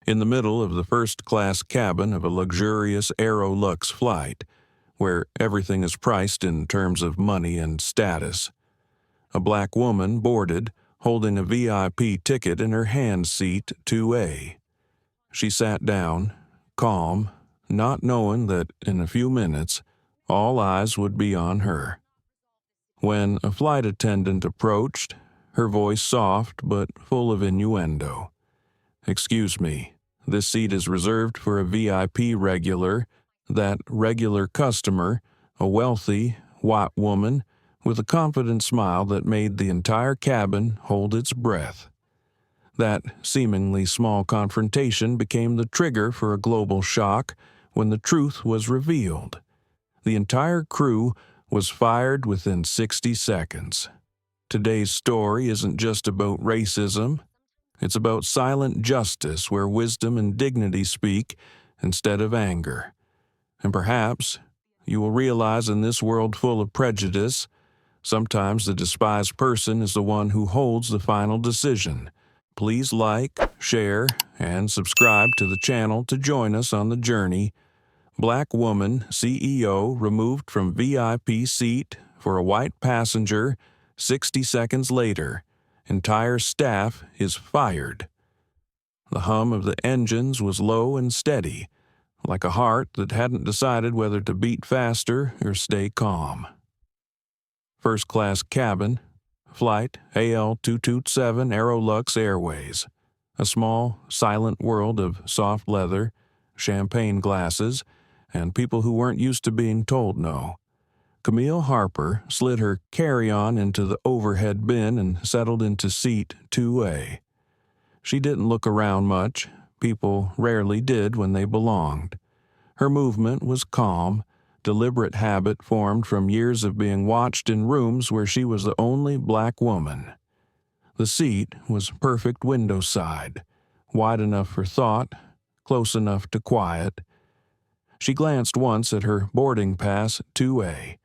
in the middle of the first-class cabin of a luxurious Aerolux flight, where everything is priced in terms of money and status. A black woman boarded, holding a VIP ticket in her hand seat 2A. She sat down, calm, not knowing that in a few minutes all eyes would be on her. When a flight attendant approached, her voice soft but full of innuendo. "Excuse me, this seat is reserved for a VIP regular. That regular customer, a wealthy, white woman, with a confident smile that made the entire cabin hold its breath." That seemingly small confrontation became the trigger for a global shock when the truth was revealed. The entire crew was fired within 60 seconds. Today's story isn't just about racism. It's about silent justice where wisdom and dignity speak instead of anger. And perhaps you will realize in this world full of prejudice, sometimes the despised person is the one who holds the final decision. Please like, share, and subscribe to the channel to join us on the journey. Black woman CEO removed from VIP seat for a white passenger 60 seconds later. Entire staff is fired. The hum of the engines was low and steady, like a heart that hadn't decided whether to beat faster or stay calm. First-class cabin, flight AL227 Aerolux Airways. A small, silent world of soft leather, champagne glasses, and people who weren't used to being told no. Camille Harper slid her carry-on into the overhead bin and settled into seat 2A. She didn't look around much. People rarely did when they belonged. Her movement was calm, deliberate habit formed from years of being watched in rooms where she was the only black woman. The seat was perfect window side, wide enough for thought, close enough to quiet. She glanced once at her boarding pass 2A,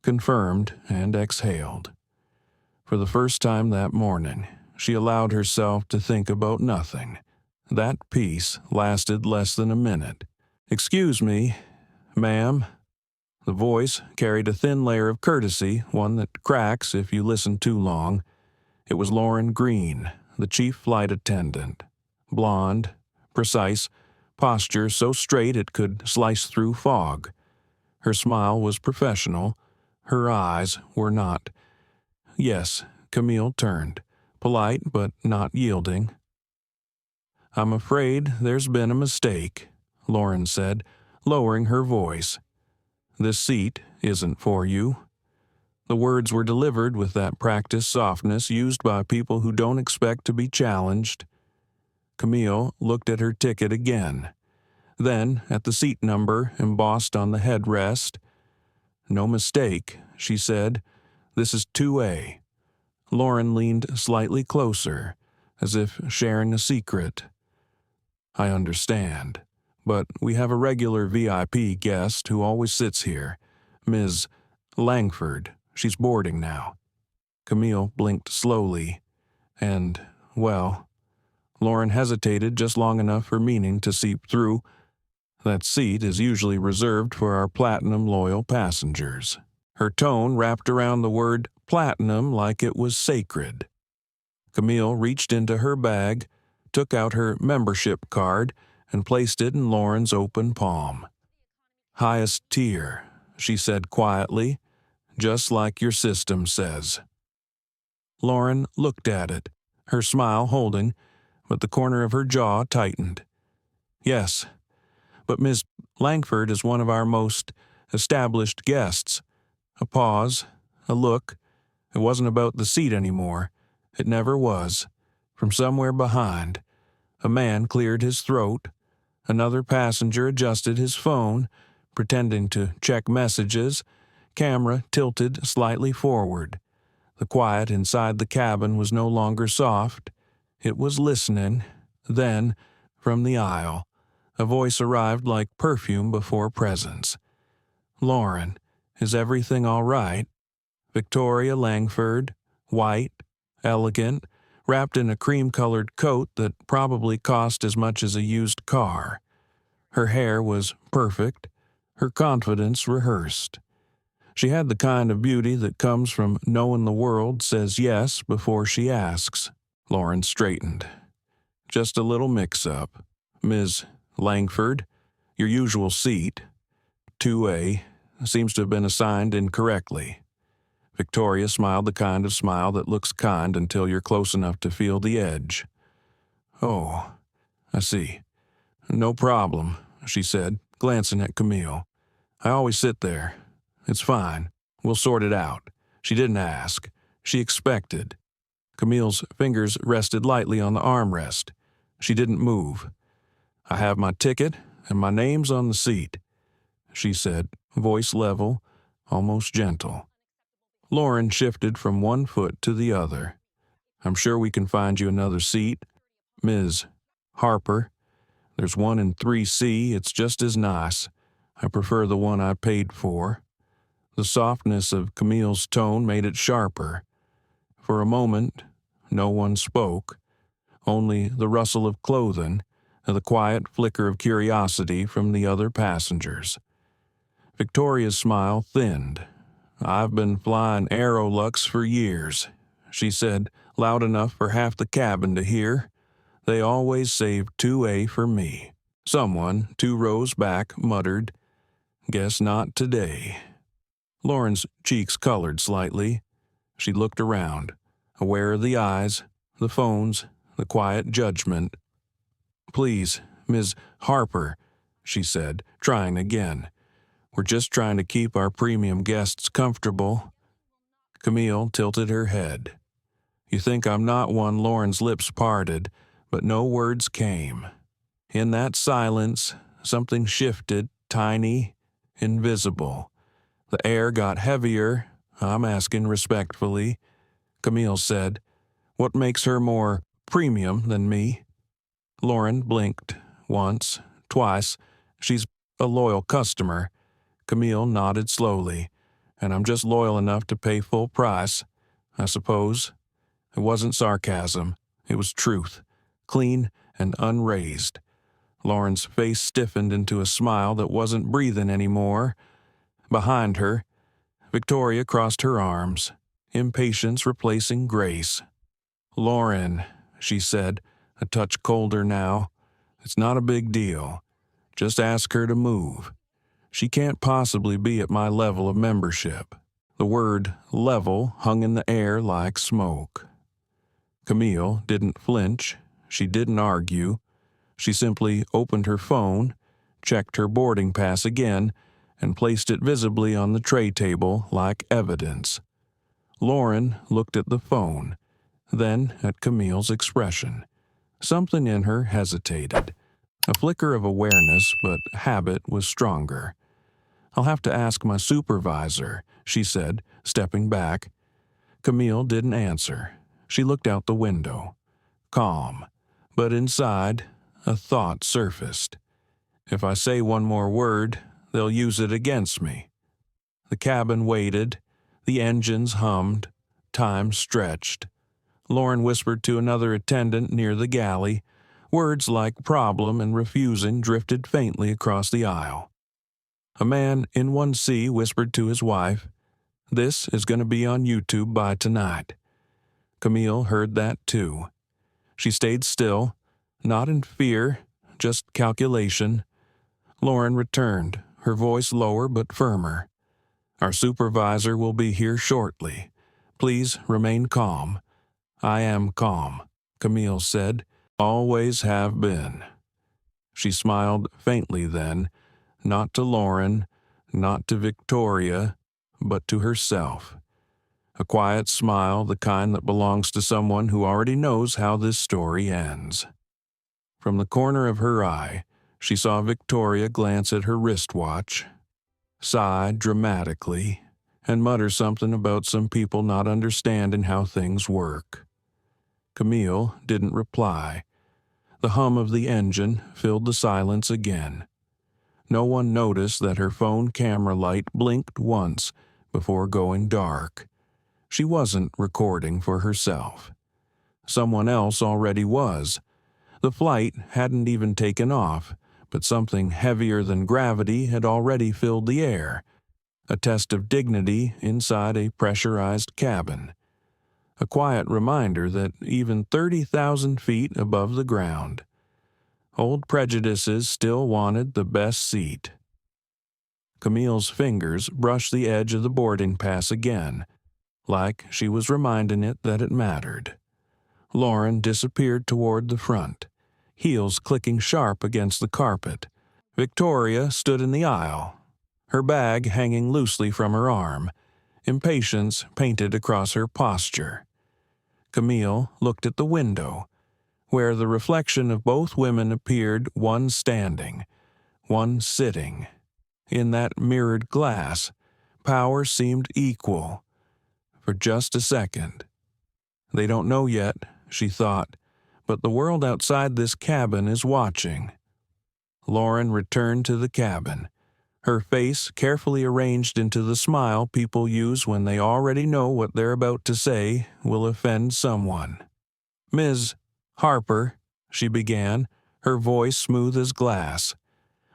confirmed and exhaled. For the first time that morning, she allowed herself to think about nothing. That peace lasted less than a minute. "Excuse me, ma'am." The voice carried a thin layer of courtesy, one that cracks if you listen too long. It was Lauren Green, the chief flight attendant. Blonde, precise, posture so straight it could slice through fog. Her smile was professional. Her eyes were not. Yes, Camille turned, polite but not yielding. "I'm afraid there's been a mistake," Lauren said, lowering her voice. "This seat isn't for you." The words were delivered with that practiced softness used by people who don't expect to be challenged. Camille looked at her ticket again, then at the seat number embossed on the headrest. "No mistake," she said. "This is 2A." Lauren leaned slightly closer, as if sharing a secret. "I understand, but we have a regular VIP guest who always sits here, Ms. Langford. She's boarding now." Camille blinked slowly, and, well, Lauren hesitated just long enough for meaning to seep through. "That seat is usually reserved for our platinum loyal passengers." Her tone wrapped around the word platinum like it was sacred. Camille reached into her bag, took out her membership card, and placed it in Lauren's open palm. "Highest tier," she said quietly, "just like your system says." Lauren looked at it, her smile holding, but the corner of her jaw tightened. "Yes, but Miss Langford is one of our most established guests." A pause, a look. It wasn't about the seat anymore. It never was. From somewhere behind, a man cleared his throat. Another passenger adjusted his phone, pretending to check messages, camera tilted slightly forward. The quiet inside the cabin was no longer soft. It was listening. Then, from the aisle, a voice arrived like perfume before presence. "Lauren, is everything all right?" Victoria Langford, white, elegant, wrapped in a cream-colored coat that probably cost as much as a used car. Her hair was perfect, her confidence rehearsed. She had the kind of beauty that comes from knowing the world says yes before she asks. Lauren straightened. Just a little mix-up. Ms. Langford, your usual seat, 2A, seems to have been assigned incorrectly. Victoria smiled the kind of smile that looks kind until you're close enough to feel the edge. Oh, I see. No problem, she said, glancing at Camille. I always sit there. It's fine. We'll sort it out. She didn't ask. She expected. Camille's fingers rested lightly on the armrest. She didn't move. I have my ticket and my name's on the seat, she said, voice level, almost gentle. Lauren shifted from one foot to the other. I'm sure we can find you another seat. Ms. Harper, there's one in 3C. It's just as nice. I prefer the one I paid for. The softness of Camille's tone made it sharper. For a moment, no one spoke, only the rustle of clothing and the quiet flicker of curiosity from the other passengers. Victoria's smile thinned. I've been flying Aerolux for years, she said, loud enough for half the cabin to hear. They always save 2A for me. Someone, 2 rows back, muttered, Guess not today. Lauren's cheeks colored slightly. She looked around, aware of the eyes, the phones, the quiet judgment. Please, Ms. Harper, she said, trying again. We're just trying to keep our premium guests comfortable. Camille tilted her head. You think I'm not one? Lauren's lips parted, but no words came. In that silence, something shifted, tiny, invisible. The air got heavier. I'm asking respectfully. Camille said, What makes her more premium than me? Lauren blinked. Once, twice. She's a loyal customer. Camille nodded slowly. And I'm just loyal enough to pay full price, I suppose. It wasn't sarcasm. It was truth. Clean and unraised. Lauren's face stiffened into a smile that wasn't breathing anymore. Behind her, Victoria crossed her arms, impatience replacing grace. Lauren, she said, a touch colder now. It's not a big deal. Just ask her to move. She can't possibly be at my level of membership. The word level hung in the air like smoke. Camille didn't flinch. She didn't argue. She simply opened her phone, checked her boarding pass again, and placed it visibly on the tray table like evidence. Lauren looked at the phone, then at Camille's expression. Something in her hesitated. A flicker of awareness, but habit was stronger. I'll have to ask my supervisor, she said, stepping back. Camille didn't answer. She looked out the window. Calm. But inside, a thought surfaced. If I say one more word, they'll use it against me. The cabin waited. The engines hummed. Time stretched. Lauren whispered to another attendant near the galley. Words like problem and refusing drifted faintly across the aisle. A man in 1C whispered to his wife, This is going to be on YouTube by tonight. Camille heard that too. She stayed still, not in fear, just calculation. Lauren returned, her voice lower but firmer. Our supervisor will be here shortly. Please remain calm. I am calm, Camille said. Always have been. She smiled faintly then, not to Lauren, not to Victoria, but to herself. A quiet smile, the kind that belongs to someone who already knows how this story ends. From the corner of her eye, she saw Victoria glance at her wristwatch, sigh dramatically, and mutter something about some people not understanding how things work. Camille didn't reply. The hum of the engine filled the silence again. No one noticed that her phone camera light blinked once before going dark. She wasn't recording for herself. Someone else already was. The flight hadn't even taken off, but something heavier than gravity had already filled the air. A test of dignity inside a pressurized cabin. A quiet reminder that even 30,000 feet above the ground, old prejudices still wanted the best seat. Camille's fingers brushed the edge of the boarding pass again, like she was reminding it that it mattered. Lauren disappeared toward the front, heels clicking sharp against the carpet. Victoria stood in the aisle, her bag hanging loosely from her arm, impatience painted across her posture. Camille looked at the window, where the reflection of both women appeared, one standing, one sitting. In that mirrored glass, power seemed equal. For just a second. They don't know yet, she thought, but the world outside this cabin is watching. Lauren returned to the cabin, her face carefully arranged into the smile people use when they already know what they're about to say will offend someone. "Ms. Harper," she began, her voice smooth as glass.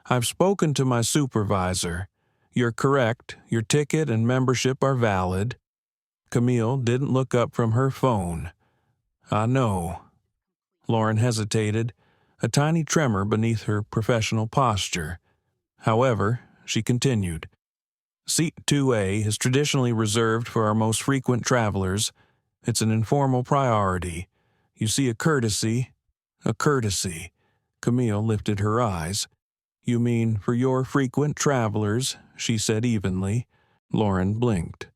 "I've spoken to my supervisor. You're correct, your ticket and membership are valid." Camille didn't look up from her phone. "I know." Lauren hesitated, a tiny tremor beneath her professional posture. However, she continued, "Seat 2A is traditionally reserved for our most frequent travelers. It's an informal priority. You see, a courtesy." "A courtesy." Camille lifted her eyes. "You mean for your frequent travelers," she said evenly. Lauren blinked,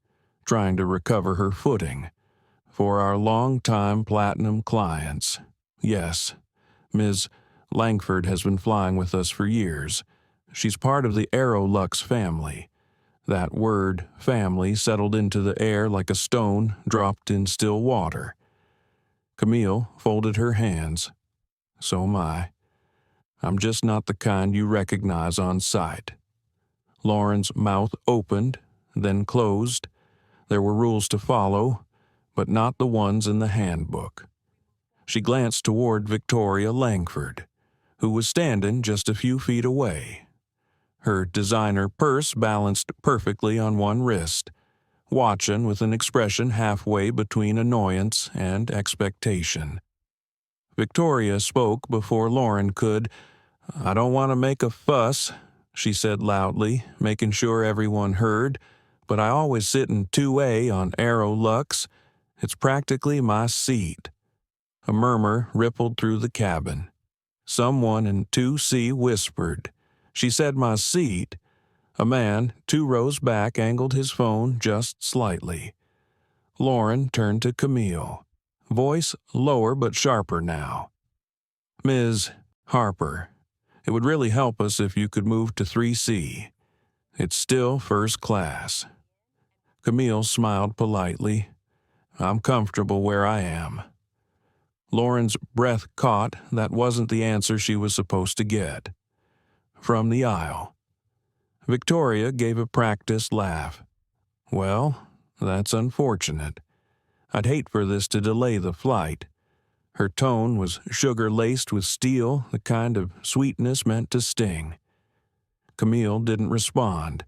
trying to recover her footing. "For our long-time platinum clients. Yes, Ms. Langford has been flying with us for years. She's part of the Aerolux family." That word, family, settled into the air like a stone dropped in still water. Camille folded her hands. "So am I. I'm just not the kind you recognize on sight." Lauren's mouth opened, then closed. There were rules to follow, but not the ones in the handbook. She glanced toward Victoria Langford, who was standing just a few feet away. Her designer purse balanced perfectly on one wrist, watching with an expression halfway between annoyance and expectation. Victoria spoke before Lauren could. "I don't want to make a fuss," she said loudly, making sure everyone heard, "but I always sit in 2A on Aerolux. It's practically my seat." A murmur rippled through the cabin. Someone in 2C whispered. "She said my seat." A man 2 rows back angled his phone just slightly. Lauren turned to Camille, voice lower but sharper now. "Ms. Harper, it would really help us if you could move to 3C. It's still first class." Camille smiled politely. "I'm comfortable where I am." Lauren's breath caught that wasn't the answer she was supposed to get. From the aisle, Victoria gave a practiced laugh. "Well, that's unfortunate. I'd hate for this to delay the flight." Her tone was sugar-laced with steel, the kind of sweetness meant to sting. Camille didn't respond.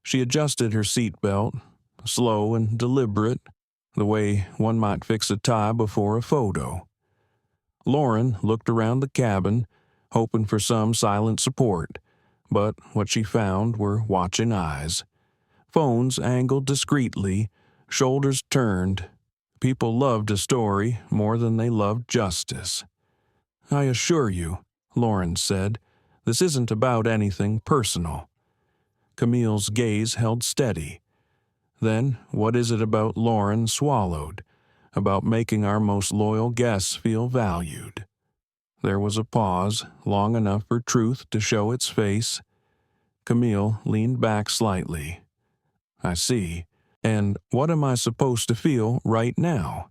She adjusted her seatbelt, slow and deliberate, the way one might fix a tie before a photo. Lauren looked around the cabin, hoping for some silent support, but what she found were watching eyes. Phones angled discreetly, shoulders turned. People loved a story more than they loved justice. "I assure you," Lauren said, "this isn't about anything personal." Camille's gaze held steady. "Then what is it about Lauren swallowed, about making our most loyal guests feel valued?" There was a pause, long enough for truth to show its face. Camille leaned back slightly. "I see. And what am I supposed to feel right now?"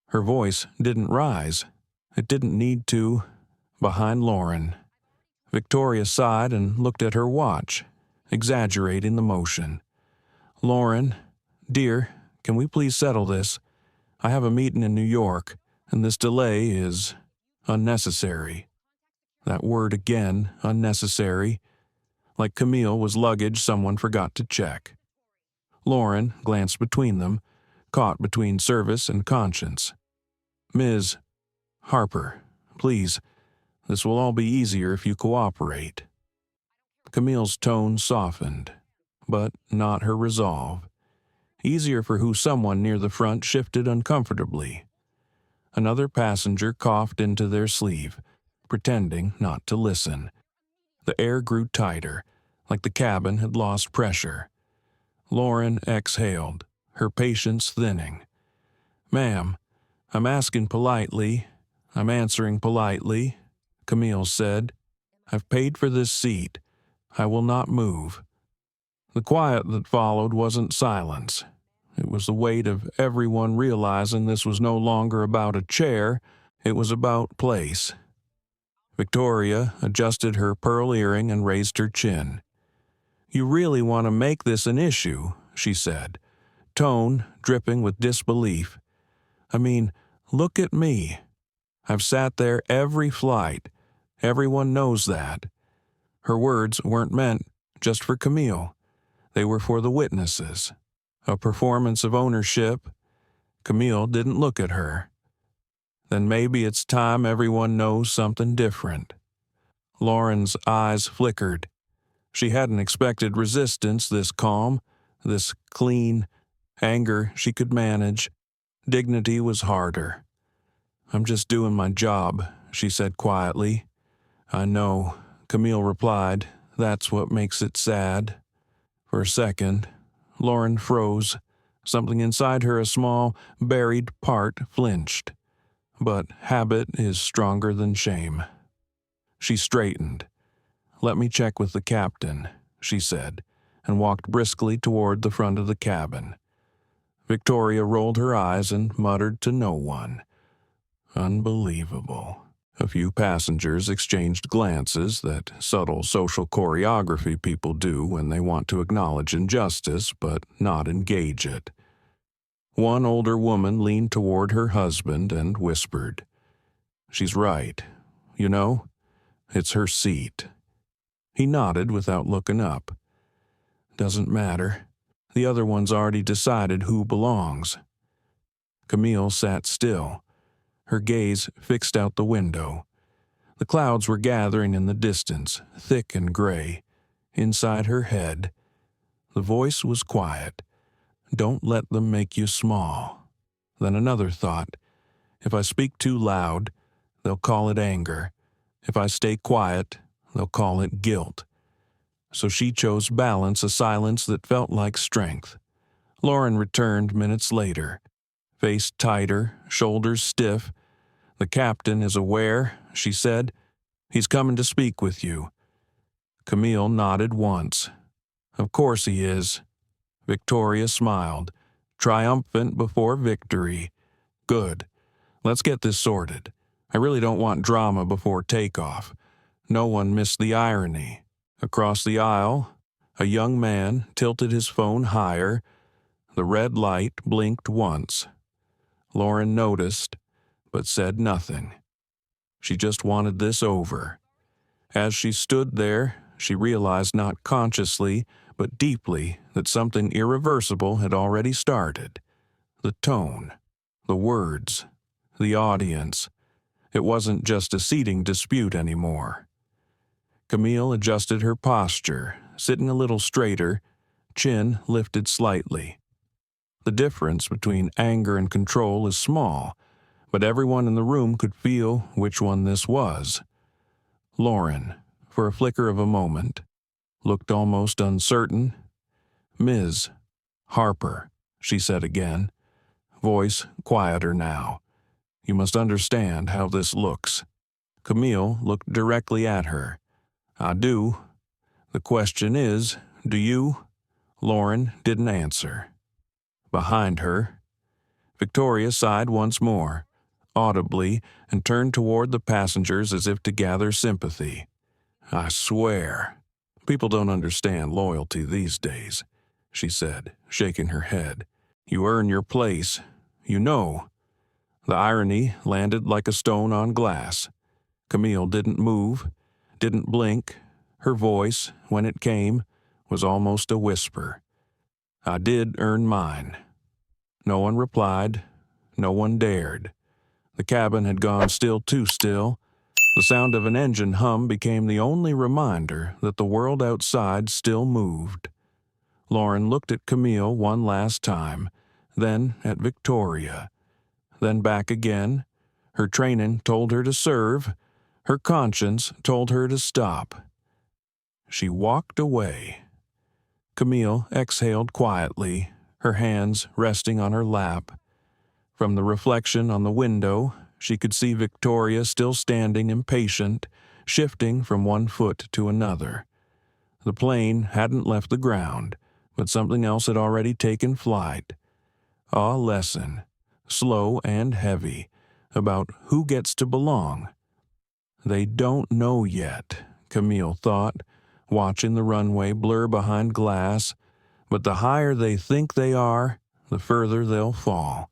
Her voice didn't rise. It didn't need to. Behind Lauren, Victoria sighed and looked at her watch, exaggerating the motion. "Lauren, dear, can we please settle this? I have a meeting in New York, and this delay is unnecessary. That word again, unnecessary, like Camille was luggage someone forgot to check. Lauren glanced between them, caught between service and conscience. Ms. Harper, please, this will all be easier if you cooperate. Camille's tone softened, but not her resolve. Easier for who someone near the front shifted uncomfortably. Another passenger coughed into their sleeve, pretending not to listen. The air grew tighter, like the cabin had lost pressure. Lauren exhaled, her patience thinning. "Ma'am, I'm asking politely. I'm answering politely," Camille said. "I've paid for this seat. I will not move." The quiet that followed wasn't silence. It was the weight of everyone realizing this was no longer about a chair, it was about place. Victoria adjusted her pearl earring and raised her chin. "You really want to make this an issue," she said, tone dripping with disbelief. "I mean, look at me. I've sat there every flight. Everyone knows that." Her words weren't meant just for Camille. They were for the witnesses. A performance of ownership. Camille didn't look at her. Then maybe it's time everyone knows something different. Lauren's eyes flickered. She hadn't expected resistance this calm, this clean. Anger she could manage. Dignity was harder. "I'm just doing my job," she said quietly. "I know," Camille replied. "That's what makes it sad." For a second, Lauren froze. Something inside her, a small, buried part, flinched. But habit is stronger than shame. She straightened. "Let me check with the captain," she said, and walked briskly toward the front of the cabin. Victoria rolled her eyes and muttered to no one. Unbelievable. A few passengers exchanged glances, that subtle social choreography people do when they want to acknowledge injustice but not engage it. One older woman leaned toward her husband and whispered, "She's right. You know, it's her seat." He nodded without looking up. "Doesn't matter. The other one's already decided who belongs." Camille sat still, her gaze fixed out the window. The clouds were gathering in the distance, thick and gray. Inside her head, the voice was quiet. "Don't let them make you small." Then another thought. "If I speak too loud, they'll call it anger. If I stay quiet, they'll call it guilt." So she chose balance, a silence that felt like strength. Lauren returned minutes later, face tighter, shoulders stiff. "The captain is aware," she said. "He's coming to speak with you." Camille nodded once. "Of course he is." Victoria smiled, triumphant before victory. "Good. Let's get this sorted. I really don't want drama before takeoff." No one missed the irony. Across the aisle, a young man tilted his phone higher. The red light blinked once. Lauren noticed, but said nothing. She just wanted this over. As she stood there, she realized not consciously, but deeply, that something irreversible had already started. The tone, the words, the audience. It wasn't just a seating dispute anymore. Camille adjusted her posture, sitting a little straighter, chin lifted slightly. The difference between anger and control is small, but everyone in the room could feel which one this was. Lauren, for a flicker of a moment, looked almost uncertain. "Ms. Harper," she said again, voice quieter now. "You must understand how this looks." Camille looked directly at her. "I do. The question is, do you?" Lauren didn't answer. Behind her, Victoria sighed once more, audibly, and turned toward the passengers as if to gather sympathy. "I swear, people don't understand loyalty these days," she said, shaking her head. "You earn your place. You know. The irony landed like a stone on glass. Camille didn't move, didn't blink. Her voice, when it came, was almost a whisper. "I did earn mine." No one replied. No one dared. The cabin had gone still too still. The sound of an engine hum became the only reminder that the world outside still moved. Lauren looked at Camille one last time, then at Victoria, then back again. Her training told her to serve. Her conscience told her to stop. She walked away. Camille exhaled quietly, her hands resting on her lap. From the reflection on the window, she could see Victoria still standing impatient, shifting from one foot to another. The plane hadn't left the ground, but something else had already taken flight. A lesson, slow and heavy, about who gets to belong. They don't know yet, Camille thought, watching the runway blur behind glass, but the higher they think they are, the further they'll fall.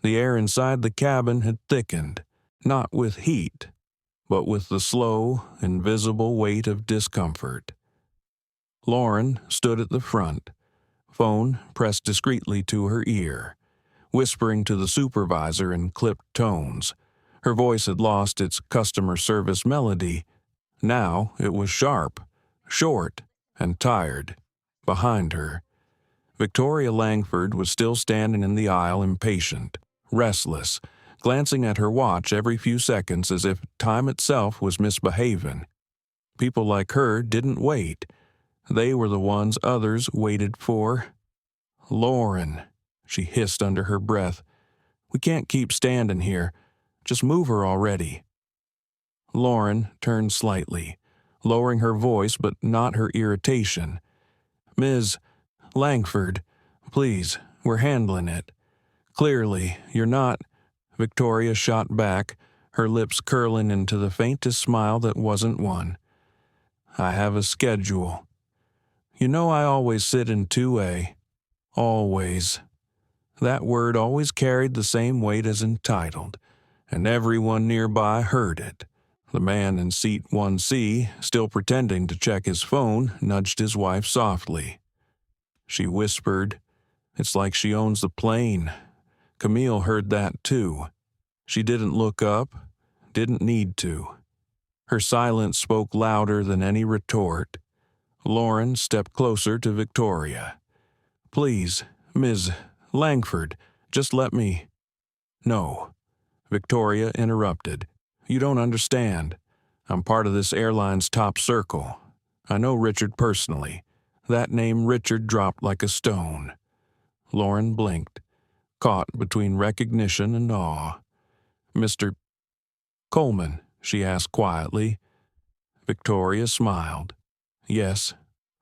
The air inside the cabin had thickened, not with heat, but with the slow, invisible weight of discomfort. Lauren stood at the front, phone pressed discreetly to her ear, whispering to the supervisor in clipped tones. Her voice had lost its customer service melody. Now it was sharp, short, and tired. Behind her, Victoria Langford was still standing in the aisle, impatient, restless, glancing at her watch every few seconds as if time itself was misbehaving. People like her didn't wait. They were the ones others waited for. "Lauren," she hissed under her breath, "we can't keep standing here. Just move her already." Lauren turned slightly, lowering her voice but not her irritation. "Ms. Langford, please, we're handling it. Clearly, you're not—" Victoria shot back, her lips curling into the faintest smile that wasn't one. "I have a schedule. You know I always sit in 2A. Always." That word always carried the same weight as entitled, and everyone nearby heard it. The man in seat 1C, still pretending to check his phone, nudged his wife softly. She whispered, "It's like she owns the plane." Camille heard that too. She didn't look up, didn't need to. Her silence spoke louder than any retort. Lauren stepped closer to Victoria. "Please, Ms. Langford, just let me—" "No," Victoria interrupted. "You don't understand. I'm part of this airline's top circle. I know Richard personally. That name Richard dropped like a stone." Lauren blinked, caught between recognition and awe. "Mr. Coleman?" she asked quietly. Victoria smiled. "Yes,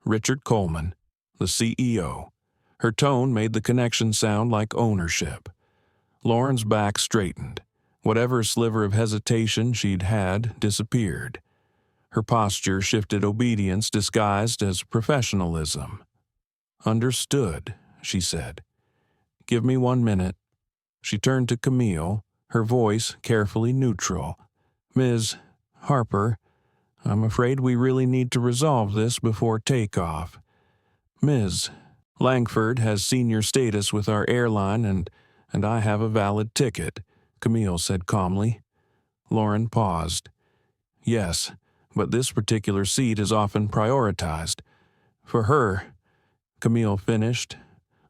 Richard Coleman, the CEO." Her tone made the connection sound like ownership. Lauren's back straightened. Whatever sliver of hesitation she'd had disappeared. Her posture shifted obedience disguised as professionalism. "Understood," she said. "Give me 1 minute." She turned to Camille, her voice carefully neutral. "Ms. Harper, I'm afraid we really need to resolve this before takeoff. Ms. Langford has senior status with our airline and I have a valid ticket," Camille said calmly. Lauren paused. "Yes, but this particular seat is often prioritized. For her," Camille finished.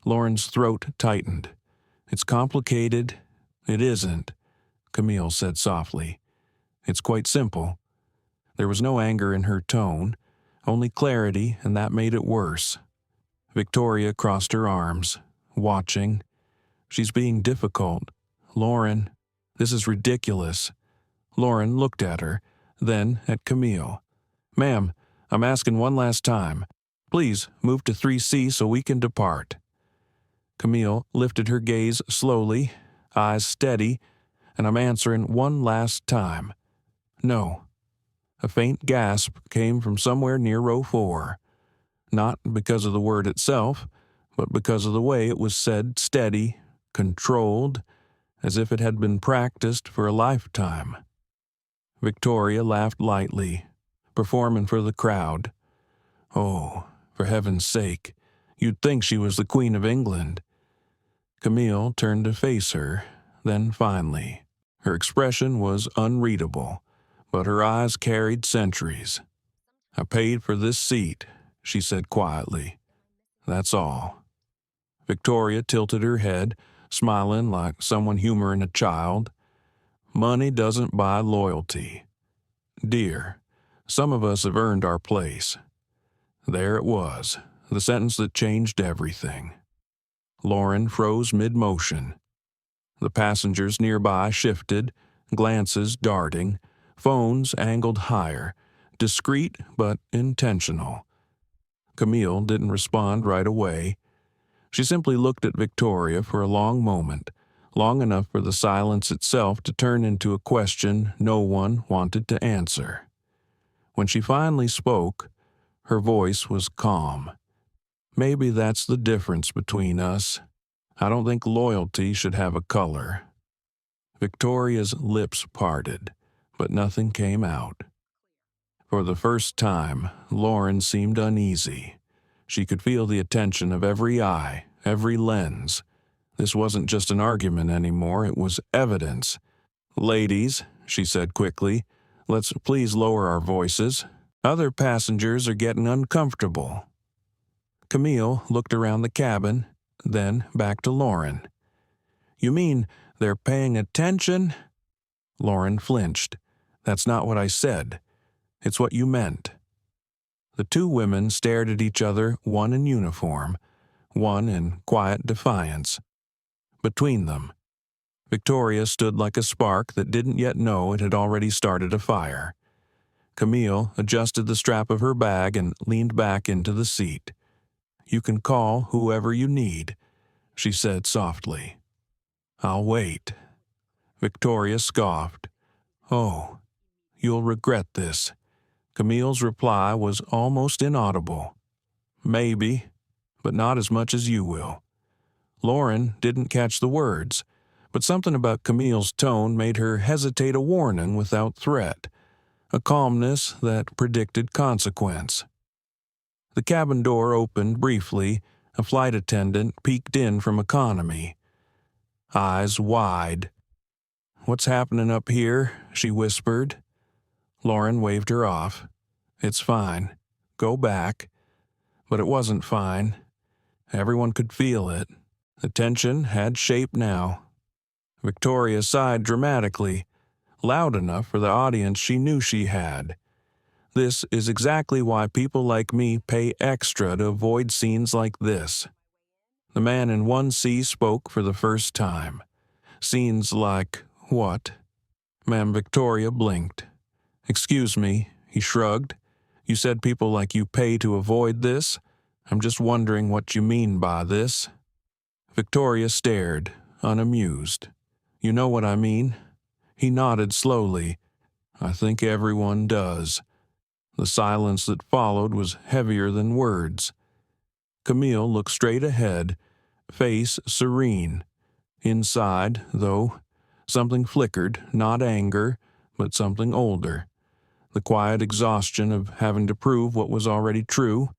Lauren's throat tightened. "It's complicated." "It isn't," Camille said softly. "It's quite simple." There was no anger in her tone, only clarity, and that made it worse. Victoria crossed her arms, watching. "She's being difficult. Lauren, this is ridiculous." Lauren looked at her, then at Camille. "Ma'am, I'm asking one last time. Please move to 3C so we can depart." Camille lifted her gaze slowly, eyes steady, "and I'm answering one last time. No." A faint gasp came from somewhere near row 4. Not because of the word itself, but because of the way it was said, steady, controlled, as if it had been practiced for a lifetime. Victoria laughed lightly, performing for the crowd. Oh, for heaven's sake, you'd think she was the Queen of England. Camille turned to face her, then finally. Her expression was unreadable, but her eyes carried centuries. "I paid for this seat," she said quietly. "That's all." Victoria tilted her head, smiling like someone humoring a child. "Money doesn't buy loyalty. Dear, some of us have earned our place." There it was, the sentence that changed everything. Lauren froze mid-motion. The passengers nearby shifted, glances darting, phones angled higher, discreet but intentional. Camille didn't respond right away. She simply looked at Victoria for a long moment, long enough for the silence itself to turn into a question no one wanted to answer. When she finally spoke, her voice was calm. "Maybe that's the difference between us. I don't think loyalty should have a color." Victoria's lips parted, but nothing came out. For the first time, Lauren seemed uneasy. She could feel the attention of every eye, every lens. This wasn't just an argument anymore, it was evidence. "Ladies," she said quickly, "let's please lower our voices. Other passengers are getting uncomfortable." Camille looked around the cabin, then back to Lauren. "You mean they're paying attention?" Lauren flinched. "That's not what I said. It's what you meant." The two women stared at each other, one in uniform, one in quiet defiance. Between them, Victoria stood like a spark that didn't yet know it had already started a fire. Camille adjusted the strap of her bag and leaned back into the seat. "You can call whoever you need," she said softly. "I'll wait." Victoria scoffed. "Oh, you'll regret this." Camille's reply was almost inaudible. "Maybe, but not as much as you will." Lauren didn't catch the words, but something about Camille's tone made her hesitate a warning without threat, a calmness that predicted consequence. The cabin door opened briefly. A flight attendant peeked in from economy. Eyes wide. "What's happening up here?" she whispered. Lauren waved her off. "It's fine. Go back." But it wasn't fine. Everyone could feel it. The tension had shape now. Victoria sighed dramatically, loud enough for the audience she knew she had. "This is exactly why people like me pay extra to avoid scenes like this." The man in 1C spoke for the first time. "Scenes like what?" Ma'am Victoria blinked. "Excuse me," he shrugged. "You said people like you pay to avoid this? I'm just wondering what you mean by this." Victoria stared, unamused. "You know what I mean?" He nodded slowly. "I think everyone does." The silence that followed was heavier than words. Camille looked straight ahead, face serene. Inside, though, something flickered, not anger, but something older. The quiet exhaustion of having to prove what was already true.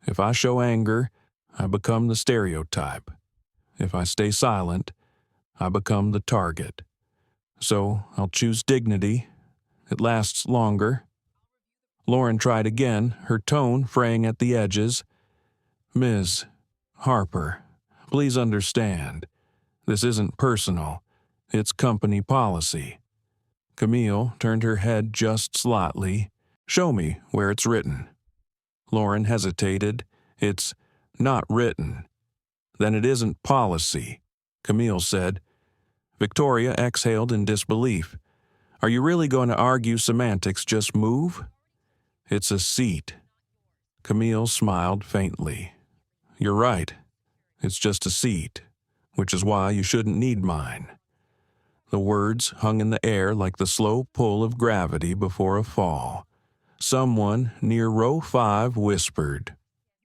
If I show anger, I become the stereotype. If I stay silent, I become the target. So I'll choose dignity. It lasts longer. Lauren tried again, her tone fraying at the edges. "Ms. Harper, please understand. This isn't personal. It's company policy." Camille turned her head just slightly. "Show me where it's written." Lauren hesitated. "It's not written." "Then it isn't policy," Camille said. Victoria exhaled in disbelief. "Are you really going to argue semantics? Just move?" "It's a seat." Camille smiled faintly. "You're right. It's just a seat, which is why you shouldn't need mine." The words hung in the air like the slow pull of gravity before a fall. Someone near row 5 whispered,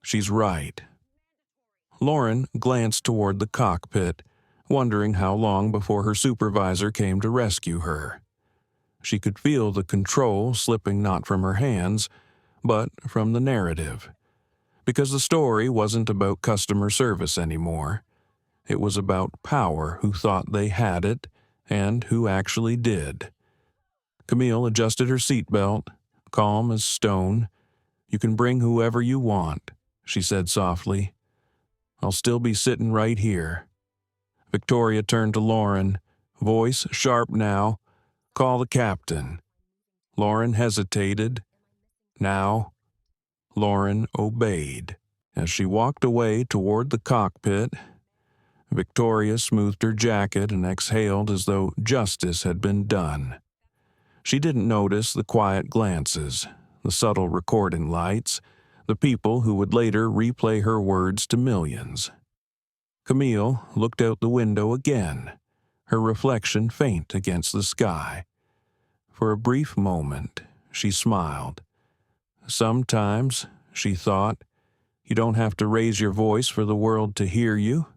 "She's right." Lauren glanced toward the cockpit, wondering how long before her supervisor came to rescue her. She could feel the control slipping not from her hands, but from the narrative. Because the story wasn't about customer service anymore. It was about power, who thought they had it and who actually did. Camille adjusted her seatbelt, calm as stone. "You can bring whoever you want," she said softly. "I'll still be sitting right here." Victoria turned to Lauren, voice sharp now. "Call the captain." Lauren hesitated. "Now." Lauren obeyed. As she walked away toward the cockpit, Victoria smoothed her jacket and exhaled as though justice had been done. She didn't notice the quiet glances, the subtle recording lights, the people who would later replay her words to millions. Camille looked out the window again, her reflection faint against the sky. For a brief moment, she smiled. Sometimes, she thought, you don't have to raise your voice for the world to hear you.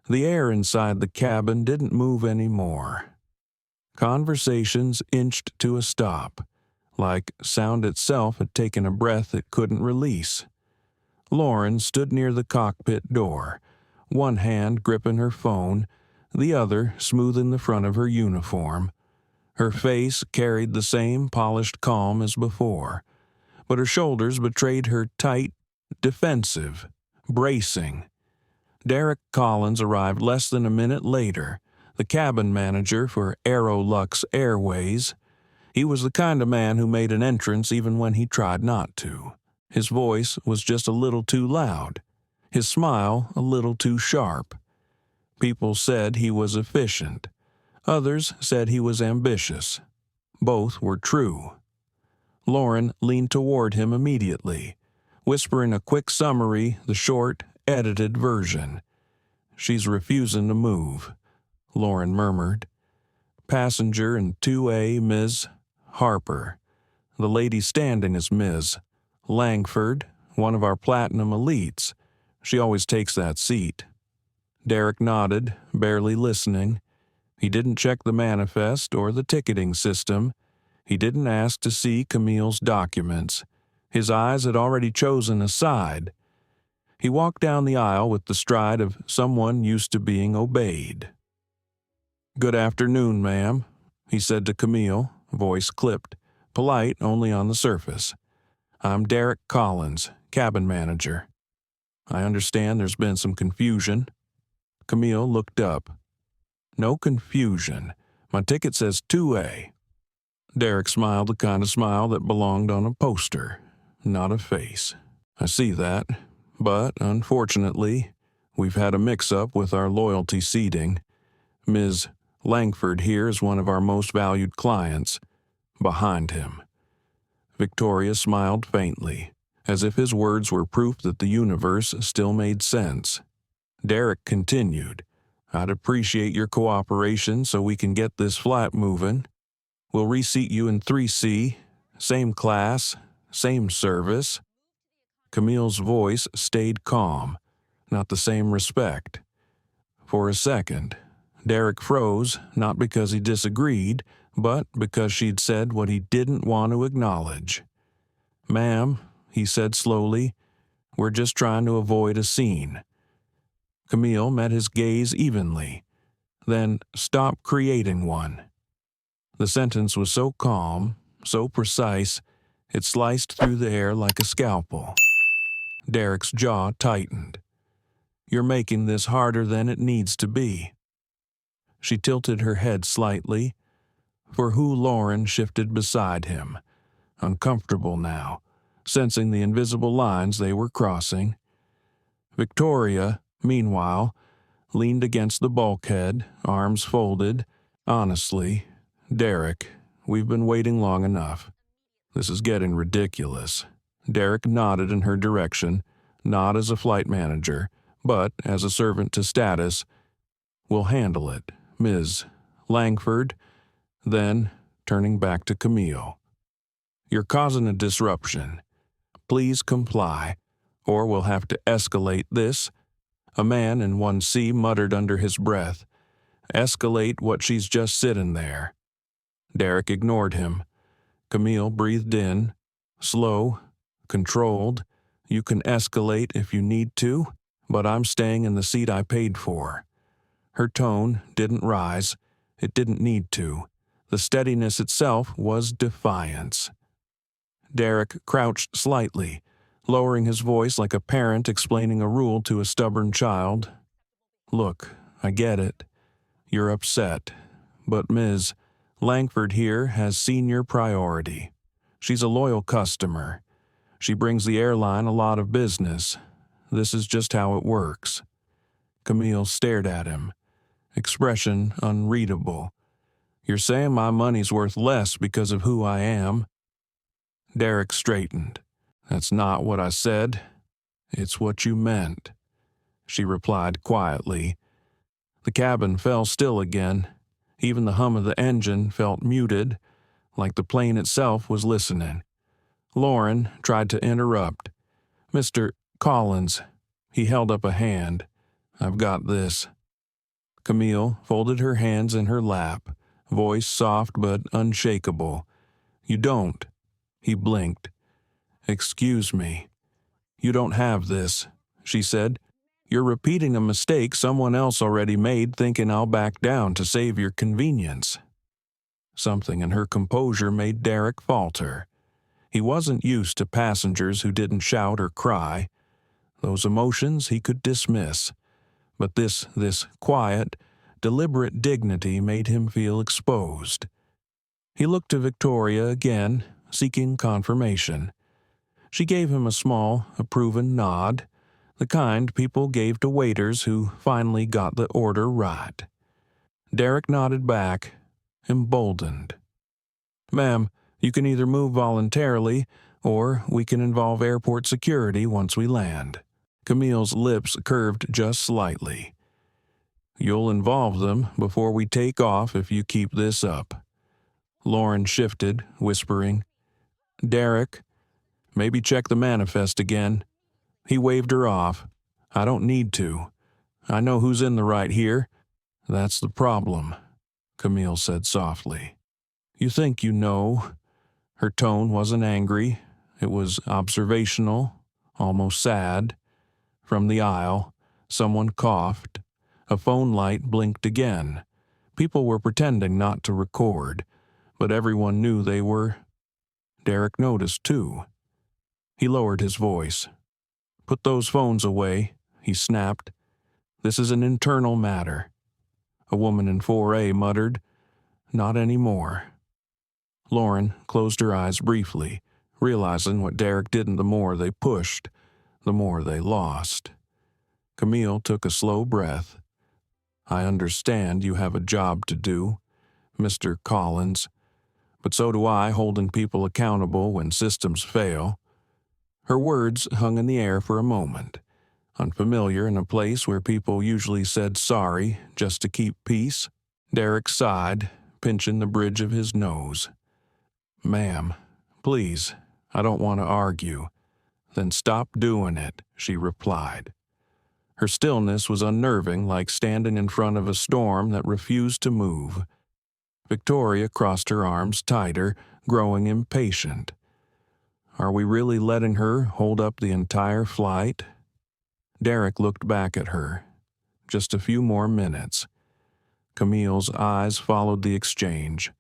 The air inside the cabin didn't move anymore. Conversations inched to a stop, like sound itself had taken a breath it couldn't release. Lauren stood near the cockpit door, one hand gripping her phone, the other smoothing the front of her uniform. Her face carried the same polished calm as before, but her shoulders betrayed her tight, defensive, bracing. Derek Collins arrived less than a minute later, the cabin manager for Aerolux Airways. He was the kind of man who made an entrance even when he tried not to. His voice was just a little too loud, his smile a little too sharp. People said he was efficient. Others said he was ambitious. Both were true. Lauren leaned toward him immediately, whispering a quick summary, the short, edited version. "She's refusing to move," Lauren murmured. "Passenger in 2A, Ms. Harper. The lady standing is Ms. Langford, one of our platinum elites. She always takes that seat." Derek nodded, barely listening. He didn't check the manifest or the ticketing system. He didn't ask to see Camille's documents. His eyes had already chosen a side. He walked down the aisle with the stride of someone used to being obeyed. "Good afternoon, ma'am," he said to Camille, voice clipped, polite only on the surface. "I'm Derek Collins, cabin manager. I understand there's been some confusion." Camille looked up. "No confusion. My ticket says 2A. Derek smiled the kind of smile that belonged on a poster, not a face. "I see that, but unfortunately, we've had a mix-up with our loyalty seating. Ms. Langford here is one of our most valued clients." Behind him. Victoria smiled faintly, as if his words were proof that the universe still made sense. Derek continued, "I'd appreciate your cooperation so we can get this flight moving. We'll reseat you in 3C, same class, same service." Camille's voice stayed calm, not the same respect. For a second, Derek froze, not because he disagreed, but because she'd said what he didn't want to acknowledge. "Ma'am," he said slowly, "we're just trying to avoid a scene." Camille met his gaze evenly, then stopped creating one. The sentence was so calm, so precise, it sliced through the air like a scalpel. Derek's jaw tightened. "You're making this harder than it needs to be." She tilted her head slightly, for who Lauren shifted beside him, uncomfortable now, sensing the invisible lines they were crossing. Victoria, meanwhile, leaned against the bulkhead, arms folded. "Honestly, Derek, we've been waiting long enough. This is getting ridiculous." Derek nodded in her direction, not as a flight manager, but as a servant to status. "We'll handle it, Ms. Langford." Then, turning back to Camille, "You're causing a disruption. Please comply, or we'll have to escalate this." A man in 1C muttered under his breath, "Escalate what she's just sitting there." Derek ignored him. Camille breathed in, slow, controlled. "You can escalate if you need to, but I'm staying in the seat I paid for." Her tone didn't rise. It didn't need to. The steadiness itself was defiance. Derek crouched slightly, lowering his voice like a parent explaining a rule to a stubborn child. "Look, I get it. You're upset. But Ms. Langford here has senior priority. She's a loyal customer. She brings the airline a lot of business. This is just how it works." Camille stared at him, expression unreadable. "You're saying my money's worth less because of who I am?" Derek straightened. "That's not what I said. It's what you meant," she replied quietly. The cabin fell still again. Even the hum of the engine felt muted, like the plane itself was listening. Lauren tried to interrupt. "Mr. Collins," he held up a hand. "I've got this." Camille folded her hands in her lap, voice soft but unshakable. "You don't." He blinked. "Excuse me." "You don't have this," she said. "You're repeating a mistake someone else already made, thinking I'll back down to save your convenience." Something in her composure made Derek falter. He wasn't used to passengers who didn't shout or cry. Those emotions he could dismiss. But this quiet, deliberate dignity made him feel exposed. He looked to Victoria again, seeking confirmation. She gave him a small, approving nod, the kind people gave to waiters who finally got the order right. Derek nodded back, emboldened. "Ma'am, you can either move voluntarily, or we can involve airport security once we land." Camille's lips curved just slightly. "You'll involve them before we take off if you keep this up." Lauren shifted, whispering, "Derek, maybe check the manifest again." He waved her off. "I don't need to. I know who's in the right here." "That's the problem," Camille said softly. "You think you know." Her tone wasn't angry. It was observational, almost sad. From the aisle, someone coughed. A phone light blinked again. People were pretending not to record, but everyone knew they were. Derek noticed, too. He lowered his voice. "Put those phones away," he snapped. "This is an internal matter." A woman in 4A muttered, "Not anymore." Lauren closed her eyes briefly, realizing what Derek did, and the more they pushed, the more they lost. Camille took a slow breath. "I understand you have a job to do, Mr. Collins, but so do I, holding people accountable when systems fail." Her words hung in the air for a moment, unfamiliar in a place where people usually said sorry just to keep peace. Derek sighed, pinching the bridge of his nose. "Ma'am, please, I don't want to argue." "Then stop doing it," she replied. Her stillness was unnerving, like standing in front of a storm that refused to move. Victoria crossed her arms tighter, growing impatient. "Are we really letting her hold up the entire flight?" Derek looked back at her. Just a few more minutes. Camille's eyes followed the exchange.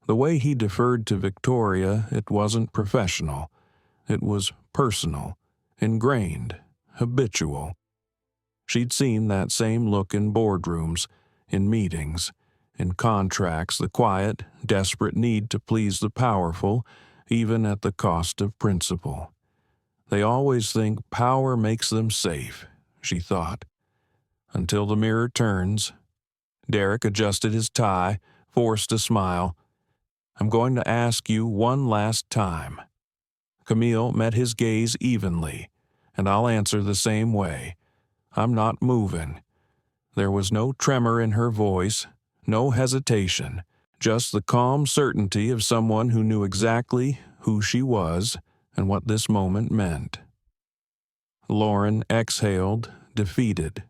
The way he deferred to Victoria, it wasn't professional. It was personal, ingrained, habitual. She'd seen that same look in boardrooms, in meetings, in contracts, the quiet, desperate need to please the powerful, even at the cost of principle. They always think power makes them safe, she thought. Until the mirror turns. Derek adjusted his tie, forced a smile. "I'm going to ask you one last time." Camille met his gaze evenly, and I'll answer the same way. "I'm not moving." There was no tremor in her voice, no hesitation, just the calm certainty of someone who knew exactly who she was and what this moment meant. Lauren exhaled, defeated.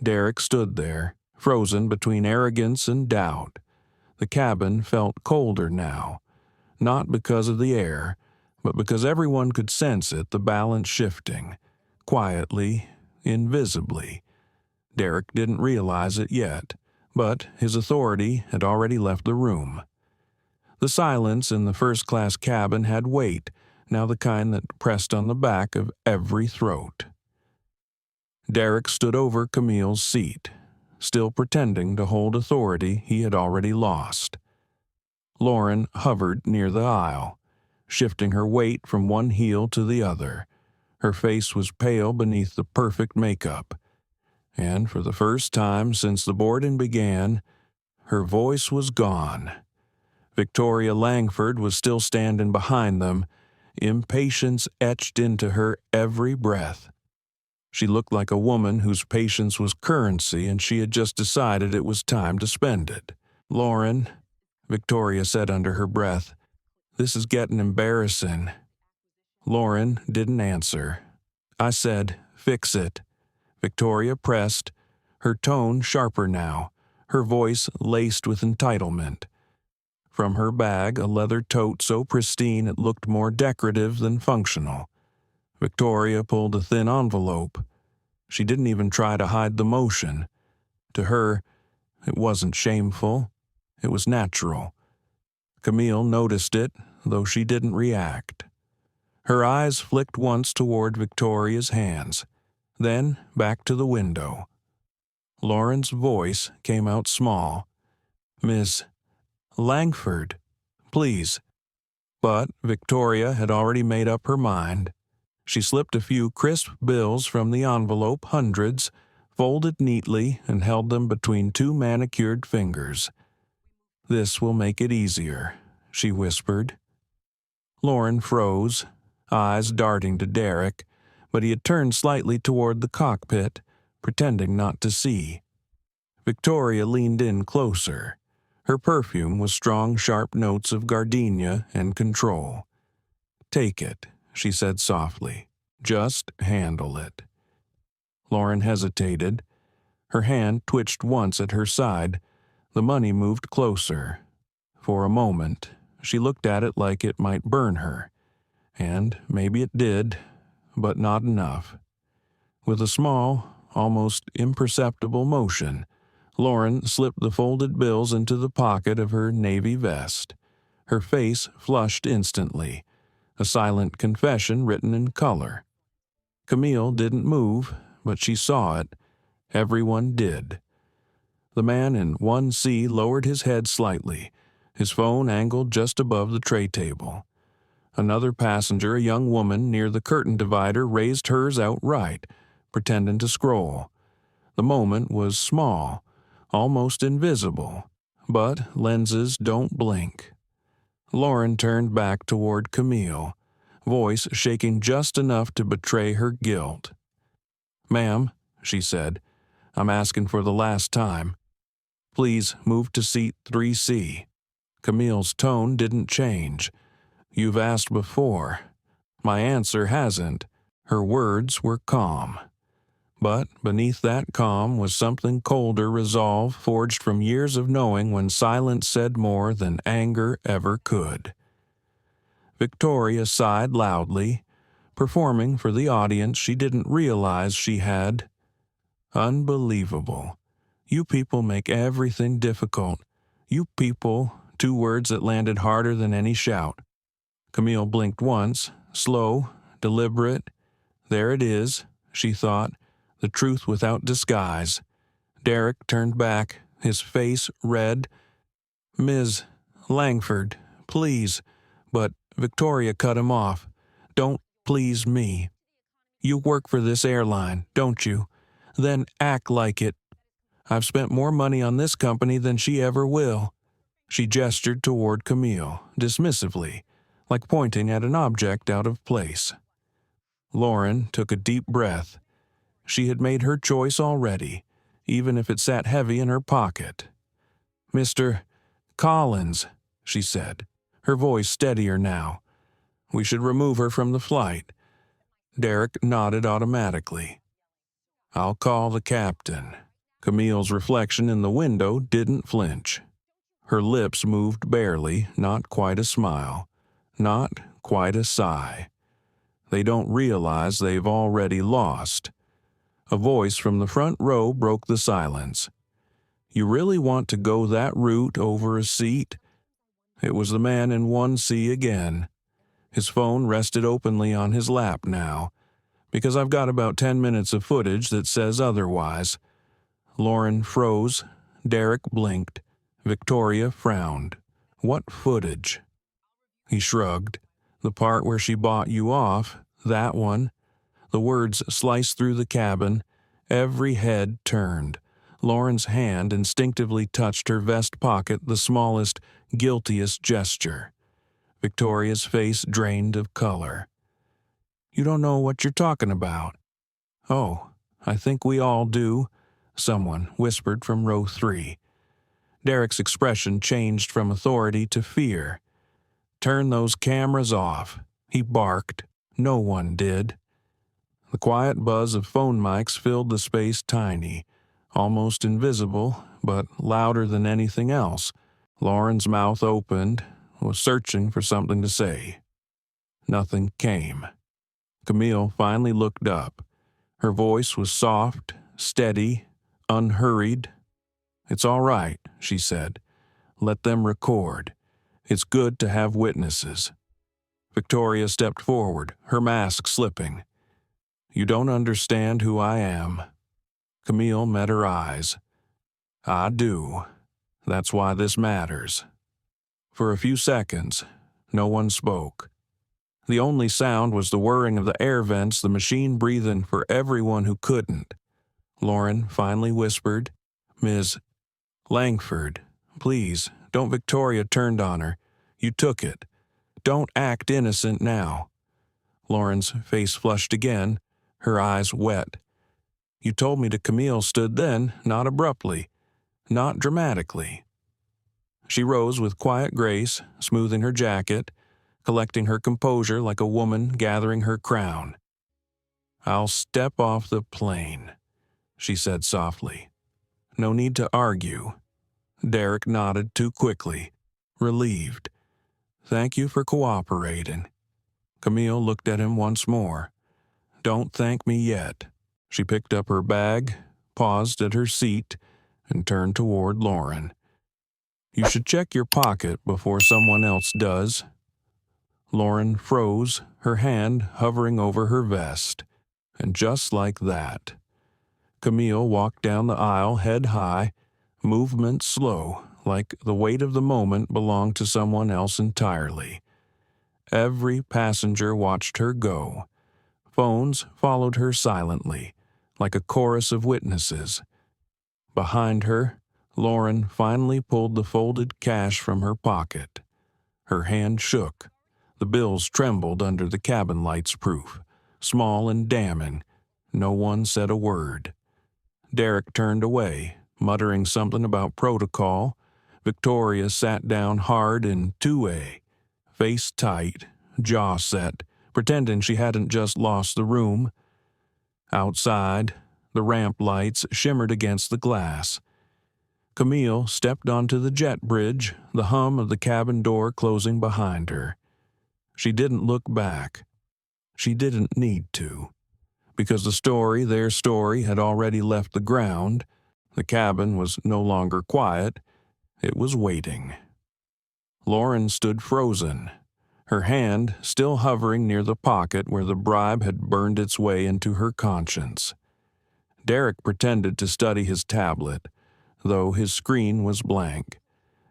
Derek stood there, frozen between arrogance and doubt. The cabin felt colder now, not because of the air, but because everyone could sense it, the balance shifting, quietly, invisibly. Derek didn't realize it yet, but his authority had already left the room. The silence in the first-class cabin had weight, now the kind that pressed on the back of every throat. Derek stood over Camille's seat, still pretending to hold authority he had already lost. Lauren hovered near the aisle, shifting her weight from one heel to the other. Her face was pale beneath the perfect makeup, and for the first time since the boarding began, her voice was gone. Victoria Langford was still standing behind them, impatience etched into her every breath. She looked like a woman whose patience was currency and she had just decided it was time to spend it. "Lauren," Victoria said under her breath, "this is getting embarrassing." Lauren didn't answer. "I said, fix it." Victoria pressed, her tone sharper now, her voice laced with entitlement. From her bag, a leather tote so pristine it looked more decorative than functional. Victoria pulled a thin envelope. She didn't even try to hide the motion. To her, it wasn't shameful. It was natural. Camille noticed it, though she didn't react. Her eyes flicked once toward Victoria's hands, then back to the window. Lauren's voice came out small. "Miss Langford, please." But Victoria had already made up her mind. She slipped a few crisp bills from the envelope, hundreds, folded neatly, and held them between two manicured fingers. "This will make it easier," she whispered. Lauren froze, eyes darting to Derek, but he had turned slightly toward the cockpit, pretending not to see. Victoria leaned in closer. Her perfume was strong, sharp notes of gardenia and control. "Take it," she said softly. "Just handle it." Lauren hesitated. Her hand twitched once at her side. The money moved closer. For a moment, she looked at it like it might burn her. And maybe it did, but not enough. With a small, almost imperceptible motion, Lauren slipped the folded bills into the pocket of her navy vest. Her face flushed instantly, a silent confession written in color. Camille didn't move, but she saw it. Everyone did. The man in 1C lowered his head slightly, his phone angled just above the tray table. Another passenger, a young woman near the curtain divider, raised hers outright, pretending to scroll. The moment was small, almost invisible, but lenses don't blink. Lauren turned back toward Camille, voice shaking just enough to betray her guilt. "Ma'am," she said, "I'm asking for the last time. Please move to seat 3C. Camille's tone didn't change. "You've asked before. My answer hasn't." Her words were calm. But beneath that calm was something colder resolve forged from years of knowing when silence said more than anger ever could. Victoria sighed loudly, performing for the audience she didn't realize she had. "Unbelievable. You people make everything difficult. You people," two words that landed harder than any shout. Camille blinked once, slow, deliberate. There it is, she thought, the truth without disguise. Derek turned back, his face red. "Ms. Langford, please." But Victoria cut him off. "Don't please me. You work for this airline, don't you? Then act like it. I've spent more money on this company than she ever will." She gestured toward Camille, dismissively, like pointing at an object out of place. Lauren took a deep breath. She had made her choice already, even if it sat heavy in her pocket. "Mr. Collins," she said, her voice steadier now. "We should remove her from the flight." Derek nodded automatically. I'll call the captain. Camille's reflection in the window didn't flinch. Her lips moved barely, not quite a smile, not quite a sigh. They don't realize they've already lost. A voice from the front row broke the silence. You really want to go that route over a seat? It was the man in 1C again. His phone rested openly on his lap now, because I've got about 10 minutes of footage that says otherwise. Lauren froze. Derek blinked. Victoria frowned. What footage? He shrugged. The part where she bought you off, that one. The words sliced through the cabin. Every head turned. Lauren's hand instinctively touched her vest pocket, the smallest, guiltiest gesture. Victoria's face drained of color. You don't know what you're talking about. Oh, I think we all do, someone whispered from row 3. Derek's expression changed from authority to fear. Turn those cameras off, he barked. No one did. The quiet buzz of phone mics filled the space tiny, almost invisible, but louder than anything else. Lauren's mouth opened, was searching for something to say. Nothing came. Camille finally looked up. Her voice was soft, steady, unhurried. It's all right, she said. Let them record. It's good to have witnesses. Victoria stepped forward, her mask slipping. You don't understand who I am. Camille met her eyes. I do. That's why this matters. For a few seconds, no one spoke. The only sound was the whirring of the air vents, the machine breathing for everyone who couldn't. Lauren finally whispered, Ms. Langford, please, don't. Victoria turned on her. You took it. Don't act innocent now. Lauren's face flushed again, her eyes wet. You told me to. Camille stood then, not abruptly, not dramatically. She rose with quiet grace, smoothing her jacket, collecting her composure like a woman gathering her crown. I'll step off the plane, she said softly. No need to argue. Derek nodded too quickly, relieved. Thank you for cooperating. Camille looked at him once more. Don't thank me yet. She picked up her bag, paused at her seat, and turned toward Lauren. You should check your pocket before someone else does. Lauren froze, her hand hovering over her vest. And just like that, Camille walked down the aisle head high, movement slow, like the weight of the moment belonged to someone else entirely. Every passenger watched her go. Phones followed her silently, like a chorus of witnesses. Behind her, Lauren finally pulled the folded cash from her pocket. Her hand shook. The bills trembled under the cabin light's proof, small and damning. No one said a word. Derek turned away, muttering something about protocol. Victoria sat down hard in 2A, face tight, jaw set, pretending she hadn't just lost the room. Outside, the ramp lights shimmered against the glass. Camille stepped onto the jet bridge, the hum of the cabin door closing behind her. She didn't look back. She didn't need to. Because the story, their story, had already left the ground. The cabin was no longer quiet. It was waiting. Lauren stood frozen, her hand still hovering near the pocket where the bribe had burned its way into her conscience. Derek pretended to study his tablet, though his screen was blank,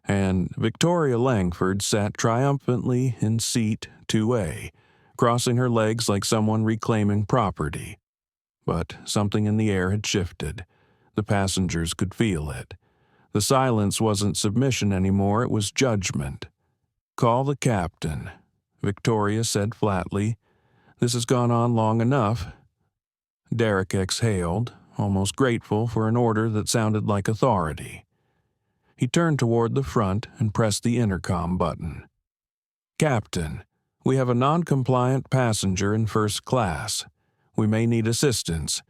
and Victoria Langford sat triumphantly in seat 2A, crossing her legs like someone reclaiming property. But something in the air had shifted. The passengers could feel it. The silence wasn't submission anymore, it was judgment. Call the captain, Victoria said flatly. This has gone on long enough. Derek exhaled, almost grateful for an order that sounded like authority. He turned toward the front and pressed the intercom button. Captain, we have a non-compliant passenger in first class. We may need assistance.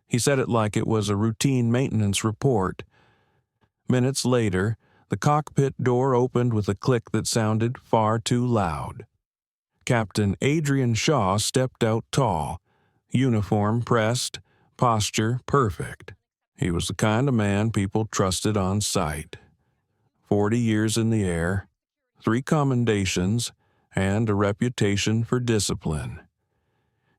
He said it like it was a routine maintenance report. Minutes later, the cockpit door opened with a click that sounded far too loud. Captain Adrian Shaw stepped out tall, uniform pressed, posture perfect. He was the kind of man people trusted on sight. 40 years in the air, 3 commendations, and a reputation for discipline.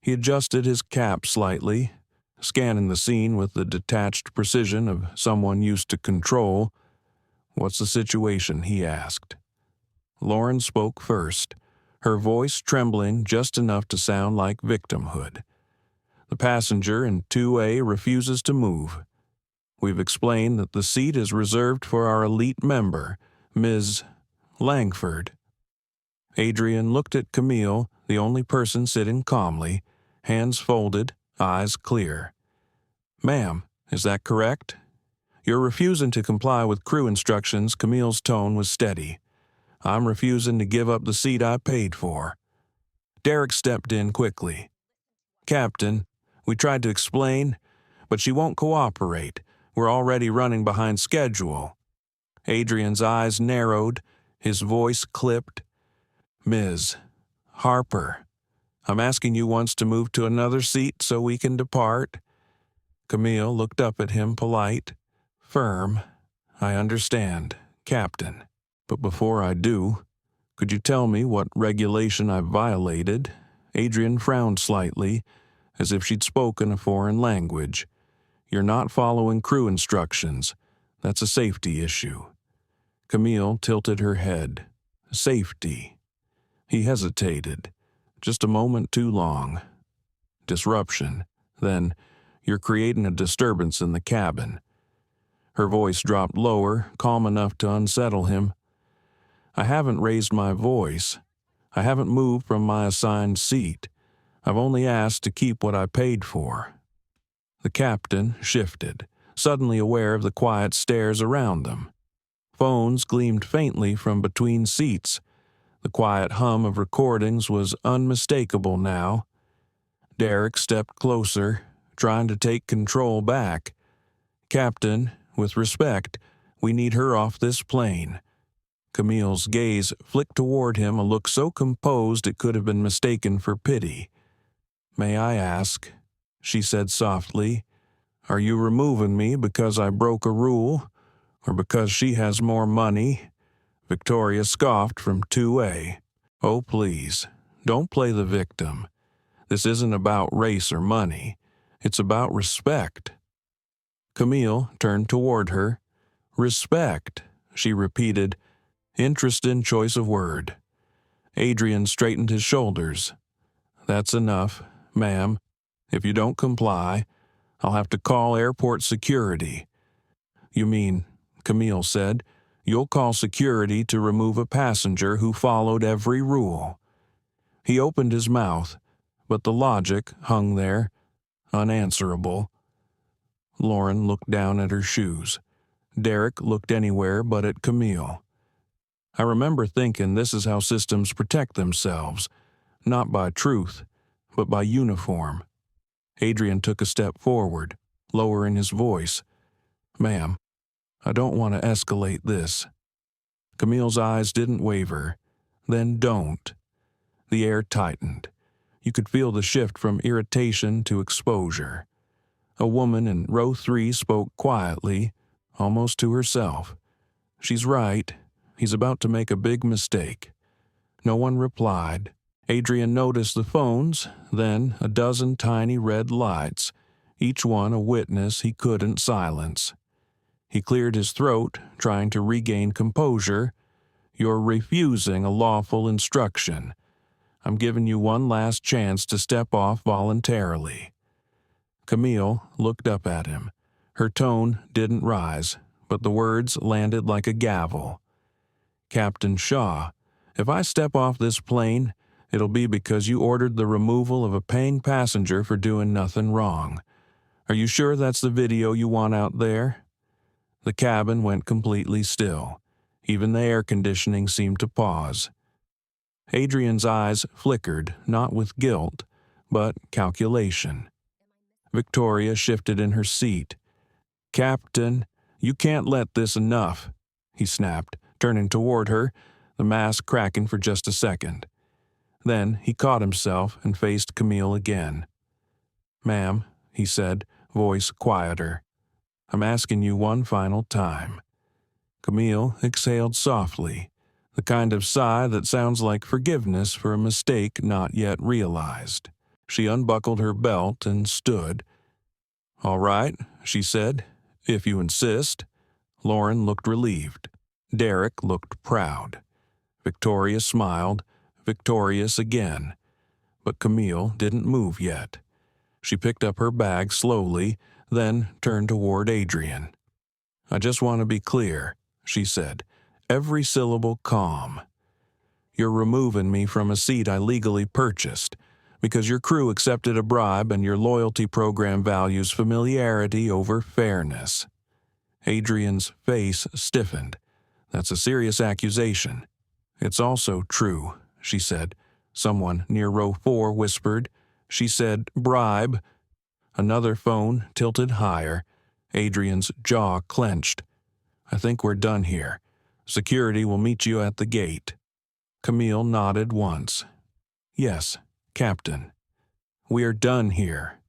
He adjusted his cap slightly, scanning the scene with the detached precision of someone used to control. "What's the situation?" he asked. Lauren spoke first, her voice trembling just enough to sound like victimhood. "The passenger in 2A refuses to move. We've explained that the seat is reserved for our elite member, Ms. Langford." Adrian looked at Camille, the only person sitting calmly, hands folded, eyes clear. "Ma'am, is that correct?" "You're refusing to comply with crew instructions." Camille's tone was steady. "I'm refusing to give up the seat I paid for." Derek stepped in quickly. "Captain, we tried to explain, but she won't cooperate. We're already running behind schedule." Adrian's eyes narrowed, his voice clipped. "Ms. Harper, I'm asking you once to move to another seat so we can depart." Camille looked up at him, polite, firm. "I understand, Captain. But before I do, could you tell me what regulation I've violated?" Adrian frowned slightly, as if she'd spoken a foreign language. "You're not following crew instructions. That's a safety issue." Camille tilted her head. "Safety." He hesitated. Just a moment too long. "Disruption. Then, you're creating a disturbance in the cabin." Her voice dropped lower, calm enough to unsettle him. "I haven't raised my voice. I haven't moved from my assigned seat. I've only asked to keep what I paid for." The captain shifted, suddenly aware of the quiet stares around them. Phones gleamed faintly from between seats. The quiet hum of recordings was unmistakable now. Derek stepped closer, trying to take control back. "Captain, with respect, we need her off this plane." Camille's gaze flicked toward him, a look so composed it could have been mistaken for pity. "May I ask," she said softly, "are you removing me because I broke a rule, or because she has more money?" Victoria scoffed from 2A. "Oh, please, don't play the victim. This isn't about race or money. It's about respect." Camille turned toward her. "Respect," she repeated, interest in choice of word. Adrian straightened his shoulders. "That's enough, ma'am. If you don't comply, I'll have to call airport security." "You mean," Camille said, "you'll call security to remove a passenger who followed every rule?" He opened his mouth, but the logic hung there, unanswerable. Lauren looked down at her shoes. Derek looked anywhere but at Camille. "I remember thinking this is how systems protect themselves, not by truth, but by uniform." Adrian took a step forward, lowering his voice. "Ma'am, I don't want to escalate this." Camille's eyes didn't waver. "Then don't." The air tightened. You could feel the shift from irritation to exposure. A woman in row 3 spoke quietly, almost to herself. "She's right. He's about to make a big mistake." No one replied. Adrian noticed the phones, then a dozen tiny red lights, each one a witness he couldn't silence. He cleared his throat, trying to regain composure. "You're refusing a lawful instruction. I'm giving you one last chance to step off voluntarily." Camille looked up at him. Her tone didn't rise, but the words landed like a gavel. "Captain Shaw, if I step off this plane, it'll be because you ordered the removal of a paying passenger for doing nothing wrong. Are you sure that's the video you want out there?" The cabin went completely still. Even the air conditioning seemed to pause. Adrian's eyes flickered, not with guilt, but calculation. Victoria shifted in her seat. "Captain, you can't let this enough," he snapped, turning toward her, the mask cracking for just a second. Then he caught himself and faced Camille again. "Ma'am," he said, voice quieter, "I'm asking you one final time." Camille exhaled softly, the kind of sigh that sounds like forgiveness for a mistake not yet realized. She unbuckled her belt and stood. "All right," she said, "if you insist." Lauren looked relieved. Derek looked proud. Victoria smiled, victorious again. But Camille didn't move yet. She picked up her bag slowly, then turned toward Adrian. "I just want to be clear," she said, every syllable calm. "You're removing me from a seat I legally purchased because your crew accepted a bribe and your loyalty program values familiarity over fairness." Adrian's face stiffened. "That's a serious accusation." "It's also true," she said. Someone near row 4 whispered. She said, "Bribe." Another phone tilted higher. Adrian's jaw clenched. "I think we're done here. Security will meet you at the gate." Camille nodded once. "Yes, Captain. We are done here."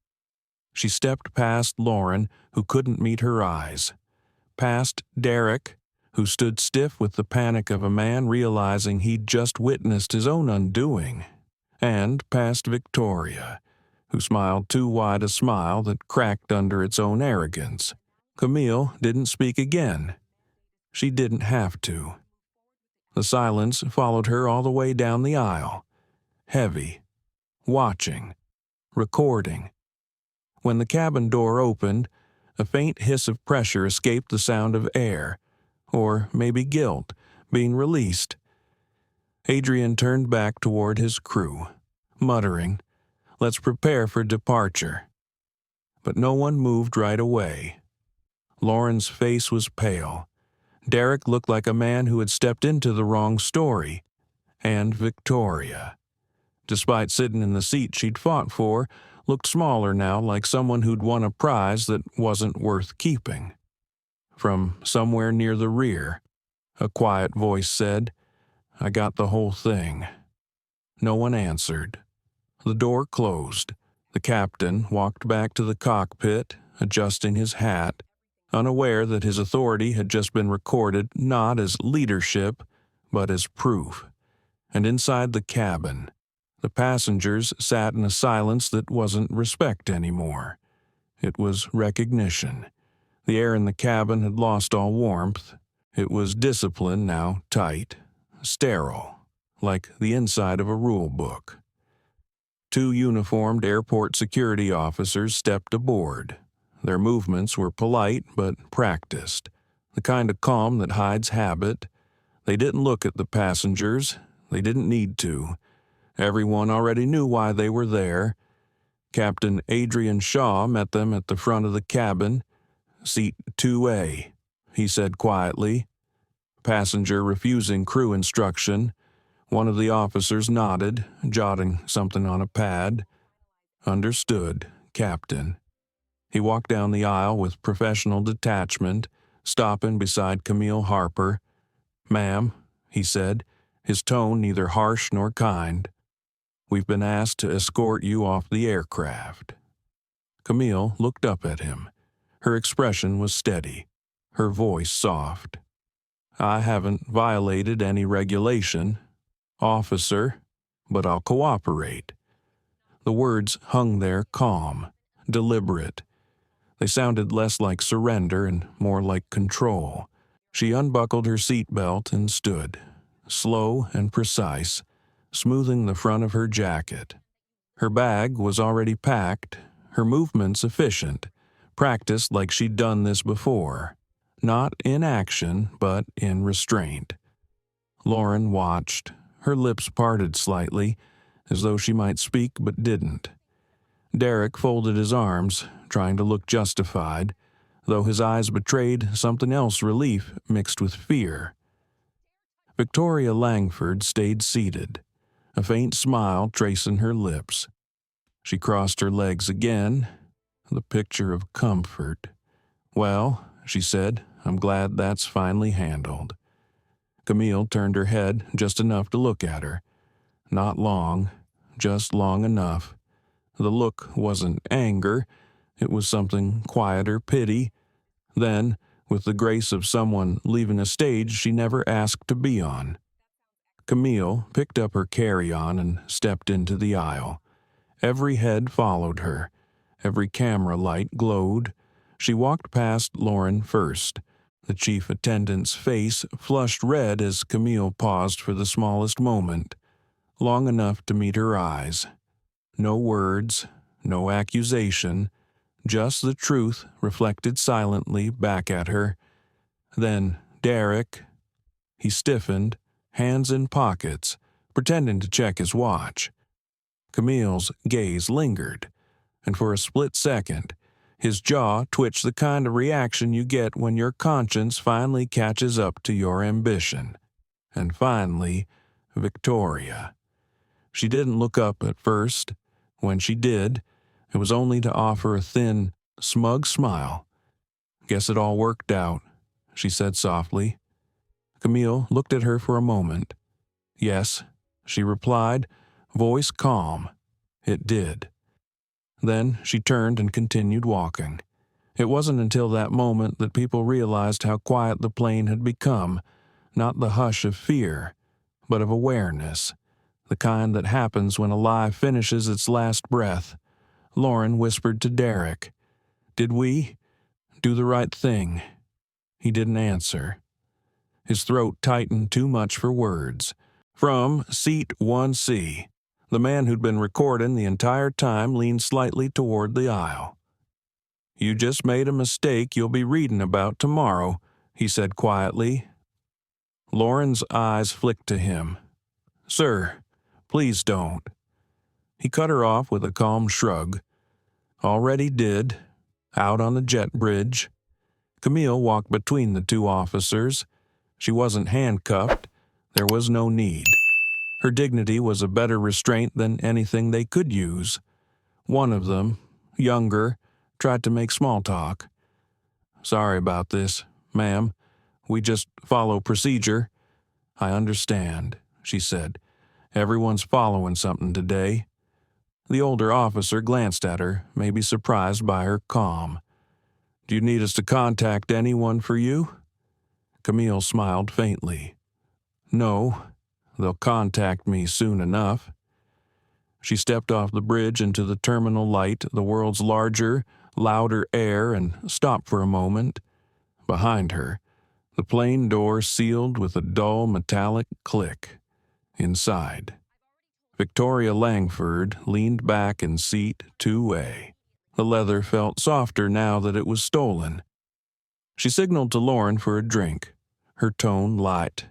She stepped past Lauren, who couldn't meet her eyes. Past Derek, who stood stiff with the panic of a man realizing he'd just witnessed his own undoing. And past Victoria, who smiled too wide a smile that cracked under its own arrogance. Camille didn't speak again. She didn't have to. The silence followed her all the way down the aisle. Heavy. Watching. Recording. When the cabin door opened, a faint hiss of pressure escaped the sound of air, or maybe guilt, being released. Adrian turned back toward his crew, muttering, "Let's prepare for departure." But no one moved right away. Lauren's face was pale. Derek looked like a man who had stepped into the wrong story. And Victoria, despite sitting in the seat she'd fought for, looked smaller now, like someone who'd won a prize that wasn't worth keeping. From somewhere near the rear, a quiet voice said, "I got the whole thing." No one answered. The door closed. The captain walked back to the cockpit, adjusting his hat, unaware that his authority had just been recorded not as leadership, but as proof. And inside the cabin, the passengers sat in a silence that wasn't respect anymore. It was recognition. The air in the cabin had lost all warmth. It was discipline now tight, sterile, like the inside of a rule book. 2 uniformed airport security officers stepped aboard. Their movements were polite but practiced, the kind of calm that hides habit. They didn't look at the passengers. They didn't need to. Everyone already knew why they were there. Captain Adrian Shaw met them at the front of the cabin. "Seat 2A, he said quietly. Passenger refusing crew instruction. One of the officers nodded, jotting something on a pad. "Understood, Captain." He walked down the aisle with professional detachment, stopping beside Camille Harper. "Ma'am," he said, his tone neither harsh nor kind, "we've been asked to escort you off the aircraft." Camille looked up at him. Her expression was steady, her voice soft. "I haven't violated any regulation, officer, but I'll cooperate." The words hung there calm, deliberate. They sounded less like surrender and more like control. She unbuckled her seatbelt and stood, slow and precise, smoothing the front of her jacket. Her bag was already packed, her movements efficient, practiced like she'd done this before. Not in action, but in restraint. Lauren watched, her lips parted slightly, as though she might speak but didn't. Derek folded his arms, trying to look justified, though his eyes betrayed something else, relief mixed with fear. Victoria Langford stayed seated, a faint smile tracing her lips. She crossed her legs again, the picture of comfort. "Well," she said, "I'm glad that's finally handled." Camille turned her head just enough to look at her. Not long, just long enough. The look wasn't anger, it was something quieter, pity. Then, with the grace of someone leaving a stage she never asked to be on, Camille picked up her carry-on and stepped into the aisle. Every head followed her. Every camera light glowed. She walked past Lauren first. The chief attendant's face flushed red as Camille paused for the smallest moment, long enough to meet her eyes. No words, no accusation, just the truth reflected silently back at her. Then Derek. He stiffened, hands in pockets, pretending to check his watch. Camille's gaze lingered, and for a split second, his jaw twitched, the kind of reaction you get when your conscience finally catches up to your ambition. And finally, Victoria. She didn't look up at first. When she did, it was only to offer a thin, smug smile. "Guess it all worked out," she said softly. Camille looked at her for a moment. "Yes," she replied, voice calm. "It did." Then she turned and continued walking. It wasn't until that moment that people realized how quiet the plane had become, not the hush of fear, but of awareness, the kind that happens when a lie finishes its last breath. Lauren whispered to Derek, "Did we do the right thing?" He didn't answer. His throat tightened too much for words. From seat 1C, the man who'd been recording the entire time leaned slightly toward the aisle. "You just made a mistake you'll be reading about tomorrow," he said quietly. Lauren's eyes flicked to him. "Sir, please don't." He cut her off with a calm shrug. Already did. Out on the jet bridge. Camille walked between the two officers. She wasn't handcuffed. There was no need. Her dignity was a better restraint than anything they could use. One of them, younger, tried to make small talk. "Sorry about this, ma'am. We just follow procedure." "I understand," she said. "Everyone's following something today." The older officer glanced at her, maybe surprised by her calm. "Do you need us to contact anyone for you?" Camille smiled faintly. "No, they'll contact me soon enough." She stepped off the bridge into the terminal light, the world's larger, louder air, and stopped for a moment. Behind her, the plane door sealed with a dull metallic click. Inside, Victoria Langford leaned back in seat 2A. The leather felt softer now that it was stolen. She signaled to Lauren for a drink, her tone light.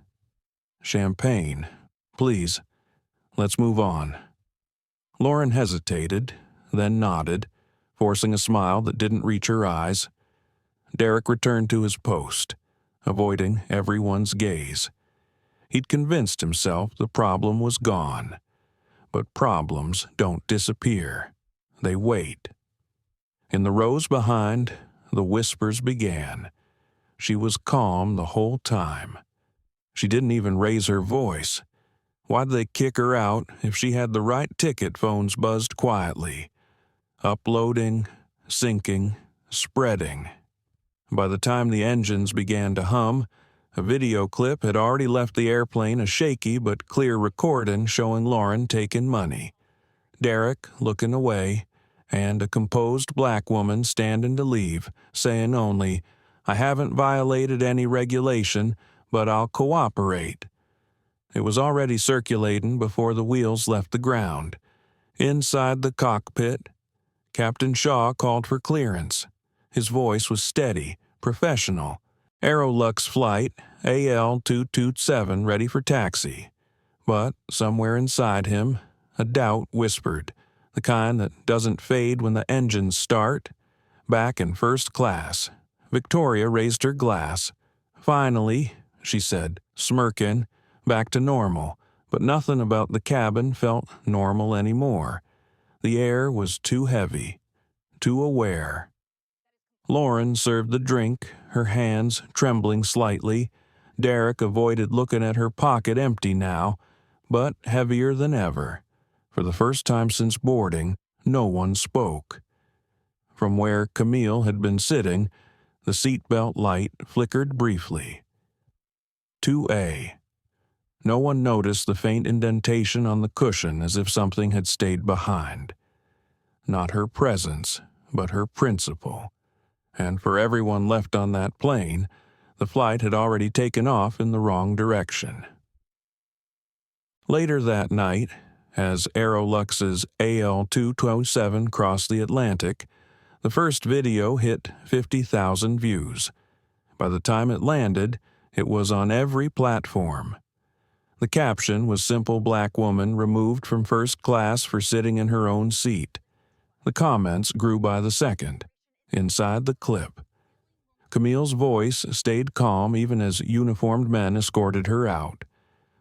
"Champagne, please. Let's move on." Lauren hesitated, then nodded, forcing a smile that didn't reach her eyes. Derek returned to his post, avoiding everyone's gaze. He'd convinced himself the problem was gone. But problems don't disappear. They wait. In the rows behind, the whispers began. She was calm the whole time. She didn't even raise her voice. Why'd they kick her out if she had the right ticket? Phones buzzed quietly. Uploading, syncing, spreading. By the time the engines began to hum, a video clip had already left the airplane, a shaky but clear recording showing Lauren taking money, Derek looking away, and a composed black woman standing to leave, saying only, "I haven't violated any regulation, but I'll cooperate." It was already circulating before the wheels left the ground. Inside the cockpit, Captain Shaw called for clearance. His voice was steady, professional. Aerolux flight AL227 ready for taxi. But somewhere inside him, a doubt whispered, the kind that doesn't fade when the engines start. Back in first class, Victoria raised her glass. "Finally," she said, smirking, "back to normal." But nothing about the cabin felt normal anymore. The air was too heavy, too aware. Lauren served the drink, her hands trembling slightly. Derek avoided looking at her pocket, empty now, but heavier than ever. For the first time since boarding, no one spoke. From where Camille had been sitting, the seatbelt light flickered briefly. 2A. No one noticed the faint indentation on the cushion, as if something had stayed behind. Not her presence, but her principle. And for everyone left on that plane, the flight had already taken off in the wrong direction. Later that night, as Aerolux's AL-227 crossed the Atlantic, the first video hit 50,000 views. By the time it landed, it was on every platform. The caption was "Simple Black Woman Removed from First Class for Sitting in Her Own Seat." The comments grew by the second. Inside the clip, Camille's voice stayed calm even as uniformed men escorted her out.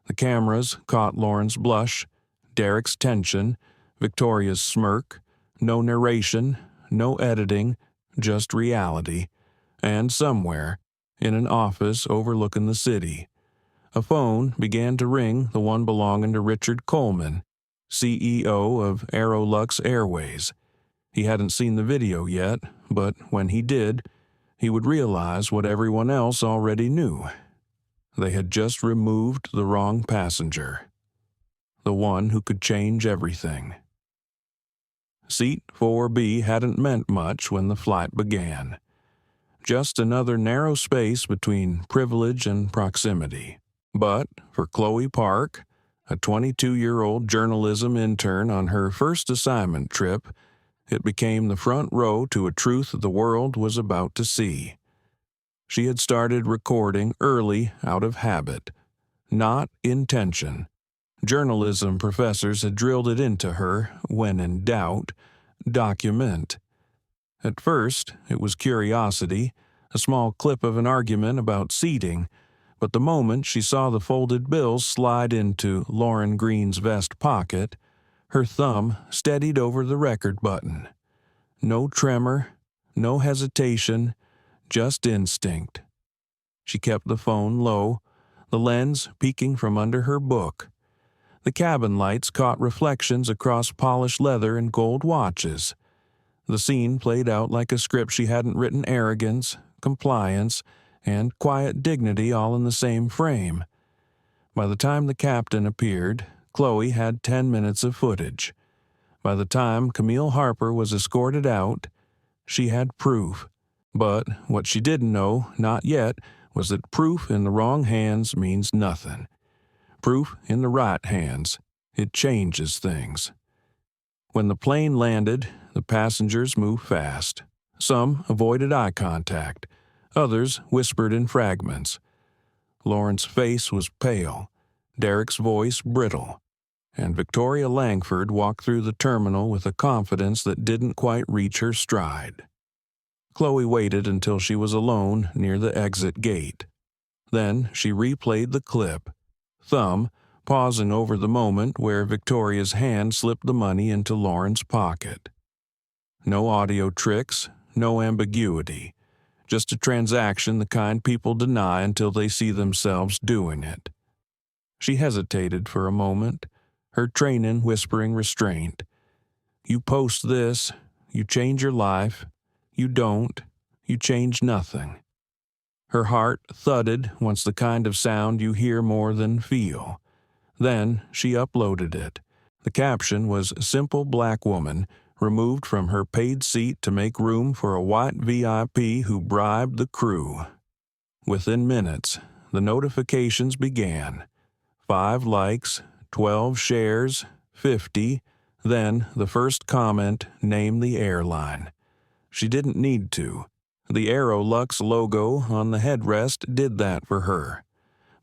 The cameras caught Lauren's blush, Derek's tension, Victoria's smirk, no narration, no editing, just reality. And somewhere, in an office overlooking the city, a phone began to ring, the one belonging to Richard Coleman, CEO of Aerolux Airways. He hadn't seen the video yet, but when he did, he would realize what everyone else already knew. They had just removed the wrong passenger. The one who could change everything. Seat 4B hadn't meant much when the flight began. Just another narrow space between privilege and proximity. But for Chloe Park, a 22-year-old journalism intern on her first assignment trip, it became the front row to a truth the world was about to see. She had started recording early out of habit, not intention. Journalism professors had drilled it into her, when in doubt, document. At first, it was curiosity, a small clip of an argument about seating, but the moment she saw the folded bills slide into Lauren Green's vest pocket, her thumb steadied over the record button. No tremor, no hesitation, just instinct. She kept the phone low, the lens peeking from under her book. The cabin lights caught reflections across polished leather and gold watches. The scene played out like a script she hadn't written, arrogance, compliance, and quiet dignity all in the same frame. By the time the captain appeared, Chloe had 10 minutes of footage. By the time Camille Harper was escorted out, she had proof. But what she didn't know, not yet, was that proof in the wrong hands means nothing. Proof in the right hands, it changes things. When the plane landed, the passengers moved fast. Some avoided eye contact. Others whispered in fragments. Lauren's face was pale, Derek's voice brittle, and Victoria Langford walked through the terminal with a confidence that didn't quite reach her stride. Chloe waited until she was alone near the exit gate. Then she replayed the clip, thumb pausing over the moment where Victoria's hand slipped the money into Lauren's pocket. No audio tricks, no ambiguity. Just a transaction the kind people deny until they see themselves doing it. She hesitated for a moment, her training whispering restraint. You post this, you change your life. You don't, you change nothing. Her heart thudded once, the kind of sound you hear more than feel. Then she uploaded it. The caption was "Simple Black Woman Removed from Her Paid Seat to Make Room for a White VIP Who Bribed the Crew." Within minutes, the notifications began. 5 likes, 12 shares, 50, then the first comment named the airline. She didn't need to. The Aerolux logo on the headrest did that for her.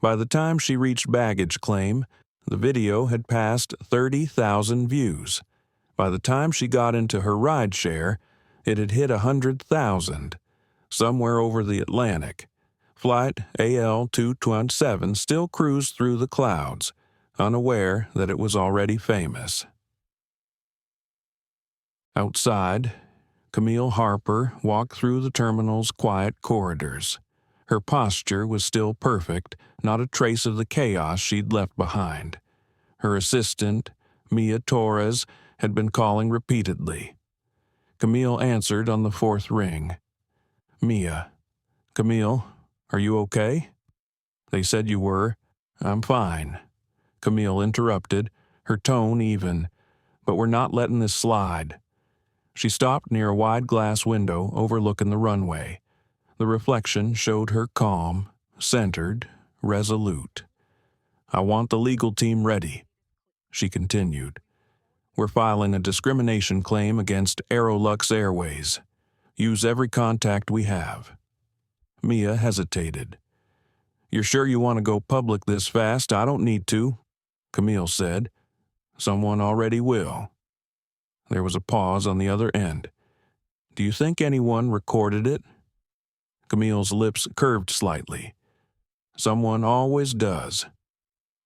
By the time she reached baggage claim, the video had passed 30,000 views. By the time she got into her rideshare, it had hit 100,000. Somewhere over the Atlantic, Flight AL-227 still cruised through the clouds, unaware that it was already famous. Outside, Camille Harper walked through the terminal's quiet corridors. Her posture was still perfect, not a trace of the chaos she'd left behind. Her assistant, Mia Torres, had been calling repeatedly. Camille answered on the fourth ring. "Mia. Camille, are you okay?" "They said you were." "I'm fine." Camille interrupted, her tone even. "But we're not letting this slide." She stopped near a wide glass window overlooking the runway. The reflection showed her calm, centered, resolute. "I want the legal team ready," she continued. "We're filing a discrimination claim against Aerolux Airways. Use every contact we have." Mia hesitated. "You're sure you want to go public this fast? I don't need to," Camille said. "Someone already will." There was a pause on the other end. "Do you think anyone recorded it?" Camille's lips curved slightly. "Someone always does."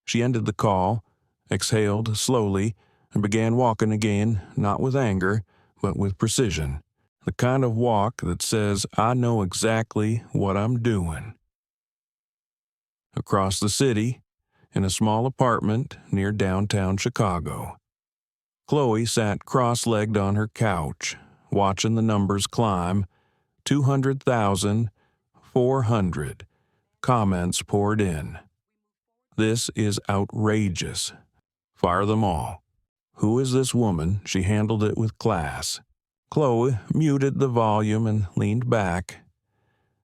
She ended the call, exhaled slowly, and began walking again, not with anger, but with precision. The kind of walk that says, "I know exactly what I'm doing." Across the city, in a small apartment near downtown Chicago, Chloe sat cross-legged on her couch, watching the numbers climb. 200,400 comments poured in. "This is outrageous. Fire them all. Who is this woman?" She handled it with class. Chloe muted the volume and leaned back.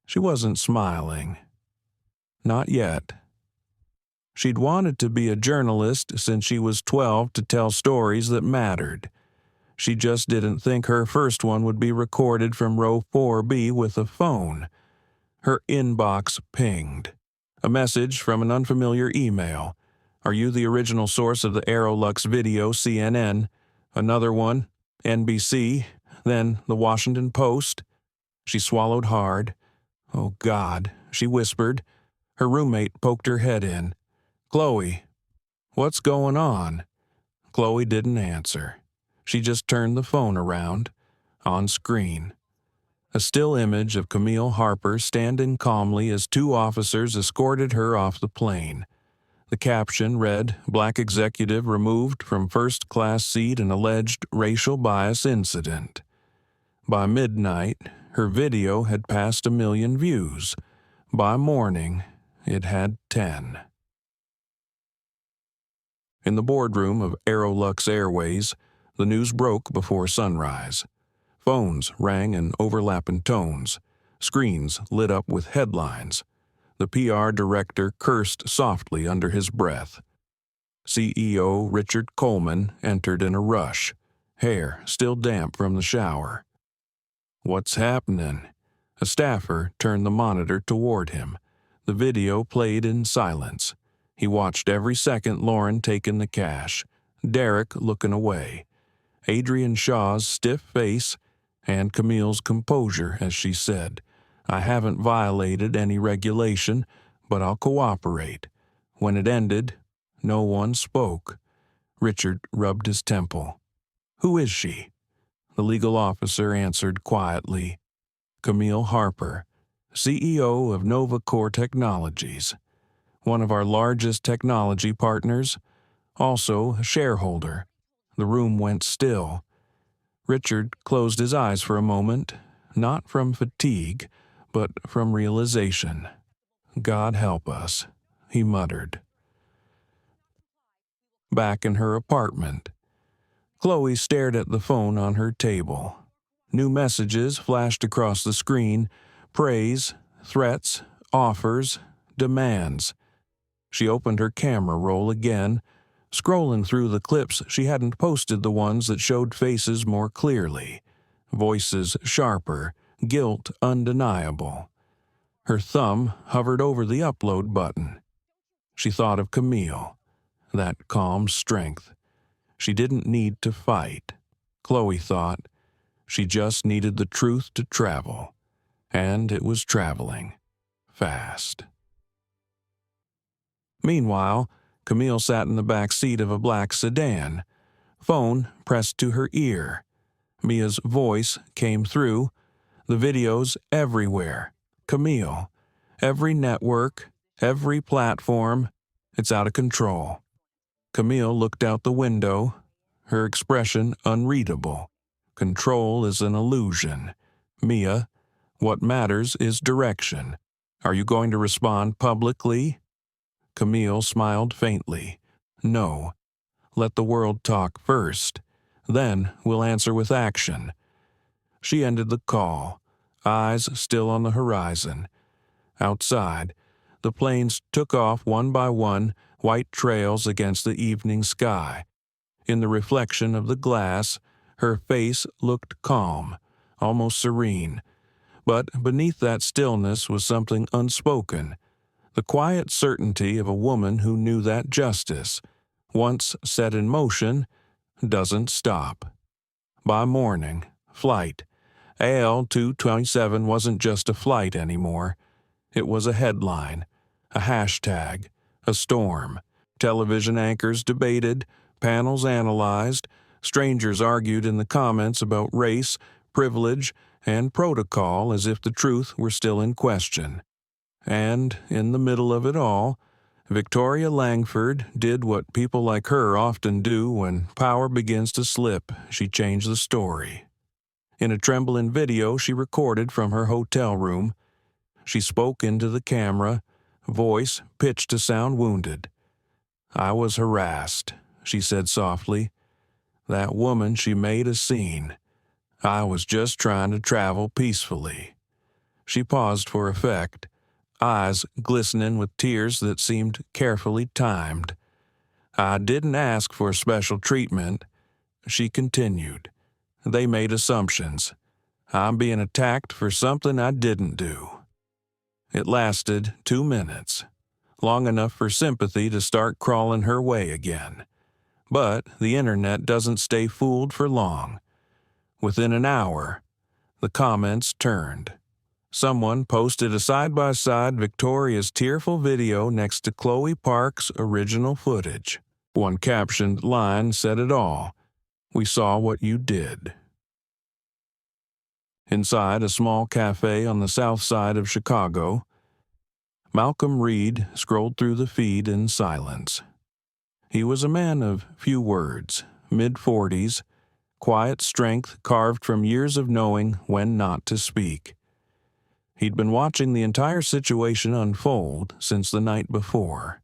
She wasn't smiling. Not yet. She'd wanted to be a journalist since she was 12 to tell stories that mattered. She just didn't think her first one would be recorded from row 4B with a phone. Her inbox pinged. A message from an unfamiliar email. "Are you the original source of the Aerolux video, CNN?" Another one, NBC, then the Washington Post. She swallowed hard. "Oh, God," she whispered. Her roommate poked her head in. "Chloe, what's going on?" Chloe didn't answer. She just turned the phone around. On screen, a still image of Camille Harper standing calmly as two officers escorted her off the plane. The caption read, "Black executive removed from first-class seat in alleged racial bias incident." By midnight, her video had passed 1 million views. By morning, it had 10. In the boardroom of Aerolux Airways, the news broke before sunrise. Phones rang in overlapping tones. Screens lit up with headlines. The PR director cursed softly under his breath. CEO Richard Coleman entered in a rush, hair still damp from the shower. "What's happening?" A staffer turned the monitor toward him. The video played in silence. He watched every second Lauren taking the cash, Derek looking away, Adrian Shaw's stiff face, and Camille's composure as she said, "I haven't violated any regulation, but I'll cooperate." When it ended, no one spoke. Richard rubbed his temple. "Who is she?" The legal officer answered quietly. "Camille Harper, CEO of Nova Core Technologies, one of our largest technology partners, also a shareholder." The room went still. Richard closed his eyes for a moment, not from fatigue, but from realization. "God help us," he muttered. Back in her apartment, Chloe stared at the phone on her table. New messages flashed across the screen, praise, threats, offers, demands. She opened her camera roll again. Scrolling through the clips, she hadn't posted the ones that showed faces more clearly, voices sharper, guilt undeniable. Her thumb hovered over the upload button. She thought of Camille, that calm strength. She didn't need to fight. Chloe thought she just needed the truth to travel, and it was traveling fast. Meanwhile, Camille sat in the back seat of a black sedan, phone pressed to her ear. Mia's voice came through. The videos everywhere. Camille. Every network, every platform. It's out of control. Camille looked out the window, her expression unreadable. Control is an illusion. Mia, what matters is direction. Are you going to respond publicly? Camille smiled faintly. No. Let the world talk first. Then we'll answer with action. She ended the call, eyes still on the horizon. Outside, the planes took off one by one, white trails against the evening sky. In the reflection of the glass, her face looked calm, almost serene. But beneath that stillness was something unspoken, the quiet certainty of a woman who knew that justice, once set in motion, doesn't stop. By morning, flight. AL-227 wasn't just a flight anymore. It was a headline, a hashtag, a storm. Television anchors debated, panels analyzed, strangers argued in the comments about race, privilege, and protocol as if the truth were still in question. And, in the middle of it all, Victoria Langford did what people like her often do when power begins to slip. She changed the story. In a trembling video she recorded from her hotel room, she spoke into the camera, voice pitched to sound wounded. "I was harassed," she said softly. "That woman, she made a scene. I was just trying to travel peacefully." She paused for effect, eyes glistening with tears that seemed carefully timed. "I didn't ask for special treatment," she continued. "They made assumptions. I'm being attacked for something I didn't do." It lasted 2 minutes, long enough for sympathy to start crawling her way again. But the internet doesn't stay fooled for long. Within an hour, the comments turned. Someone posted a side-by-side Victoria's tearful video next to Chloe Park's original footage. One captioned line said it all. "We saw what you did." Inside a small cafe on the south side of Chicago, Malcolm Reed scrolled through the feed in silence. He was a man of few words, mid-40s, quiet strength carved from years of knowing when not to speak. He'd been watching the entire situation unfold since the night before.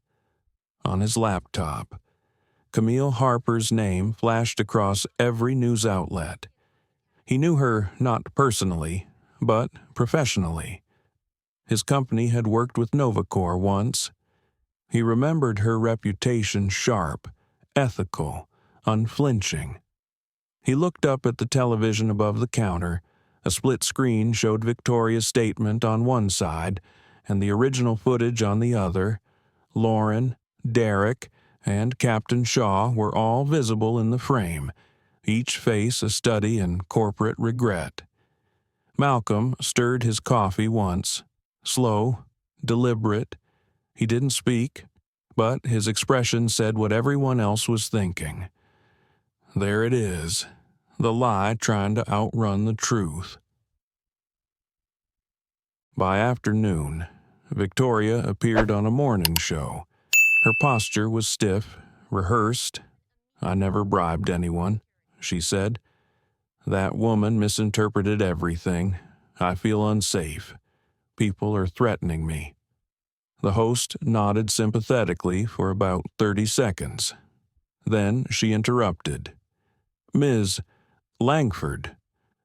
On his laptop, Camille Harper's name flashed across every news outlet. He knew her not personally, but professionally. His company had worked with Novacor once. He remembered her reputation sharp, ethical, unflinching. He looked up at the television above the counter. A split screen showed Victoria's statement on one side and the original footage on the other. Lauren, Derek, and Captain Shaw were all visible in the frame, each face a study in corporate regret. Malcolm stirred his coffee once, slow, deliberate. He didn't speak, but his expression said what everyone else was thinking. There it is, the lie trying to outrun the truth. By afternoon, Victoria appeared on a morning show. Her posture was stiff, rehearsed. "I never bribed anyone," she said. "That woman misinterpreted everything. I feel unsafe. People are threatening me." The host nodded sympathetically for about 30 seconds. Then she interrupted. "Ms. Langford,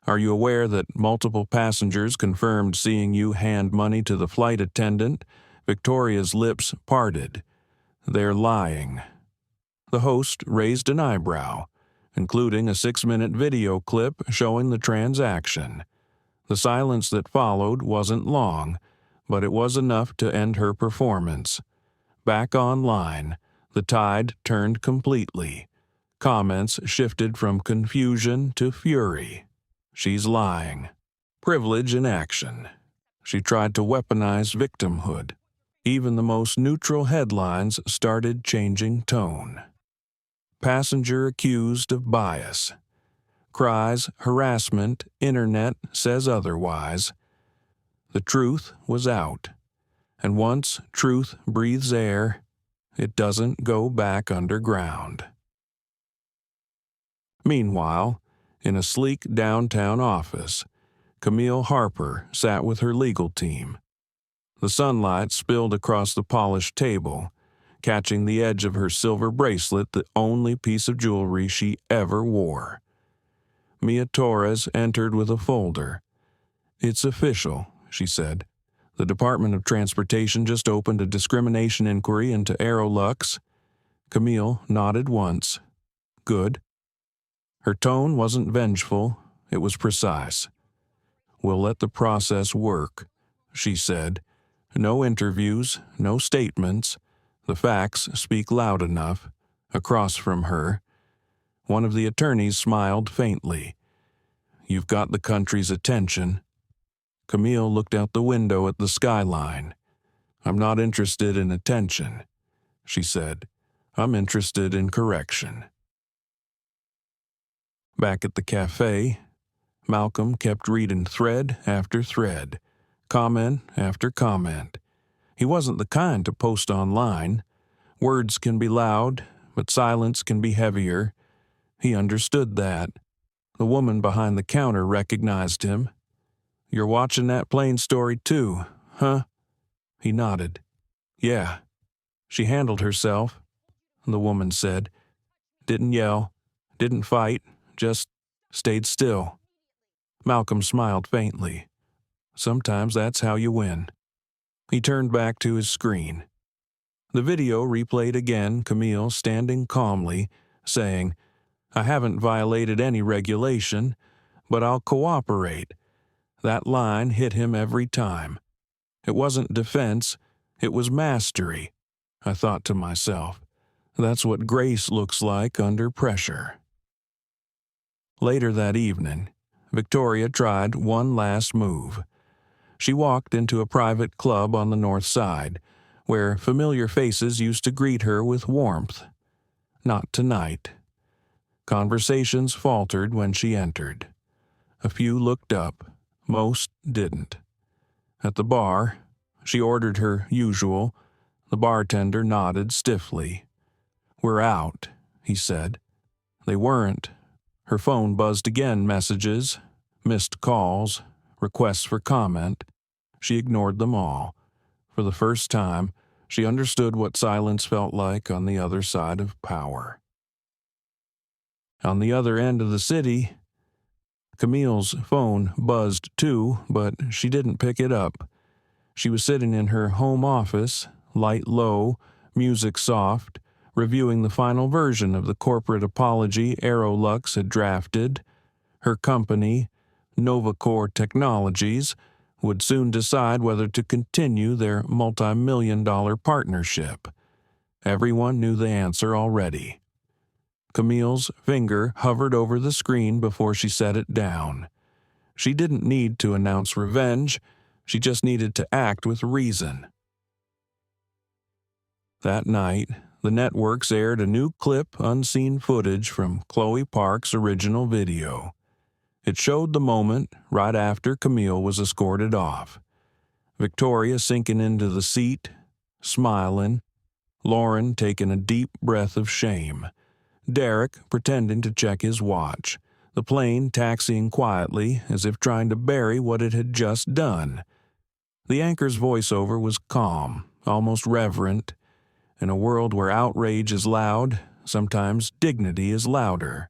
are you aware that multiple passengers confirmed seeing you hand money to the flight attendant?" Victoria's lips parted. "They're lying." The host raised an eyebrow, including a 6-minute video clip showing the transaction. The silence that followed wasn't long, but it was enough to end her performance. Back online, the tide turned completely. Comments shifted from confusion to fury. "She's lying." Privilege in action. She tried to weaponize victimhood. Even the most neutral headlines started changing tone. "Passenger accused of bias." cries, harassment, internet says otherwise. The truth was out, and once truth breathes air, it doesn't go back underground. Meanwhile, in a sleek downtown office, Camille Harper sat with her legal team. The sunlight spilled across the polished table, catching the edge of her silver bracelet, the only piece of jewelry she ever wore. Mia Torres entered with a folder. "It's official," she said. "The Department of Transportation just opened a discrimination inquiry into Aerolux." Camille nodded once. "Good." Her tone wasn't vengeful, it was precise. "We'll let the process work," she said. "No interviews, no statements. The facts speak loud enough." Across from her, one of the attorneys smiled faintly. "You've got the country's attention." Camille looked out the window at the skyline. "I'm not interested in attention," she said. "I'm interested in correction." Back at the cafe, Malcolm kept reading thread after thread, comment after comment. He wasn't the kind to post online. Words can be loud, but silence can be heavier. He understood that. The woman behind the counter recognized him. "You're watching that plane story too, huh?" He nodded. "Yeah." "She handled herself," the woman said. "Didn't yell, didn't fight, just stayed still." Malcolm smiled faintly. "Sometimes that's how you win." He turned back to his screen. The video replayed again, Camille standing calmly, saying, "I haven't violated any regulation, but I'll cooperate." That line hit him every time. It wasn't defense, it was mastery. I thought to myself, that's what grace looks like under pressure. Later that evening, Victoria tried one last move. She walked into a private club on the north side, where familiar faces used to greet her with warmth. Not tonight. Conversations faltered when she entered. A few looked up, most didn't. At the bar, she ordered her usual. The bartender nodded stiffly. "We're out," he said. They weren't. Her phone buzzed again, messages, missed calls, requests for comment. She ignored them all. For the first time, she understood what silence felt like on the other side of power. On the other end of the city, Camille's phone buzzed too, but she didn't pick it up. She was sitting in her home office, light low, music soft, reviewing the final version of the corporate apology Aerolux had drafted. Her company, Novacore Technologies, would soon decide whether to continue their multi-million-dollar partnership. Everyone knew the answer already. Camille's finger hovered over the screen before she set it down. She didn't need to announce revenge, she just needed to act with reason. That night, the networks aired a new clip, unseen footage from Chloe Park's original video. It showed the moment right after Camille was escorted off. Victoria sinking into the seat, smiling. Lauren taking a deep breath of shame. Derek pretending to check his watch. The plane taxiing quietly, as if trying to bury what it had just done. The anchor's voiceover was calm, almost reverent. In a world where outrage is loud, sometimes dignity is louder.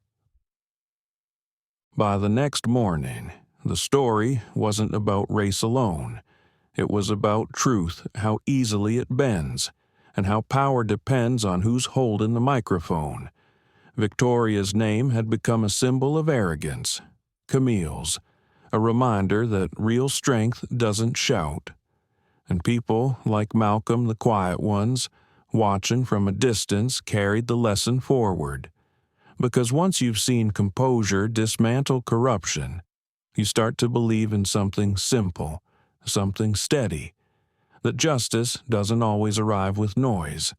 By the next morning, the story wasn't about race alone. It was about truth, how easily it bends, and how power depends on who's holding the microphone. Victoria's name had become a symbol of arrogance. Camille's, a reminder that real strength doesn't shout. And people like Malcolm, the quiet ones, watching from a distance, carried the lesson forward. Because once you've seen composure dismantle corruption, you start to believe in something simple, something steady, that justice doesn't always arrive with noise.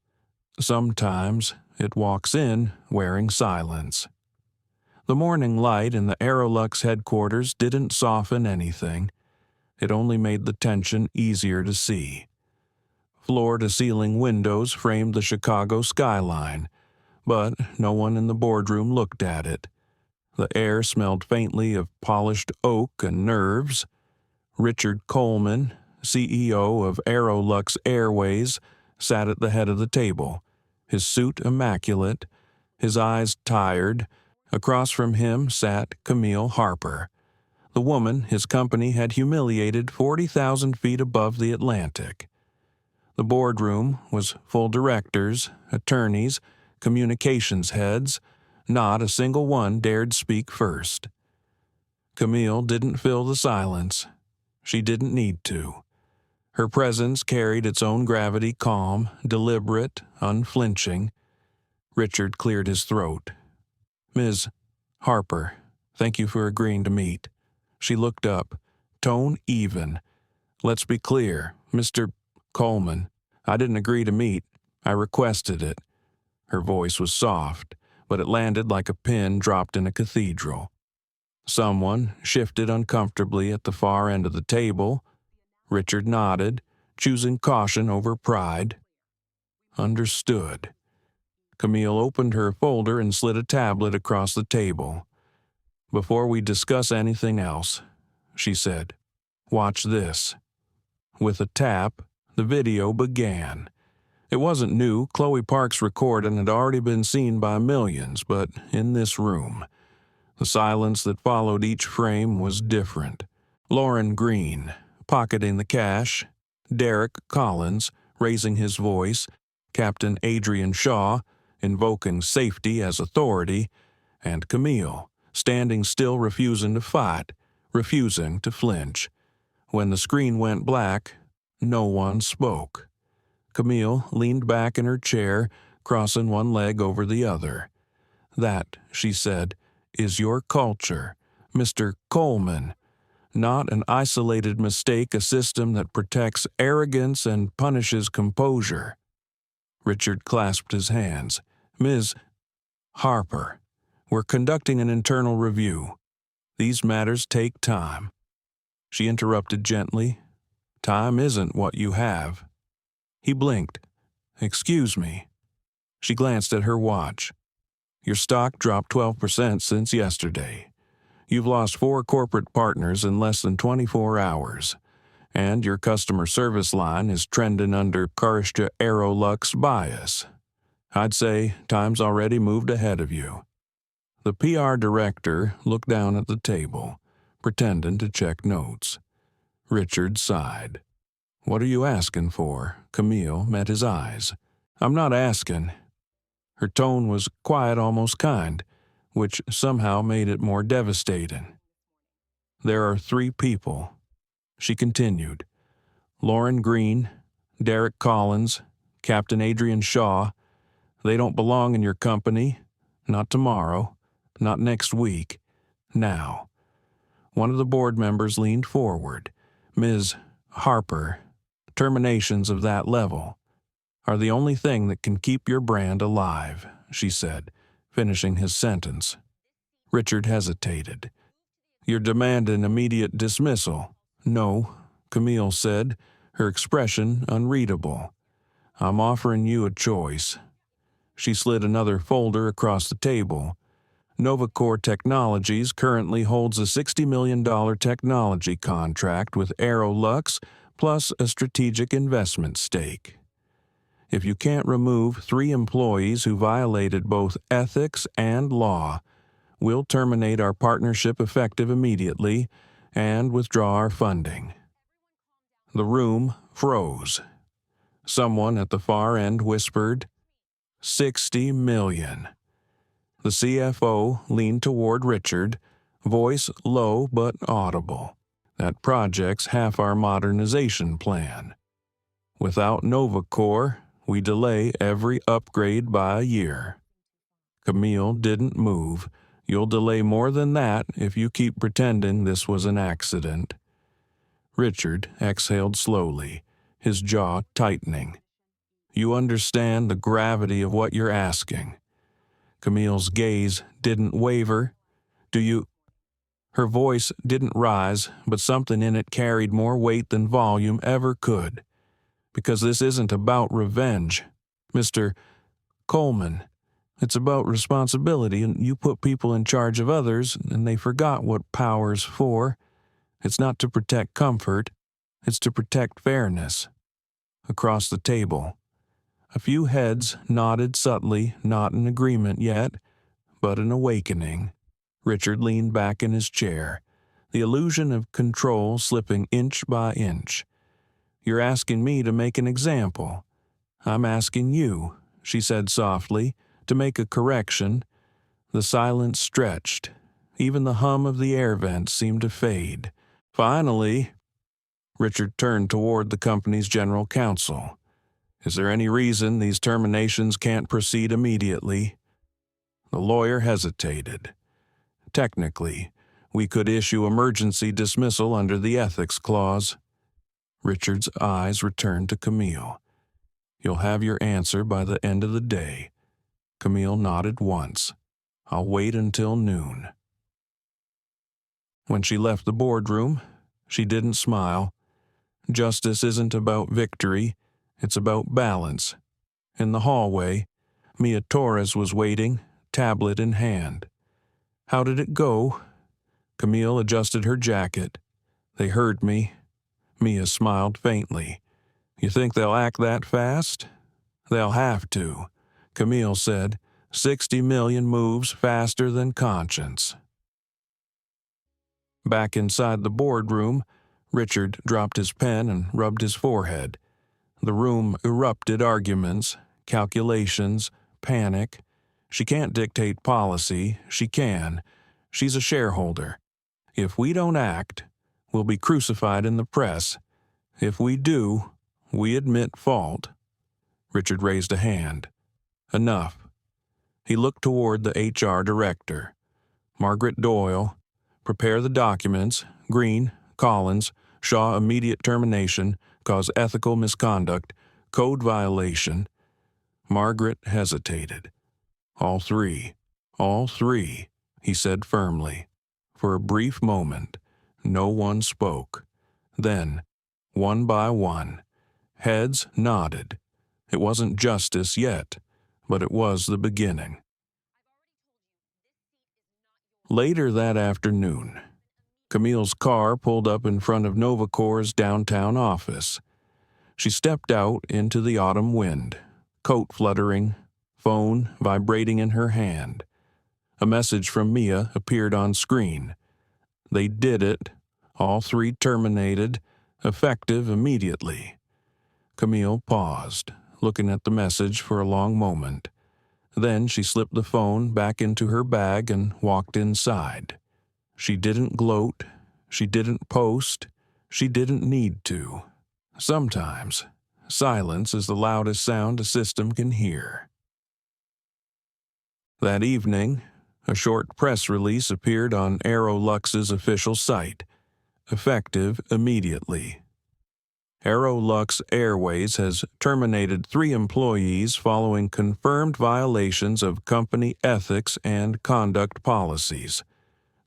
Sometimes it walks in wearing silence. The morning light in the Aerolux headquarters didn't soften anything. It only made the tension easier to see. Floor-to-ceiling windows framed the Chicago skyline, but no one in the boardroom looked at it. The air smelled faintly of polished oak and nerves. Richard Coleman, CEO of Aerolux Airways, sat at the head of the table, his suit immaculate, his eyes tired. Across from him sat Camille Harper, the woman his company had humiliated 40,000 feet above the Atlantic. The boardroom was full directors, attorneys, communications heads. Not a single one dared speak first. Camille didn't fill the silence. She didn't need to. Her presence carried its own gravity, calm, deliberate, unflinching. Richard cleared his throat. "Ms. Harper, thank you for agreeing to meet." She looked up, tone even. "Let's be clear, Mr. Coleman, I didn't agree to meet. I requested it." Her voice was soft, but it landed like a pin dropped in a cathedral. Someone shifted uncomfortably at the far end of the table. Richard nodded, choosing caution over pride. "Understood." Camille opened her folder and slid a tablet across the table. "Before we discuss anything else," she said, "watch this." With a tap, the video began. It wasn't new. Chloe Park's recording had already been seen by millions, but in this room, the silence that followed each frame was different. Lauren Green, pocketing the cash, Derek Collins, raising his voice, Captain Adrian Shaw, invoking safety as authority, and Camille, standing still, refusing to fight, refusing to flinch. When the screen went black, no one spoke. Camille leaned back in her chair, crossing one leg over the other. "That," she said, "is your culture, Mr. Coleman. Not an isolated mistake, a system that protects arrogance and punishes composure." Richard clasped his hands. "Ms. Harper, we're conducting an internal review. These matters take time." She interrupted gently. "Time isn't what you have." He blinked. "Excuse me." She glanced at her watch. "Your stock dropped 12% since yesterday. You've lost 4 corporate partners in less than 24 hours. And your customer service line is trending under Karshta Aerolux bias. I'd say time's already moved ahead of you." The PR director looked down at the table, pretending to check notes. Richard sighed. "What are you asking for?" Camille met his eyes. "I'm not asking." Her tone was quiet, almost kind, which somehow made it more devastating. "There are 3 people," she continued. "Lauren Green, Derek Collins, Captain Adrian Shaw. They don't belong in your company. Not tomorrow. Not next week. Now." One of the board members leaned forward. "Ms. Harper, terminations of that level are the only thing that can keep your brand alive," she said, finishing his sentence. Richard hesitated. "You're demanding immediate dismissal." "No," Camille said, her expression unreadable. "I'm offering you a choice." She slid another folder across the table. Novacore Technologies currently holds a $60 million technology contract with Aerolux, plus a strategic investment stake. If you can't remove 3 employees who violated both ethics and law, we'll terminate our partnership effective immediately and withdraw our funding. The room froze. Someone at the far end whispered, "$60 million." The CFO leaned toward Richard, voice low but audible. "That project's half our modernization plan. Without Novacore, we delay every upgrade by a year." Camille didn't move. "You'll delay more than that if you keep pretending this was an accident." Richard exhaled slowly, his jaw tightening. "You understand the gravity of what you're asking." Camille's gaze didn't waver. Do you—" Her voice didn't rise, but something in it carried more weight than volume ever could. "Because this isn't about revenge, Mr. Coleman. It's about responsibility, and you put people in charge of others, and they forgot what power's for. It's not to protect comfort, it's to protect fairness." Across the table, a few heads nodded subtly, not in agreement yet, but an awakening. Richard leaned back in his chair, the illusion of control slipping inch by inch. "You're asking me to make an example. I'm asking you," she said softly, "to make a correction." The silence stretched. Even the hum of the air vents seemed to fade. "Finally," Richard turned toward the company's general counsel. "Is there any reason these terminations can't proceed immediately?" The lawyer hesitated. "Technically, we could issue emergency dismissal under the ethics clause." Richard's eyes returned to Camille. "You'll have your answer by the end of the day." Camille nodded once. "I'll wait until noon." When she left the boardroom, she didn't smile. Justice isn't about victory, it's about balance. In the hallway, Mia Torres was waiting, tablet in hand. "How did it go?" Camille adjusted her jacket. "They heard me." Mia smiled faintly. "You think they'll act that fast?" "They'll have to," Camille said. 60 million moves faster than conscience." Back inside the boardroom, Richard dropped his pen and rubbed his forehead. The room erupted arguments, calculations, panic. She can't dictate policy, she can. She's a shareholder. If we don't act, we'll be crucified in the press. If we do, we admit fault. Richard raised a hand. "Enough." He looked toward the HR director. "Margaret Doyle, prepare the documents. Green, Collins, Shaw immediate termination, cause ethical misconduct, code violation." Margaret hesitated. All three," he said firmly. For a brief moment, no one spoke. Then, one by one, heads nodded. It wasn't justice yet, but it was the beginning. Later that afternoon, Camille's car pulled up in front of Novacor's downtown office. She stepped out into the autumn wind, coat fluttering, phone vibrating in her hand. A message from Mia appeared on screen. They did it, all three terminated, effective immediately. Camille paused, looking at the message for a long moment. Then she slipped the phone back into her bag and walked inside. She didn't gloat, she didn't post, she didn't need to. Sometimes, silence is the loudest sound a system can hear. That evening, a short press release appeared on Aerolux's official site, effective immediately. Aerolux Airways has terminated 3 employees following confirmed violations of company ethics and conduct policies.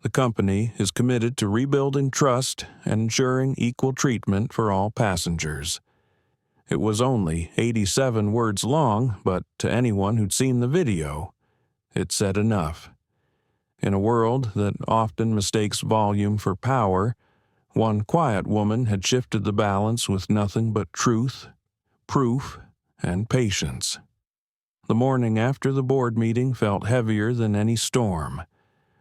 The company is committed to rebuilding trust and ensuring equal treatment for all passengers. It was only 87 words long, but to anyone who'd seen the video, it said enough. In a world that often mistakes volume for power, one quiet woman had shifted the balance with nothing but truth, proof, and patience. The morning after the board meeting felt heavier than any storm.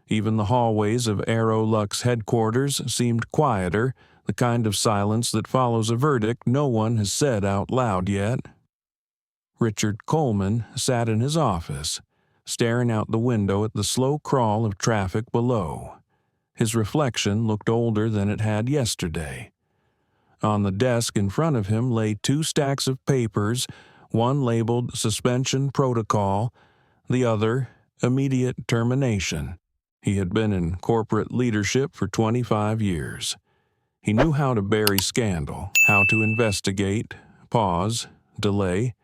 Even the hallways of Aerolux headquarters seemed quieter, the kind of silence that follows a verdict no one has said out loud yet. Richard Coleman sat in his office, staring out the window at the slow crawl of traffic below. His reflection looked older than it had yesterday. On the desk in front of him lay 2 stacks of papers, one labeled Suspension Protocol, the other Immediate Termination. He had been in corporate leadership for 25 years. He knew how to bury scandal, how to investigate, pause, delay.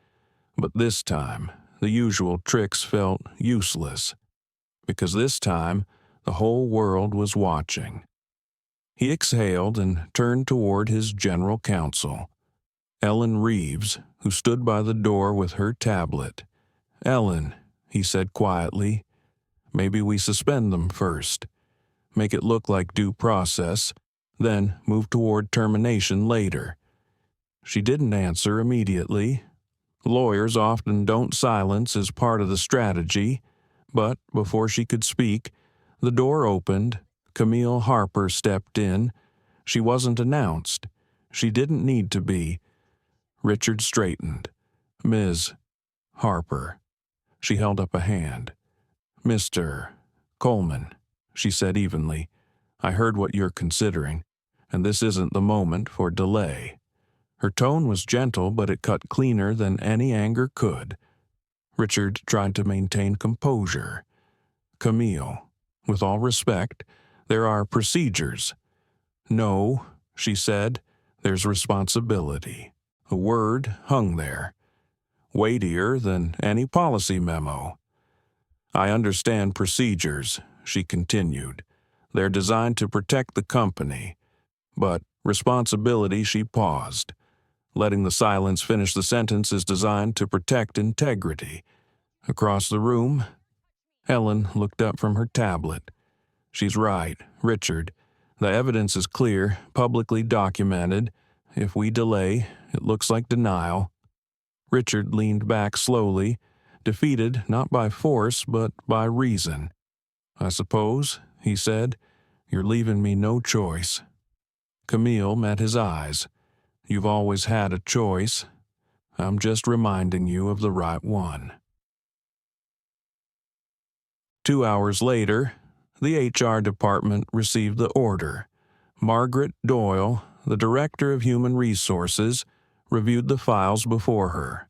But this time, the usual tricks felt useless. Because this time, The whole world was watching. He exhaled and turned toward his general counsel, Ellen Reeves, who stood by the door with her tablet. "Ellen," he said quietly, "maybe we suspend them first. Make it look like due process, then move toward termination later." She didn't answer immediately. Lawyers often don't silence as part of the strategy, but before she could speak, the door opened. Camille Harper stepped in. She wasn't announced. She didn't need to be. Richard straightened. "Ms. Harper." She held up a hand. "Mr. Coleman," she said evenly, "I heard what you're considering, and this isn't the moment for delay." Her tone was gentle, but it cut cleaner than any anger could. Richard tried to maintain composure. "Camille, with all respect, there are procedures." "No," she said, "there's responsibility." A word hung there, weightier than any policy memo. "I understand procedures," she continued. "They're designed to protect the company. But responsibility," she paused. Letting the silence finish the sentence is designed to protect integrity. Across the room, Ellen looked up from her tablet. "She's right, Richard. The evidence is clear, publicly documented. If we delay, it looks like denial." Richard leaned back slowly, defeated not by force but by reason. "I suppose," he said, "you're leaving me no choice." Camille met his eyes. "You've always had a choice. I'm just reminding you of the right one." 2 hours later, the HR department received the order. Margaret Doyle, the Director of Human Resources, reviewed the files before her.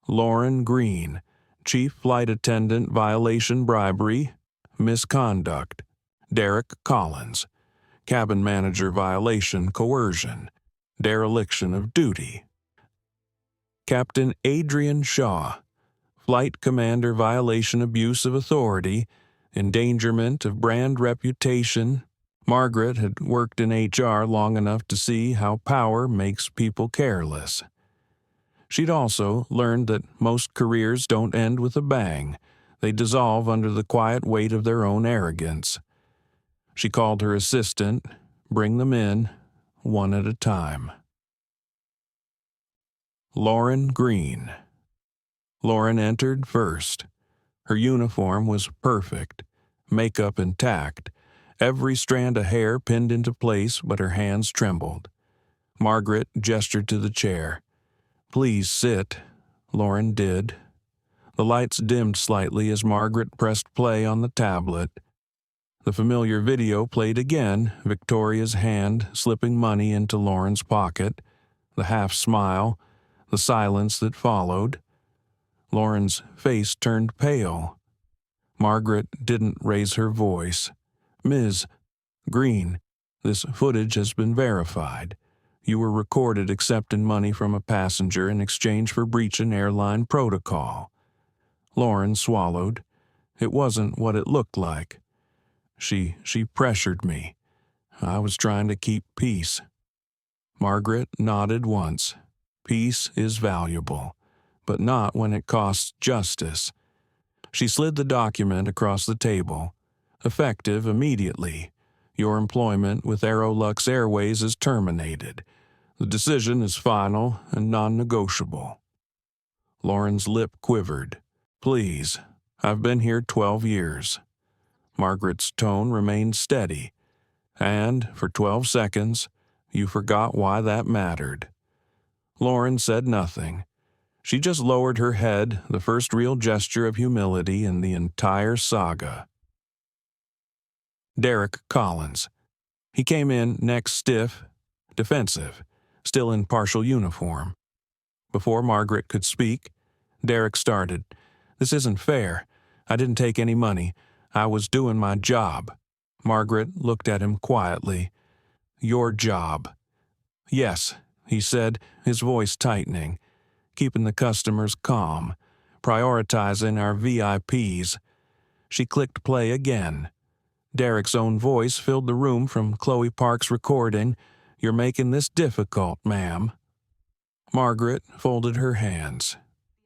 Lauren Green, Chief Flight Attendant Violation Bribery, Misconduct. Derek Collins, Cabin Manager Violation Coercion, Dereliction of Duty. Captain Adrian Shaw, Flight Commander Violation Abuse of Authority, Endangerment of Brand Reputation. Margaret had worked in HR long enough to see how power makes people careless. She'd also learned that most careers don't end with a bang. They dissolve under the quiet weight of their own arrogance. She called her assistant. "Bring them in, one at a time." Lauren Green. Lauren entered first. Her uniform was perfect, makeup intact, every strand of hair pinned into place, but her hands trembled. Margaret gestured to the chair. "Please sit." Lauren did. The lights dimmed slightly as Margaret pressed play on the tablet. The familiar video played again, Victoria's hand slipping money into Lauren's pocket, the half-smile, the silence that followed. Lauren's face turned pale. Margaret didn't raise her voice. "Ms. Green, this footage has been verified. You were recorded accepting money from a passenger in exchange for breaching airline protocol." Lauren swallowed. It wasn't what it looked like. She pressured me. I was trying to keep peace." Margaret nodded once. Peace is valuable, but not when it costs justice. She slid the document across the table. "Effective immediately. Your employment with Aerolux Airways is terminated. The decision is final and non-negotiable." Lauren's lip quivered. "Please, I've been here 12 years. Margaret's tone remained steady. "And, for 12 seconds, you forgot why that mattered." Lauren said nothing. She just lowered her head, the first real gesture of humility in the entire saga. Derek Collins. He came in neck stiff, defensive, still in partial uniform. Before Margaret could speak, Derek started. "This isn't fair. I didn't take any money. I was doing my job." Margaret looked at him quietly. "Your job." "Yes," he said, his voice tightening. "Keeping the customers calm. Prioritizing our VIPs." She clicked play again. Derek's own voice filled the room from Chloe Park's recording. "You're making this difficult, ma'am." Margaret folded her hands.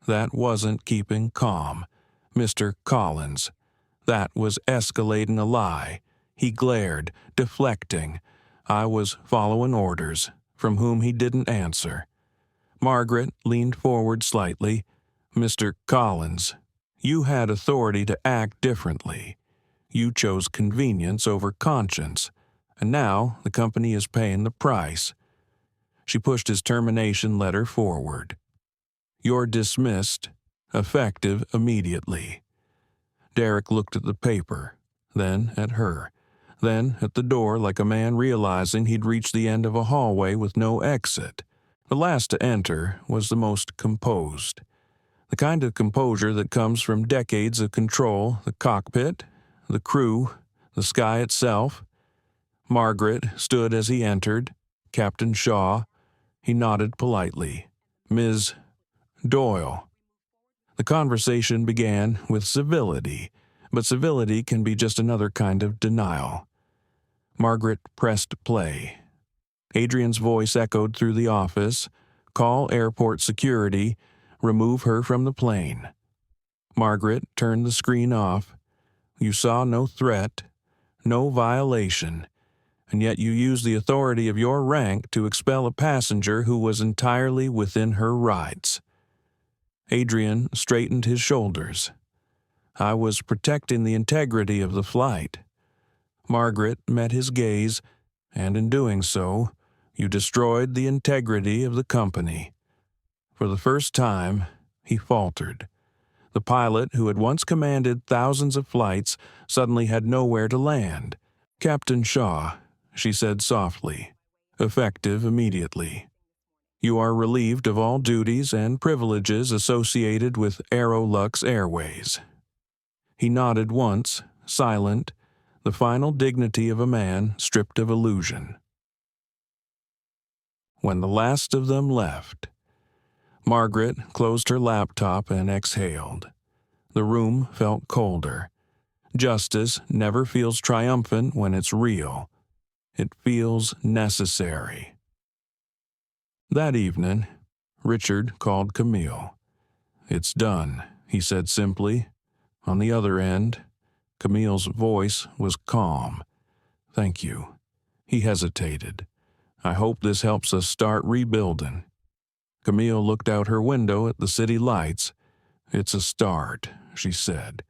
That wasn't keeping calm. Mr. Collins. That was escalating a lie. He glared, deflecting. I was following orders, from whom he didn't answer. Margaret leaned forward slightly. "Mr. Collins, you had authority to act differently. You chose convenience over conscience, and now the company is paying the price." She pushed his termination letter forward. "You're dismissed, effective immediately." Derek looked at the paper, then at her, then at the door like a man realizing he'd reached the end of a hallway with no exit. The last to enter was the most composed. The kind of composure that comes from decades of control, the cockpit, the crew, the sky itself. Margaret stood as he entered. Captain Shaw. He nodded politely. "Ms. Doyle." The conversation began with civility, but civility can be just another kind of denial. Margaret pressed play. Adrian's voice echoed through the office. "Call airport security. Remove her from the plane." Margaret turned the screen off. "You saw no threat, no violation, and yet you used the authority of your rank to expel a passenger who was entirely within her rights." Adrian straightened his shoulders. "I was protecting the integrity of the flight." Margaret met his gaze, and in doing so, you destroyed the integrity of the company. For the first time, he faltered. The pilot who had once commanded thousands of flights suddenly had nowhere to land. "Captain Shaw," she said softly, "effective immediately. You are relieved of all duties and privileges associated with Aerolux Airways." He nodded once, silent, the final dignity of a man stripped of illusion. When the last of them left, Margaret closed her laptop and exhaled. The room felt colder. Justice never feels triumphant when it's real. It feels necessary. That evening, Richard called Camille. "It's done," he said simply. On the other end, Camille's voice was calm. "Thank you." He hesitated. "I hope this helps us start rebuilding." Camille looked out her window at the city lights. "It's a start," she said.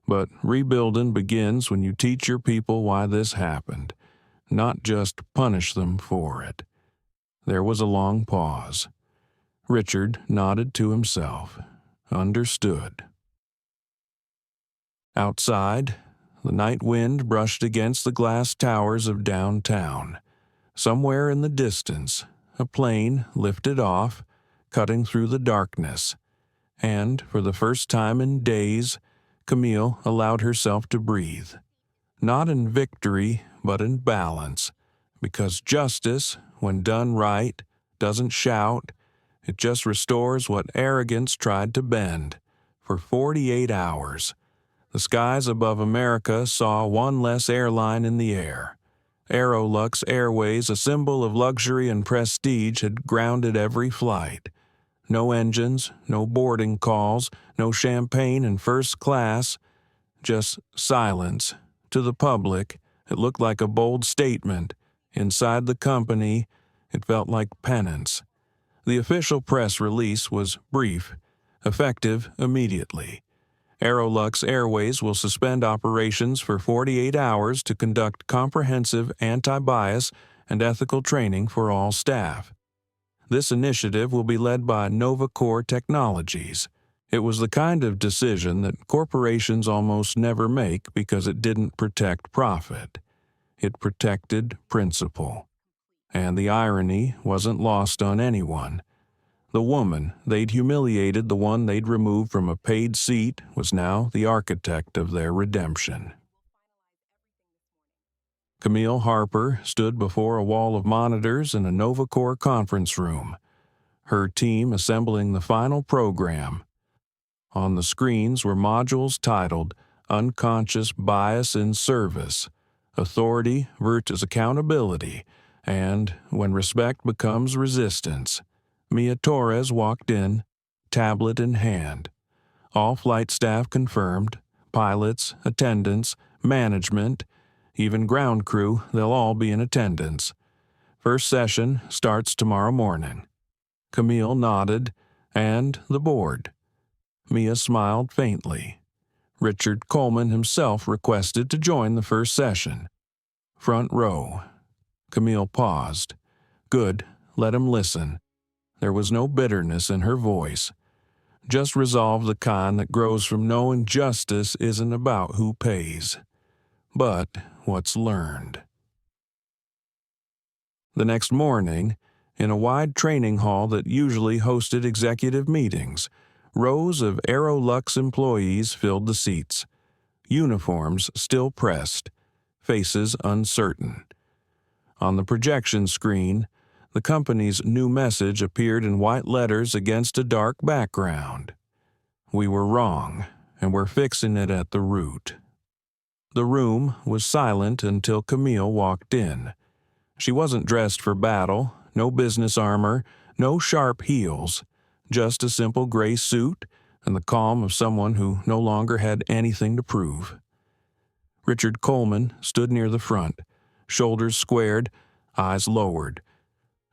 "But rebuilding begins when you teach your people why this happened, not just punish them for it." There was a long pause. Richard nodded to himself. Understood. Outside, the night wind brushed against the glass towers of downtown. Somewhere in the distance, a plane lifted off, cutting through the darkness. And, for the first time in days, Camille allowed herself to breathe. Not in victory, but in balance. Because justice, when done right, doesn't shout. It just restores what arrogance tried to bend. For 48 hours, the skies above America saw one less airline in the air. Aerolux Airways, a symbol of luxury and prestige, had grounded every flight. No engines, no boarding calls, no champagne in first class, just silence. To the public, it looked like a bold statement. Inside the company, it felt like penance. The official press release was brief, effective immediately. Aerolux Airways will suspend operations for 48 hours to conduct comprehensive anti-bias and ethical training for all staff. This initiative will be led by NovaCore Technologies. It was the kind of decision that corporations almost never make because it didn't protect profit. It protected principle. And the irony wasn't lost on anyone. The woman they'd humiliated, the one they'd removed from a paid seat, was now the architect of their redemption. Camille Harper stood before a wall of monitors in a NovaCore conference room, her team assembling the final program. On the screens were modules titled unconscious bias in service, authority versus accountability, and when respect becomes resistance. Mia Torres walked in, tablet in hand. All flight staff confirmed, pilots, attendants, management, even ground crew, they'll all be in attendance. First session starts tomorrow morning. Camille nodded, and the board. Mia smiled faintly. Richard Coleman himself requested to join the first session. Front row. Camille paused. Good, let him listen. There was no bitterness in her voice. Just resolve the kind that grows from knowing justice isn't about who pays, but what's learned. The next morning, in a wide training hall that usually hosted executive meetings, rows of Aerolux employees filled the seats, uniforms still pressed, faces uncertain. On the projection screen, the company's new message appeared in white letters against a dark background. We were wrong, and we're fixing it at the root. The room was silent until Camille walked in. She wasn't dressed for battle, no business armor, no sharp heels, just a simple gray suit and the calm of someone who no longer had anything to prove. Richard Coleman stood near the front, shoulders squared, eyes lowered.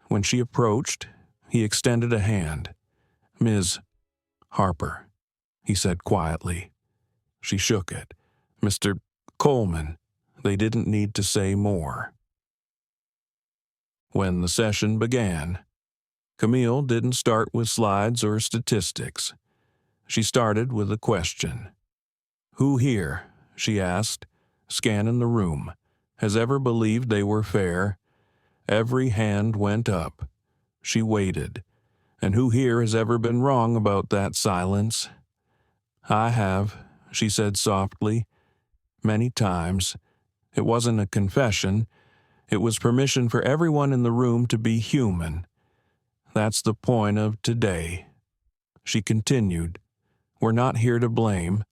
When she approached, he extended a hand. "Ms. Harper," he said quietly. She shook it. "Mr. Coleman." They didn't need to say more. When the session began, Camille didn't start with slides or statistics. She started with a question. "Who here," she asked, scanning the room, "has ever believed they were fair?" Every hand went up. She waited. "And who here has ever been wrong about that silence?" "I have," she said softly. "Many times. It wasn't a confession. It was permission for everyone in the room to be human. That's the point of today." She continued, "We're not here to blame.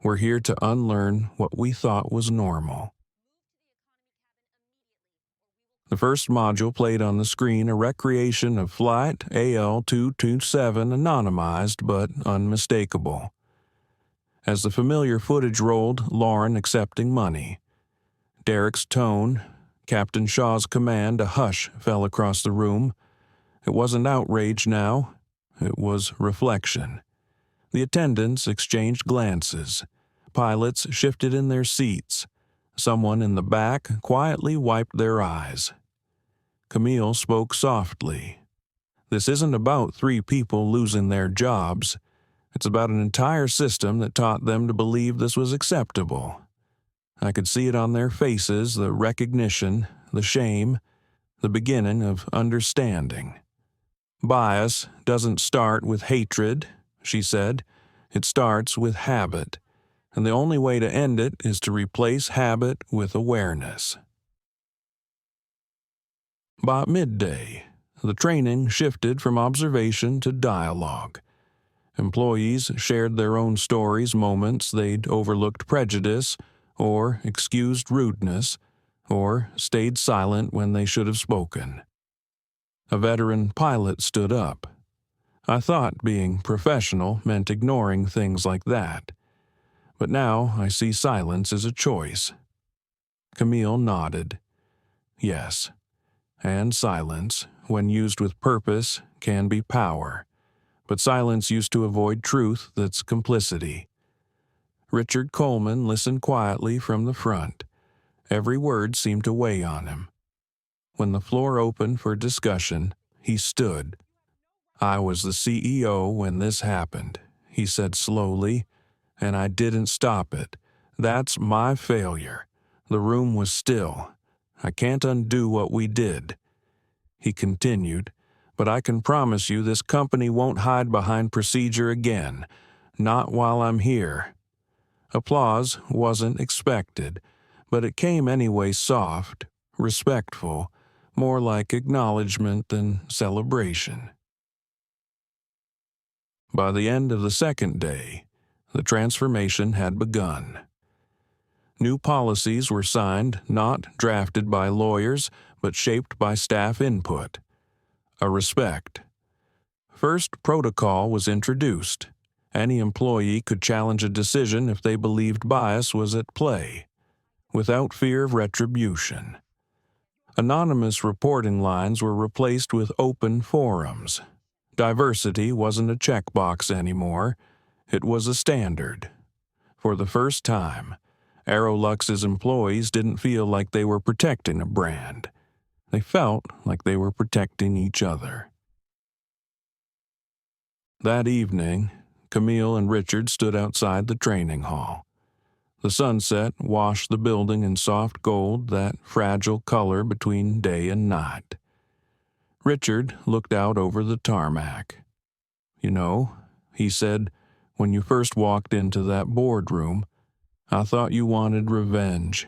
We're here to unlearn what we thought was normal." The first module played on the screen a recreation of Flight AL-227, anonymized but unmistakable. As the familiar footage rolled, Lauren accepting money. Derek's tone, Captain Shaw's command, a hush fell across the room. It wasn't outrage now. It was reflection. The attendants exchanged glances. Pilots shifted in their seats. Someone in the back quietly wiped their eyes. Camille spoke softly. "This isn't about 3 people losing their jobs. It's about an entire system that taught them to believe this was acceptable. I could see it on their faces, the recognition, the shame, the beginning of understanding. Bias doesn't start with hatred," she said. "It starts with habit, and the only way to end it is to replace habit with awareness." By midday, the training shifted from observation to dialogue. Employees shared their own stories, moments they'd overlooked prejudice, or excused rudeness, or stayed silent when they should have spoken. A veteran pilot stood up. "I thought being professional meant ignoring things like that. But now I see silence as a choice." Camille nodded. "Yes. And silence, when used with purpose, can be power. But silence used to avoid truth that's complicity." Richard Coleman listened quietly from the front. Every word seemed to weigh on him. When the floor opened for discussion, he stood. "I was the CEO when this happened," he said slowly, "and I didn't stop it. That's my failure. The room was still. I can't undo what we did." He continued, "But I can promise you this company won't hide behind procedure again. Not while I'm here." Applause wasn't expected, but it came anyway, soft, respectful, more like acknowledgement than celebration. By the end of the second day, the transformation had begun. New policies were signed, not drafted by lawyers, but shaped by staff input. A respect. First protocol was introduced. Any employee could challenge a decision if they believed bias was at play, without fear of retribution. Anonymous reporting lines were replaced with open forums. Diversity wasn't a checkbox anymore. It was a standard. For the first time, Aerolux's employees didn't feel like they were protecting a brand. They felt like they were protecting each other. That evening, Camille and Richard stood outside the training hall. The sunset washed the building in soft gold, that fragile color between day and night. Richard looked out over the tarmac. "You know," he said, "when you first walked into that boardroom, I thought you wanted revenge."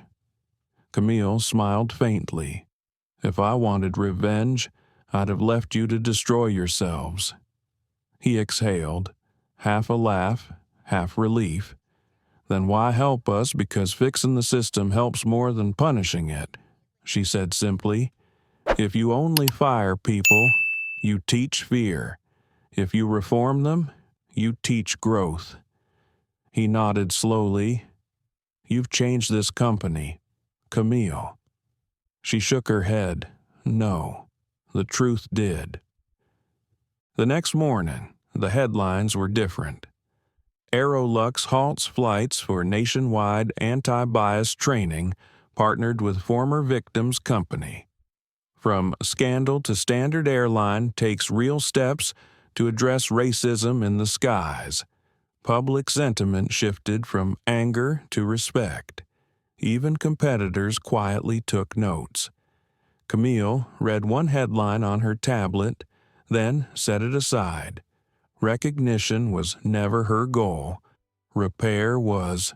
Camille smiled faintly. "If I wanted revenge, I'd have left you to destroy yourselves." He exhaled, half a laugh, half relief. "Then why help us because fixing the system helps more than punishing it?" she said simply. "If you only fire people, you teach fear. If you reform them, you teach growth." He nodded slowly. "You've changed this company, Camille." She shook her head. "No, the truth did." The next morning, the headlines were different. Aerolux halts flights for nationwide anti-bias training partnered with former victims' company. From scandal to Standard Airline takes real steps to address racism in the skies. Public sentiment shifted from anger to respect. Even competitors quietly took notes. Camille read one headline on her tablet, then set it aside. Recognition was never her goal. Repair was.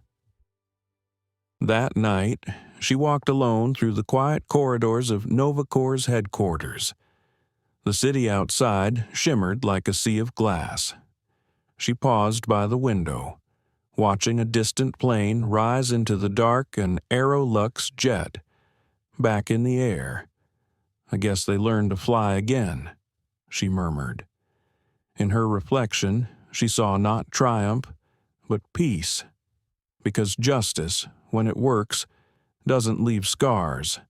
That night, she walked alone through the quiet corridors of Novacor's headquarters. The city outside shimmered like a sea of glass. She paused by the window, watching a distant plane rise into the dark, an Aerolux jet. Back in the air. "I guess they learned to fly again," she murmured. In her reflection, she saw not triumph, but peace. Because justice, when it works, doesn't leave scars.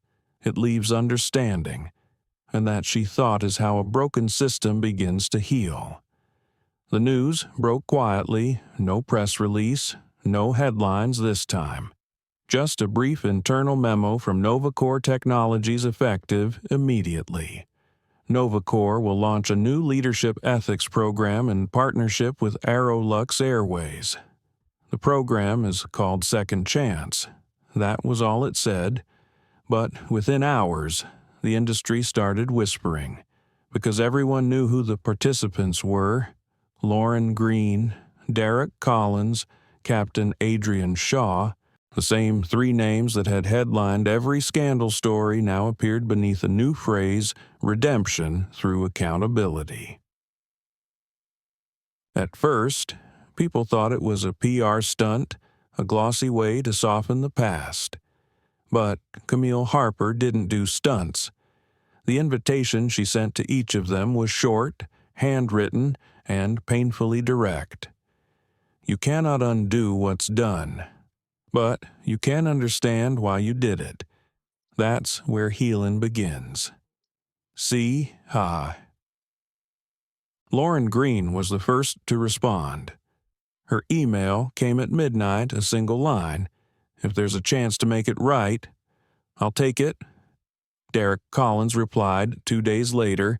It leaves understanding. And that, she thought, is how a broken system begins to heal. The news broke quietly, no press release, no headlines this time. Just a brief internal memo from Novacor Technologies effective immediately. Novacor will launch a new leadership ethics program in partnership with Aerolux Airways. The program is called Second Chance. That was all it said. But within hours, the industry started whispering, because everyone knew who the participants were: Lauren Green, Derek Collins, Captain Adrian Shaw. The same three names that had headlined every scandal story now appeared beneath a new phrase: redemption through accountability. At first, people thought it was a PR stunt, a glossy way to soften the past. But Camille Harper didn't do stunts. The invitation she sent to each of them was short, handwritten, and painfully direct. You cannot undo what's done, but you can understand why you did it. That's where healing begins. See, ha. Lauren Green was the first to respond. Her email came at midnight, a single line: "If there's a chance to make it right, I'll take it." Derek Collins replied 2 days later,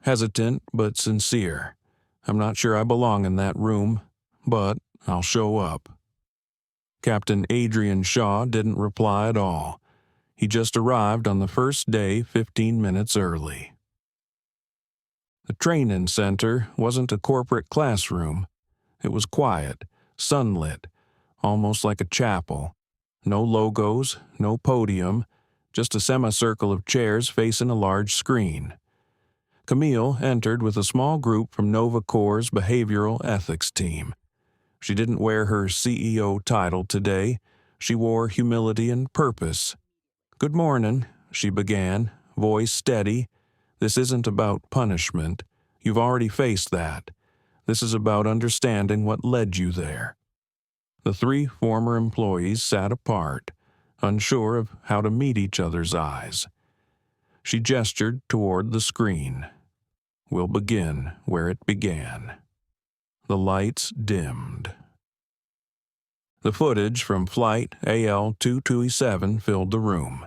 hesitant but sincere: "I'm not sure I belong in that room, but I'll show up." Captain Adrian Shaw didn't reply at all. He just arrived on the first day 15 minutes early. The training center wasn't a corporate classroom. It was quiet, sunlit, almost like a chapel. No logos, no podium, just a semicircle of chairs facing a large screen. Camille entered with a small group from Novacor's behavioral ethics team. She didn't wear her CEO title today. She wore humility and purpose. "Good morning," she began, voice steady. "This isn't about punishment. You've already faced that. This is about understanding what led you there." The three former employees sat apart, unsure of how to meet each other's eyes. She gestured toward the screen. "We'll begin where it began." The lights dimmed. The footage from Flight AL-227 filled the room.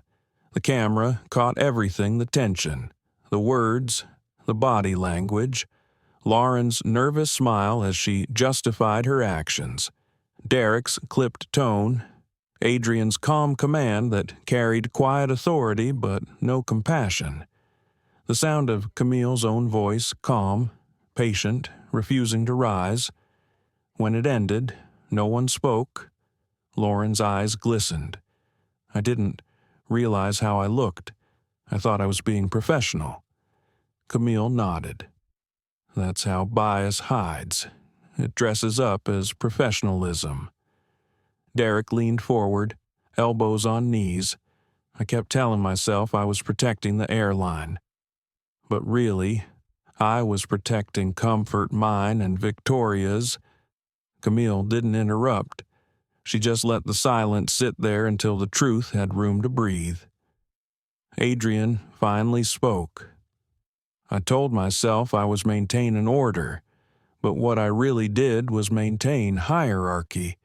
The camera caught everything: the tension, the words, the body language, Lauren's nervous smile as she justified her actions, Derek's clipped tone, Adrian's calm command that carried quiet authority but no compassion, the sound of Camille's own voice, calm, patient, refusing to rise. When it ended, no one spoke. Lauren's eyes glistened. "I didn't realize how I looked. I thought I was being professional." Camille nodded. "That's how bias hides. It dresses up as professionalism." Derek leaned forward, elbows on knees. "I kept telling myself I was protecting the airline. But really, I was protecting comfort, mine and Victoria's." Camille didn't interrupt. She just let the silence sit there until the truth had room to breathe. Adrian finally spoke. "I told myself I was maintaining order, but what I really did was maintain hierarchy.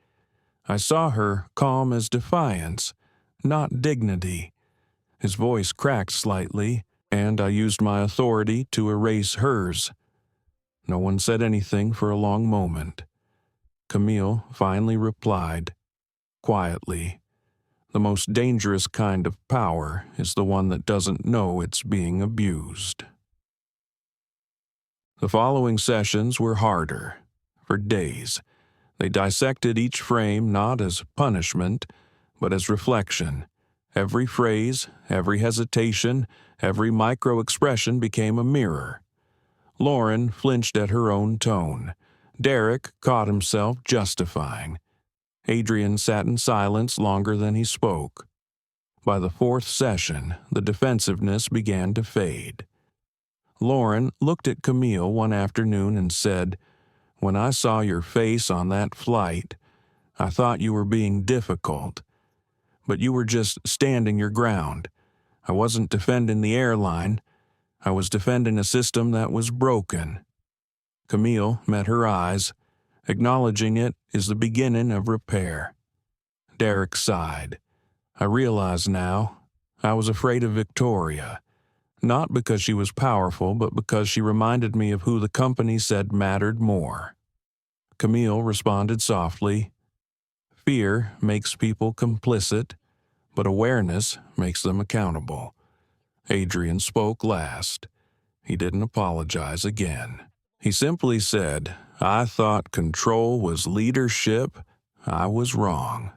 I saw her calm as defiance, not dignity." His voice cracked slightly, "and I used my authority to erase hers." No one said anything for a long moment. Camille finally replied, quietly, "The most dangerous kind of power is the one that doesn't know it's being abused." The following sessions were harder. For days, they dissected each frame not as punishment, but as reflection. Every phrase, every hesitation, every micro-expression became a mirror. Lauren flinched at her own tone. Derek caught himself justifying. Adrian sat in silence longer than he spoke. By the fourth session, the defensiveness began to fade. Lauren looked at Camille one afternoon and said, "When I saw your face on that flight, I thought you were being difficult. But you were just standing your ground. I wasn't defending the airline. I was defending a system that was broken." Camille met her eyes. "Acknowledging it is the beginning of repair." Derek sighed. "I realize now. I was afraid of Victoria. Not because she was powerful, but because she reminded me of who the company said mattered more." Camille responded softly, "Fear makes people complicit, but awareness makes them accountable." Adrian spoke last. He didn't apologize again. He simply said, "I thought control was leadership. I was wrong."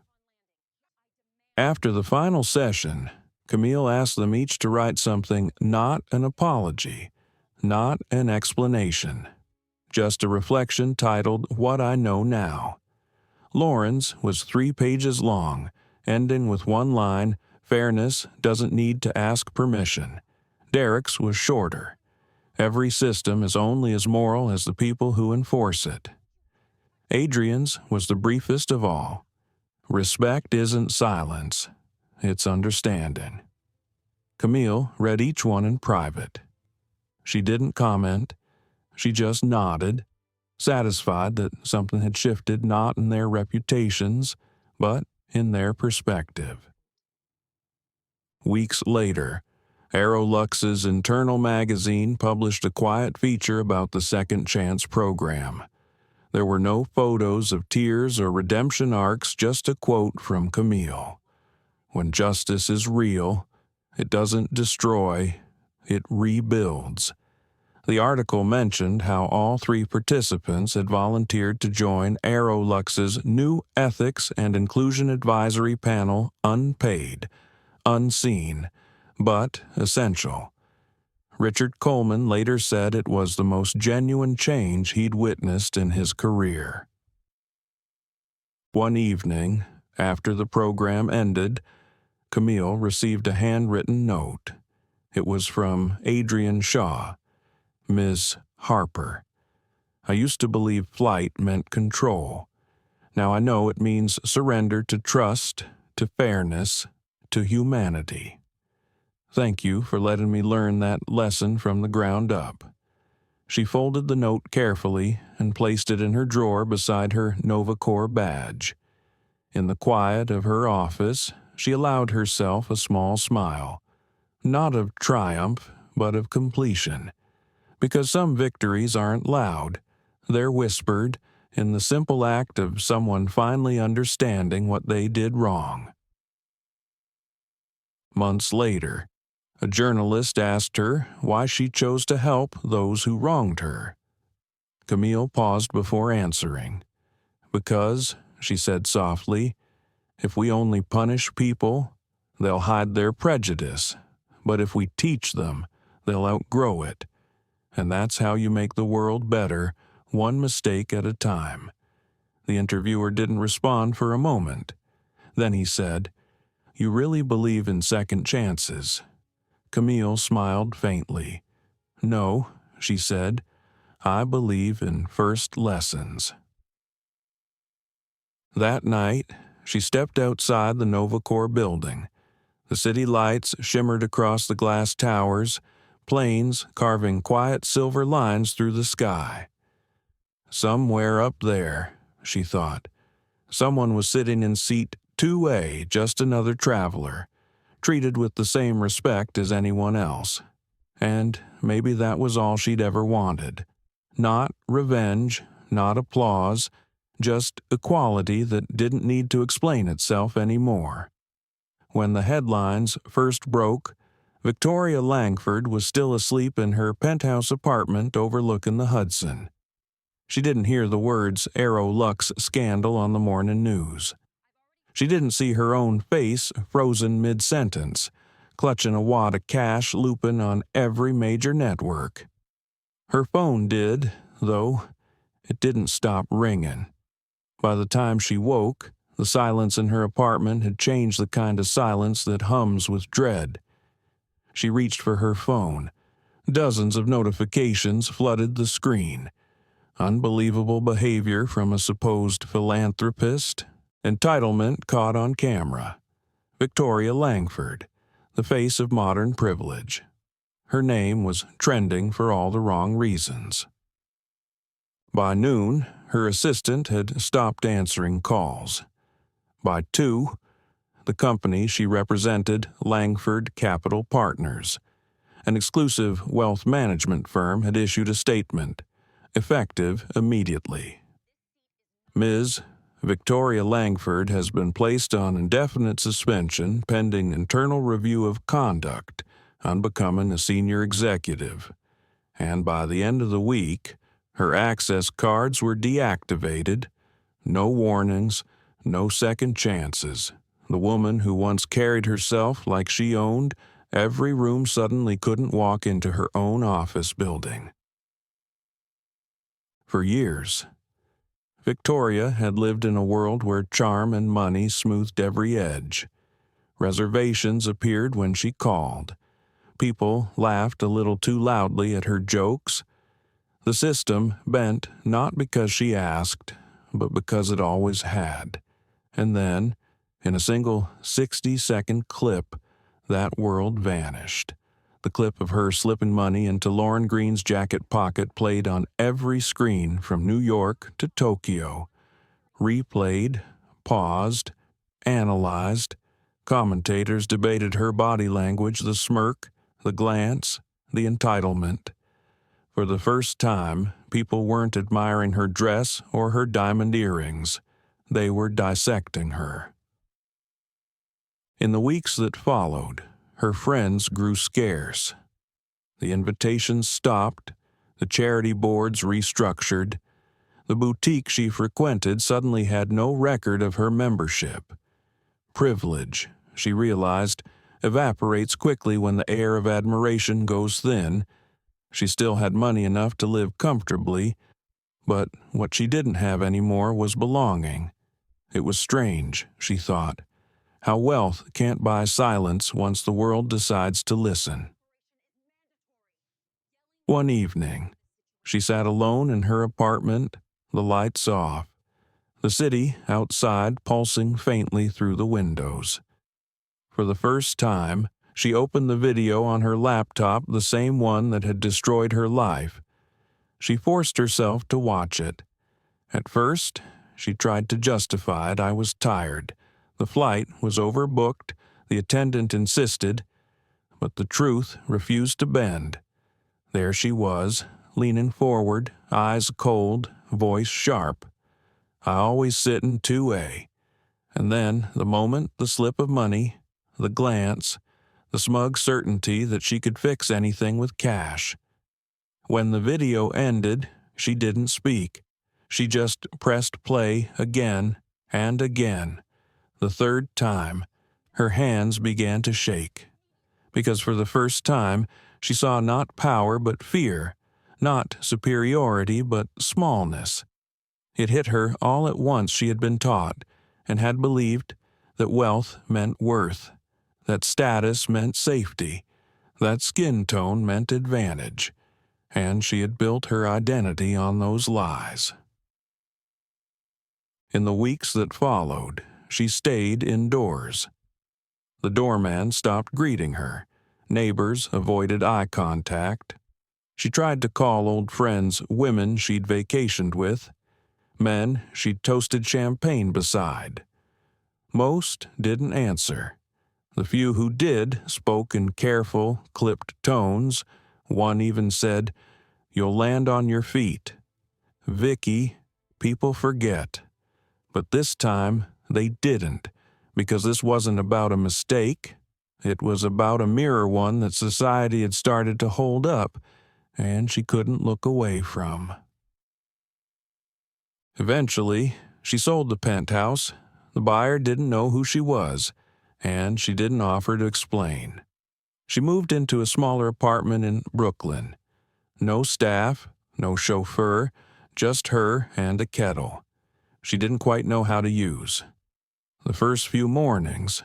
After the final session, Camille asked them each to write something, not an apology, not an explanation, just a reflection titled "What I Know Now." Lauren's was 3 pages long, ending with one line, "Fairness doesn't need to ask permission." Derek's was shorter. "Every system is only as moral as the people who enforce it." Adrian's was the briefest of all. "Respect isn't silence, it's understanding." Camille read each one in private. She didn't comment. She just nodded, satisfied that something had shifted not in their reputations, but in their perspective. Weeks later, Aerolux's internal magazine published a quiet feature about the Second Chance program. There were no photos of tears or redemption arcs, just a quote from Camille. "When justice is real, it doesn't destroy, it rebuilds." The article mentioned how all 3 participants had volunteered to join Aerolux's new Ethics and Inclusion Advisory Panel, unpaid, unseen, but essential. Richard Coleman later said it was the most genuine change he'd witnessed in his career. One evening, After the program ended, Camille received a handwritten note. It was from Adrian Shaw, Ms. Harper. I used to believe flight meant control. Now I know it means surrender to trust, to fairness, to humanity. Thank you for letting me learn that lesson from the ground up. She folded the note carefully and placed it in her drawer beside her Nova Corps badge. In the quiet of her office, she allowed herself a small smile, not of triumph, but of completion. Because some victories aren't loud, they're whispered in the simple act of someone finally understanding what they did wrong. Months later, a journalist asked her why she chose to help those who wronged her. Camille paused before answering. Because, she said softly, if we only punish people, they'll hide their prejudice. But if we teach them, they'll outgrow it. And that's how you make the world better, one mistake at a time. The interviewer didn't respond for a moment. Then he said, "You really believe in second chances?" Camille smiled faintly. "No," she said, "I believe in first lessons." That night, she stepped outside the Nova Corps building. The city lights shimmered across the glass towers, planes carving quiet silver lines through the sky. Somewhere up there, she thought, someone was sitting in seat 2A, just another traveler, treated with the same respect as anyone else. And maybe that was all she'd ever wanted. Not revenge, not applause, just equality that didn't need to explain itself anymore. When the headlines first broke, Victoria Langford was still asleep in her penthouse apartment overlooking the Hudson. She didn't hear the words Aero Lux scandal on the morning news. She didn't see her own face frozen mid-sentence, clutching a wad of cash looping on every major network. Her phone did, though. It didn't stop ringing. By the time she woke, the silence in her apartment had changed the kind of silence that hums with dread. She reached for her phone. Dozens of notifications flooded the screen. Unbelievable behavior from a supposed philanthropist. Entitlement caught on camera. Victoria Langford, the face of modern privilege. Her name was trending for all the wrong reasons. By noon, her assistant had stopped answering calls. By 2, the company she represented, Langford Capital Partners, an exclusive wealth management firm, had issued a statement, effective immediately. Ms. Victoria Langford has been placed on indefinite suspension pending internal review of conduct on becoming a senior executive, and by the end of the week, her access cards were deactivated. No warnings, no second chances. The woman who once carried herself like she owned every room suddenly couldn't walk into her own office building. For years, Victoria had lived in a world where charm and money smoothed every edge. Reservations appeared when she called. People laughed a little too loudly at her jokes. The system bent not because she asked, but because it always had. And then, in a single 60-second clip, that world vanished. The clip of her slipping money into Lauren Green's jacket pocket played on every screen from New York to Tokyo. Replayed, paused, analyzed. Commentators debated her body language, the smirk, the glance, the entitlement. For the first time, people weren't admiring her dress or her diamond earrings. They were dissecting her. In the weeks that followed, her friends grew scarce. The invitations stopped, the charity boards restructured. The boutique she frequented suddenly had no record of her membership. Privilege, she realized, evaporates quickly when the air of admiration goes thin. She still had money enough to live comfortably, but what she didn't have anymore was belonging. It was strange, she thought, how wealth can't buy silence once the world decides to listen. One evening, she sat alone in her apartment, the lights off, the city outside pulsing faintly through the windows. For the first time, she opened the video on her laptop, the same one that had destroyed her life. She forced herself to watch it. At first, she tried to justify it. I was tired. The flight was overbooked, the attendant insisted, but the truth refused to bend. There she was, leaning forward, eyes cold, voice sharp. I always sit in 2A. And then, the moment, the slip of money, the glance, the smug certainty that she could fix anything with cash. When the video ended, she didn't speak. She just pressed play again and again. The third time, her hands began to shake. Because for the first time, she saw not power but fear, not superiority but smallness. It hit her all at once. She had been taught and had believed that wealth meant worth, that status meant safety, that skin tone meant advantage, and she had built her identity on those lies. In the weeks that followed, she stayed indoors. The doorman stopped greeting her. Neighbors avoided eye contact. She tried to call old friends women she'd vacationed with, men she'd toasted champagne beside. Most didn't answer. The few who did spoke in careful, clipped tones. One even said, "You'll land on your feet." Vicky, people forget. But this time, they didn't, because this wasn't about a mistake. It was about a mirror one that society had started to hold up, and she couldn't look away from. Eventually, she sold the penthouse. The buyer didn't know who she was, and she didn't offer to explain. She moved into a smaller apartment in Brooklyn. No staff, no chauffeur, just her and a kettle she didn't quite know how to use. The first few mornings,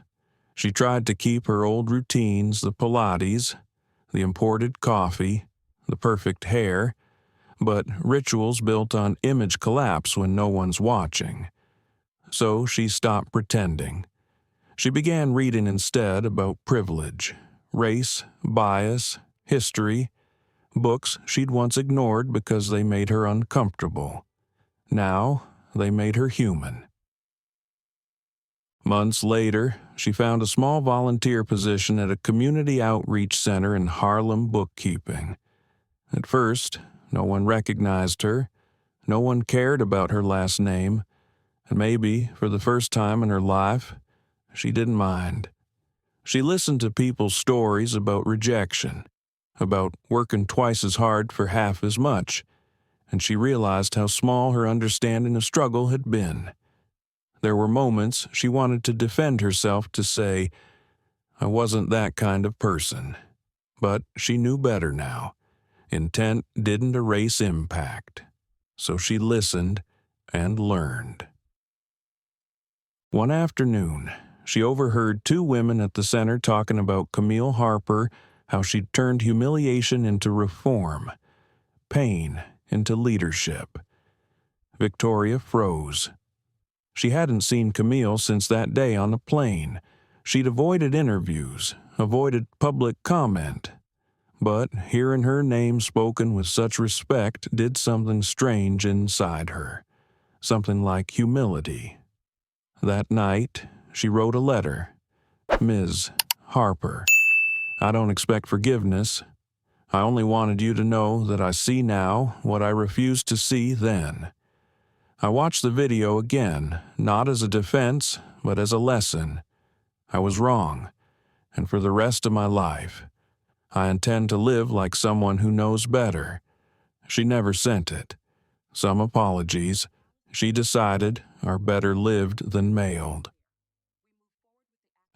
she tried to keep her old routines, the Pilates, the imported coffee, the perfect hair, but rituals built on image collapse when no one's watching. So she stopped pretending. She began reading instead about privilege, race, bias, history, books she'd once ignored because they made her uncomfortable. Now, they made her human. Months later, she found a small volunteer position at a community outreach center in Harlem bookkeeping. At first, no one recognized her, no one cared about her last name, and maybe, for the first time in her life, she didn't mind. She listened to people's stories about rejection, about working twice as hard for half as much, and she realized how small her understanding of struggle had been. There were moments she wanted to defend herself, to say, "I wasn't that kind of person." But she knew better now. Intent didn't erase impact. So she listened and learned. One afternoon, she overheard two women at the center talking about Camille Harper, how she'd turned humiliation into reform, pain into leadership. Victoria froze. She hadn't seen Camille since that day on the plane. She'd avoided interviews, avoided public comment. But hearing her name spoken with such respect did something strange inside her, something like humility. That night, she wrote a letter. "Ms. Harper, I don't expect forgiveness. I only wanted you to know that I see now what I refused to see then. I watched the video again, not as a defense, but as a lesson. I was wrong, and for the rest of my life, I intend to live like someone who knows better." She never sent it. Some apologies, she decided, are better lived than mailed.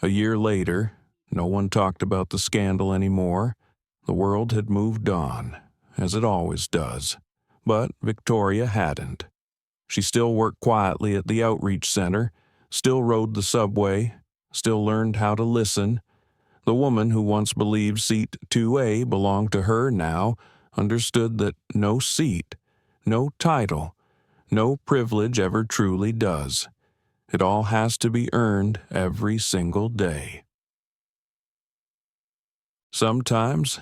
A year later, no one talked about the scandal anymore. The world had moved on, as it always does. But Victoria hadn't. She still worked quietly at the outreach center, still rode the subway, still learned how to listen. The woman who once believed seat 2A belonged to her now understood that no seat, no title, no privilege ever truly does. It all has to be earned every single day. Sometimes,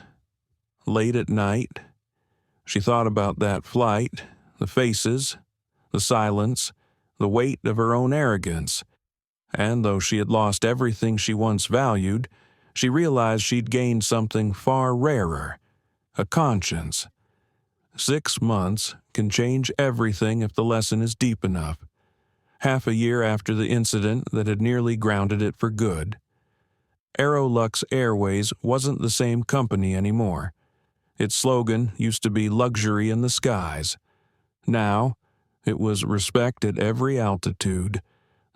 late at night, she thought about that flight, the faces, the silence, the weight of her own arrogance, and though she had lost everything she once valued, she realized she'd gained something far rarer, a conscience. 6 months can change everything if the lesson is deep enough. Half a year after the incident that had nearly grounded it for good, Aerolux Airways wasn't the same company anymore. Its slogan used to be luxury in the skies. Now, it was respect at every altitude.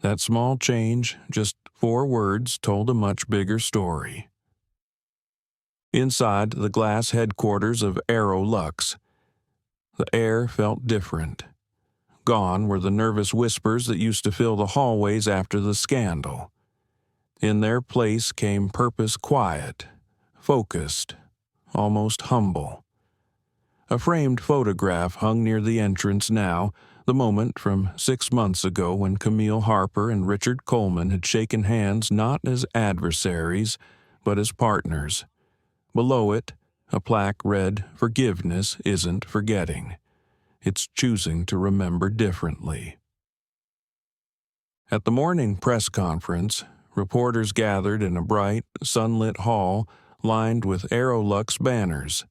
That small change, just 4 words, told a much bigger story. Inside the glass headquarters of Aerolux, the air felt different. Gone were the nervous whispers that used to fill the hallways after the scandal. In their place came purpose quiet, focused, almost humble. A framed photograph hung near the entrance now, the moment from 6 months ago when Camille Harper and Richard Coleman had shaken hands not as adversaries, but as partners. Below it, a plaque read, "Forgiveness isn't forgetting. It's choosing to remember differently." At the morning press conference, reporters gathered in a bright, sunlit hall lined with Aerolux banners.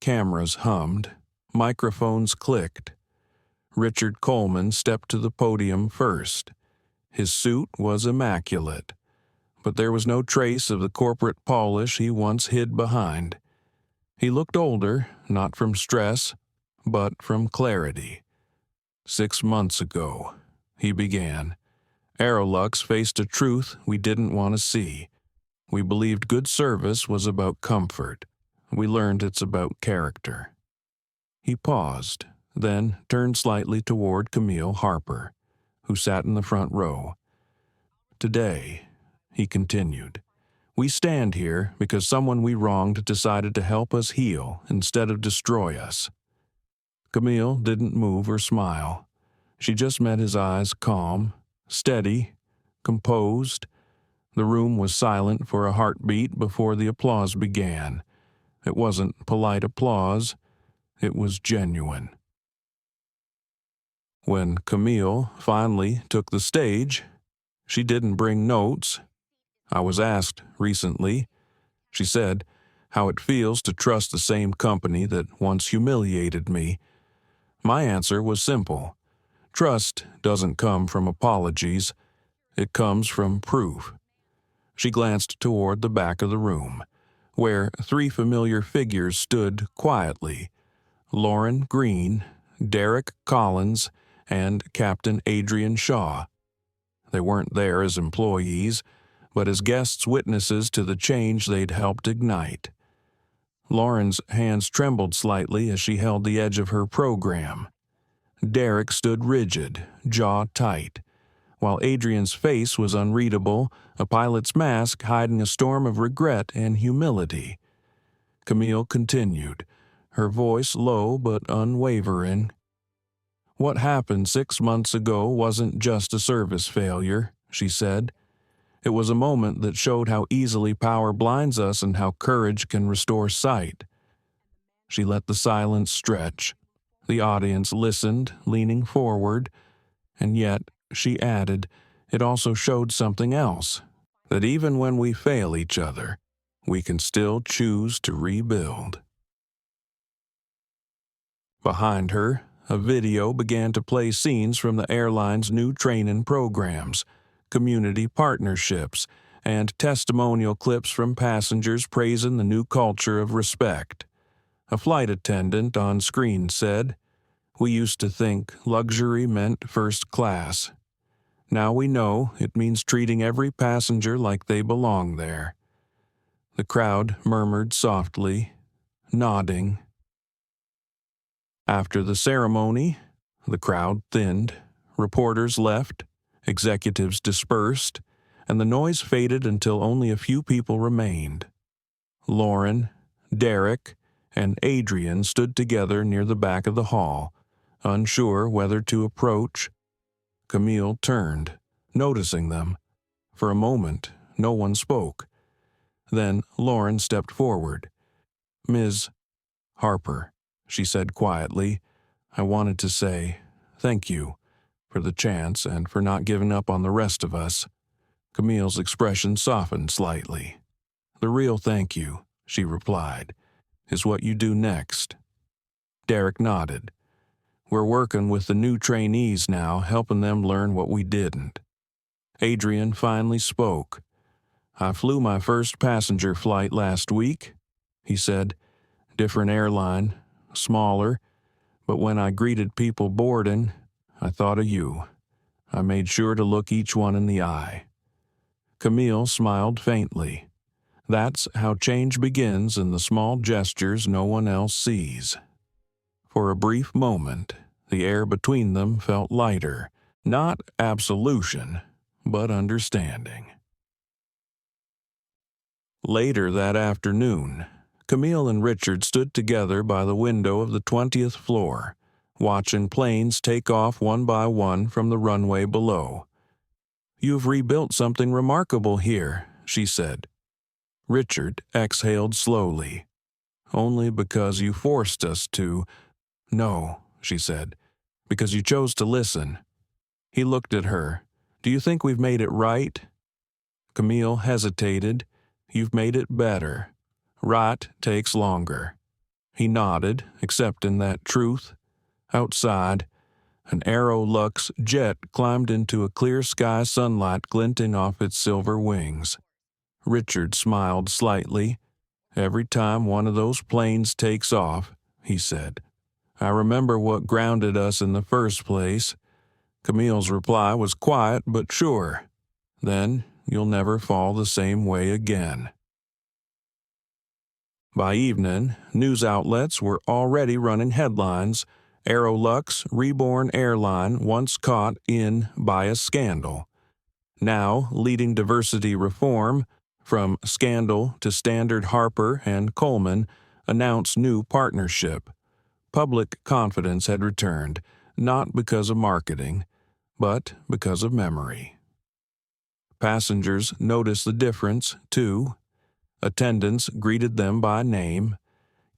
Cameras hummed, microphones clicked. Richard Coleman stepped to the podium first. His suit was immaculate, but there was no trace of the corporate polish he once hid behind. He looked older, not from stress, but from clarity. 6 months ago, he began, Aerolux faced a truth we didn't want to see. We believed good service was about comfort. We learned it's about character. He paused, then turned slightly toward Camille Harper, who sat in the front row. "Today," he continued, "we stand here because someone we wronged decided to help us heal instead of destroy us." Camille didn't move or smile. She just met his eyes calm, steady, composed. The room was silent for a heartbeat before the applause began. It wasn't polite applause. It was genuine. When Camille finally took the stage, she didn't bring notes. I was asked recently, she said, how it feels to trust the same company that once humiliated me. My answer was simple. Trust doesn't come from apologies. It comes from proof. She glanced toward the back of the room, where 3 familiar figures stood quietly: Lauren Green, Derek Collins, and Captain Adrian Shaw. They weren't there as employees, but as guests witnesses to the change they'd helped ignite. Lauren's hands trembled slightly as she held the edge of her program. Derek stood rigid, jaw tight, while Adrian's face was unreadable, a pilot's mask hiding a storm of regret and humility. Camille continued, her voice low but unwavering. "What happened 6 months ago wasn't just a service failure," she said. "It was a moment that showed how easily power blinds us and how courage can restore sight." She let the silence stretch. The audience listened, leaning forward, and yet, she added, it also showed something else, that even when we fail each other, we can still choose to rebuild. Behind her, a video began to play scenes from the airline's new training programs, community partnerships, and testimonial clips from passengers praising the new culture of respect. A flight attendant on screen said, "We used to think luxury meant first class. Now we know it means treating every passenger like they belong there." The crowd murmured softly, nodding. After the ceremony, the crowd thinned. Reporters left. Executives dispersed, and the noise faded until only a few people remained. Lauren, Derek, and Adrian stood together near the back of the hall, unsure whether to approach. Camille turned, noticing them. For a moment, no one spoke. Then Lauren stepped forward. "Ms. Harper," she said quietly, "I wanted to say thank you for the chance and for not giving up on the rest of us." Camille's expression softened slightly. "The real thank you," she replied, "is what you do next." Derek nodded. "We're working with the new trainees now, helping them learn what we didn't." Adrian finally spoke. "I flew my first passenger flight last week," he said. "Different airline, smaller, but when I greeted people boarding, I thought of you. I made sure to look each one in the eye." Camille smiled faintly. That's how change begins in the small gestures no one else sees. For a brief moment, the air between them felt lighter, not absolution, but understanding. Later that afternoon, Camille and Richard stood together by the window of the 20th floor, watching planes take off one by one from the runway below. "You've rebuilt something remarkable here," she said. Richard exhaled slowly. "Only because you forced us to." "No," she said, "because you chose to listen." He looked at her. "Do you think we've made it right?" Camille hesitated. "You've made it better. Right takes longer." He nodded, accepting that truth. Outside, an Aerolux jet climbed into a clear sky, sunlight glinting off its silver wings. Richard smiled slightly. "Every time one of those planes takes off," he said, "I remember what grounded us in the first place." Camille's reply was quiet but sure. "Then you'll never fall the same way again." By evening, news outlets were already running headlines. Aerolux, reborn airline once caught in by a scandal. Now leading diversity reform, from Scandal to Standard Harper and Coleman, announced new partnership. Public confidence had returned, not because of marketing, but because of memory. Passengers noticed the difference, too. Attendants greeted them by name.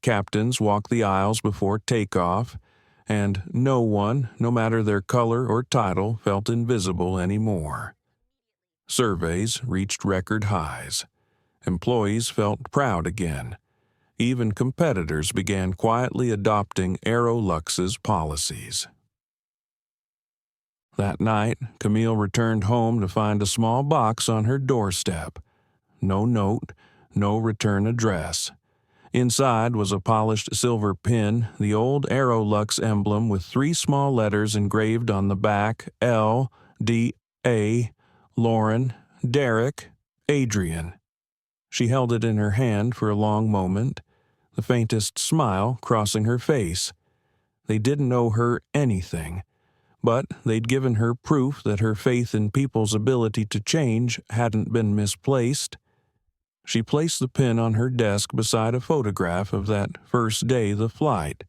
Captains walked the aisles before takeoff, and no one, no matter their color or title, felt invisible anymore. Surveys reached record highs. Employees felt proud again. Even competitors began quietly adopting Aerolux's policies. That night, Camille returned home to find a small box on her doorstep. No note, no return address. Inside was a polished silver pin, the old Aerolux emblem with 3 small letters engraved on the back: L, D, A, Lauren, Derek, Adrian. She held it in her hand for a long moment, the faintest smile crossing her face. They didn't owe her anything, but they'd given her proof that her faith in people's ability to change hadn't been misplaced. She placed the pin on her desk beside a photograph of that first day of the flight,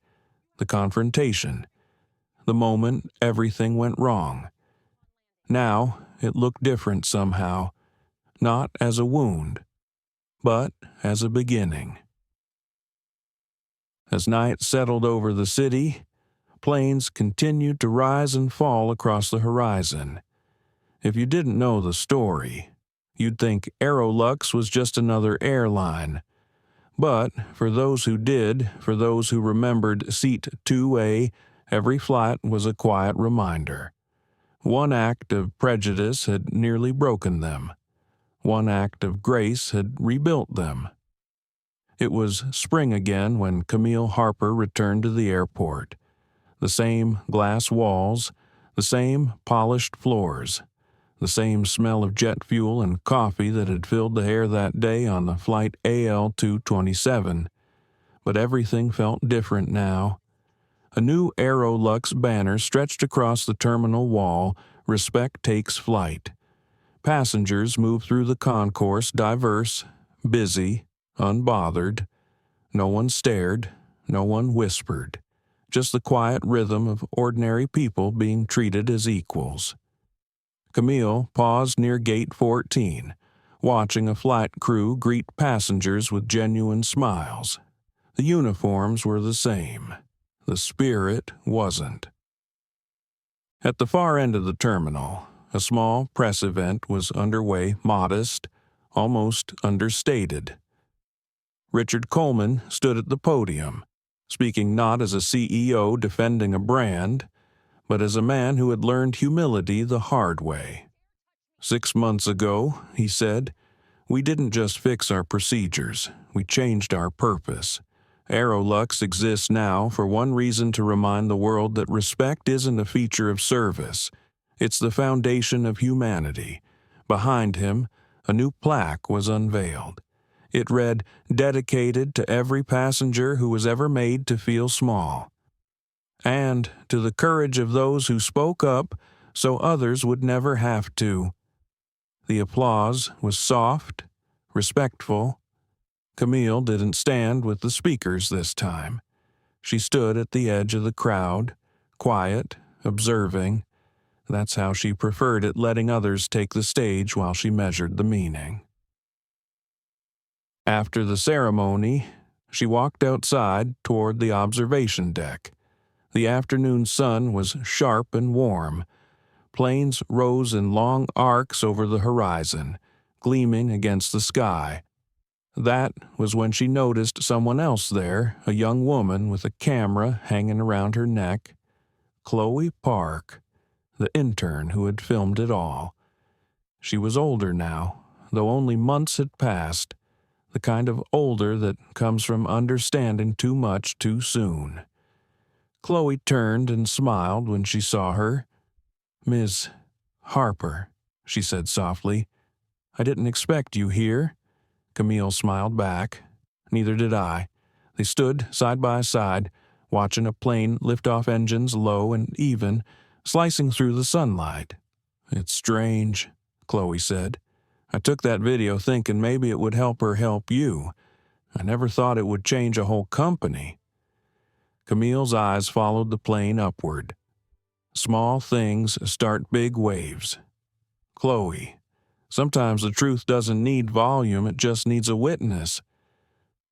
the confrontation, the moment everything went wrong. Now it looked different somehow, not as a wound, but as a beginning. As night settled over the city, planes continued to rise and fall across the horizon. If you didn't know the story, you'd think Aerolux was just another airline. But for those who did, for those who remembered Seat 2A, every flight was a quiet reminder. One act of prejudice had nearly broken them. One act of grace had rebuilt them. It was spring again when Camille Harper returned to the airport. The same glass walls, the same polished floors, the same smell of jet fuel and coffee that had filled the air that day on the flight AL-227. But everything felt different now. A new Aerolux banner stretched across the terminal wall, respect takes flight. Passengers move through the concourse diverse, busy, unbothered. No one stared, no one whispered. Just the quiet rhythm of ordinary people being treated as equals. Camille paused near gate 14, watching a flight crew greet passengers with genuine smiles. The uniforms were the same. The spirit wasn't. At the far end of the terminal, a small press event was underway, modest, almost understated. Richard Coleman stood at the podium, speaking not as a CEO defending a brand, but as a man who had learned humility the hard way. 6 months ago, he said, we didn't just fix our procedures, we changed our purpose. Aerolux exists now for one reason: to remind the world that respect isn't a feature of service. It's the foundation of humanity. Behind him, a new plaque was unveiled. It read, "Dedicated to every passenger who was ever made to feel small." And to the courage of those who spoke up so others would never have to. The applause was soft, respectful. Camille didn't stand with the speakers this time. She stood at the edge of the crowd, quiet, observing. That's how she preferred it, letting others take the stage while she measured the meaning. After the ceremony, she walked outside toward the observation deck. The afternoon sun was sharp and warm. Planes rose in long arcs over the horizon, gleaming against the sky. That was when she noticed someone else there, a young woman with a camera hanging around her neck. Chloe Park, the intern who had filmed it all. She was older now, though only months had passed, the kind of older that comes from understanding too much too soon. Chloe turned and smiled when she saw her. "Ms. Harper," she said softly. "I didn't expect you here." Camille smiled back. Neither did I. They stood side by side, watching a plane lift off, engines low and even, slicing through the sunlight. "It's strange," Chloe said. "I took that video thinking maybe it would help her help you. I never thought it would change a whole company." Camille's eyes followed the plane upward. Small things start big waves. "Chloe, sometimes the truth doesn't need volume, it just needs a witness."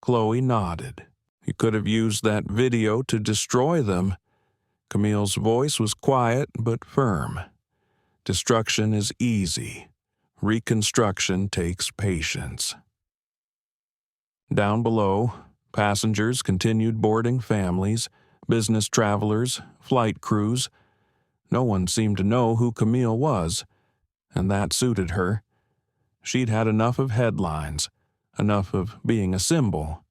Chloe nodded. "You could have used that video to destroy them." Camille's voice was quiet but firm. "Destruction is easy. Reconstruction takes patience." Down below, passengers continued boarding families, business travelers, flight crews. No one seemed to know who Camille was, and that suited her. She'd had enough of headlines, enough of being a symbol.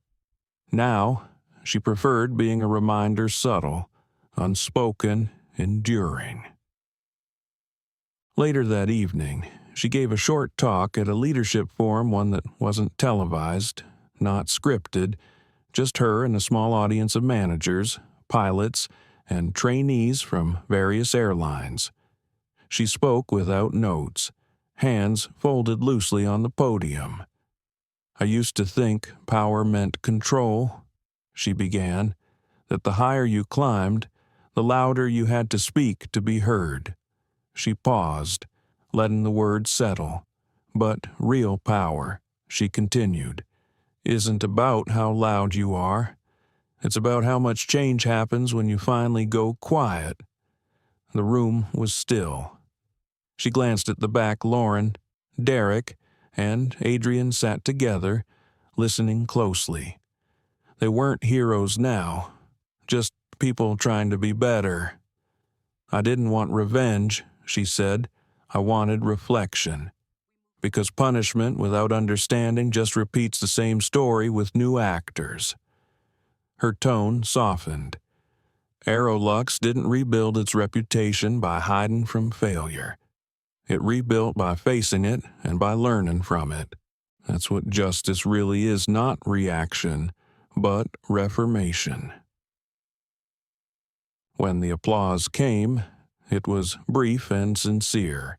Now, she preferred being a reminder, subtle, unspoken, enduring. Later that evening, she gave a short talk at a leadership forum, one that wasn't televised, not scripted, just her and a small audience of managers, pilots, and trainees from various airlines. She spoke without notes, hands folded loosely on the podium. "I used to think power meant control," she began, "that the higher you climbed, the louder you had to speak to be heard." She paused, letting the words settle. "But real power," she continued, "isn't about how loud you are. It's about how much change happens when you finally go quiet." The room was still. She glanced at the back. Lauren, Derek, and Adrian sat together, listening closely. They weren't heroes now, just people trying to be better. "I didn't want revenge," she said. "I wanted reflection. Because punishment without understanding just repeats the same story with new actors." Her tone softened. Aerolux didn't rebuild its reputation by hiding from failure. It rebuilt by facing it and by learning from it. That's what justice really is, not reaction, but reformation. When the applause came, It was brief and sincere.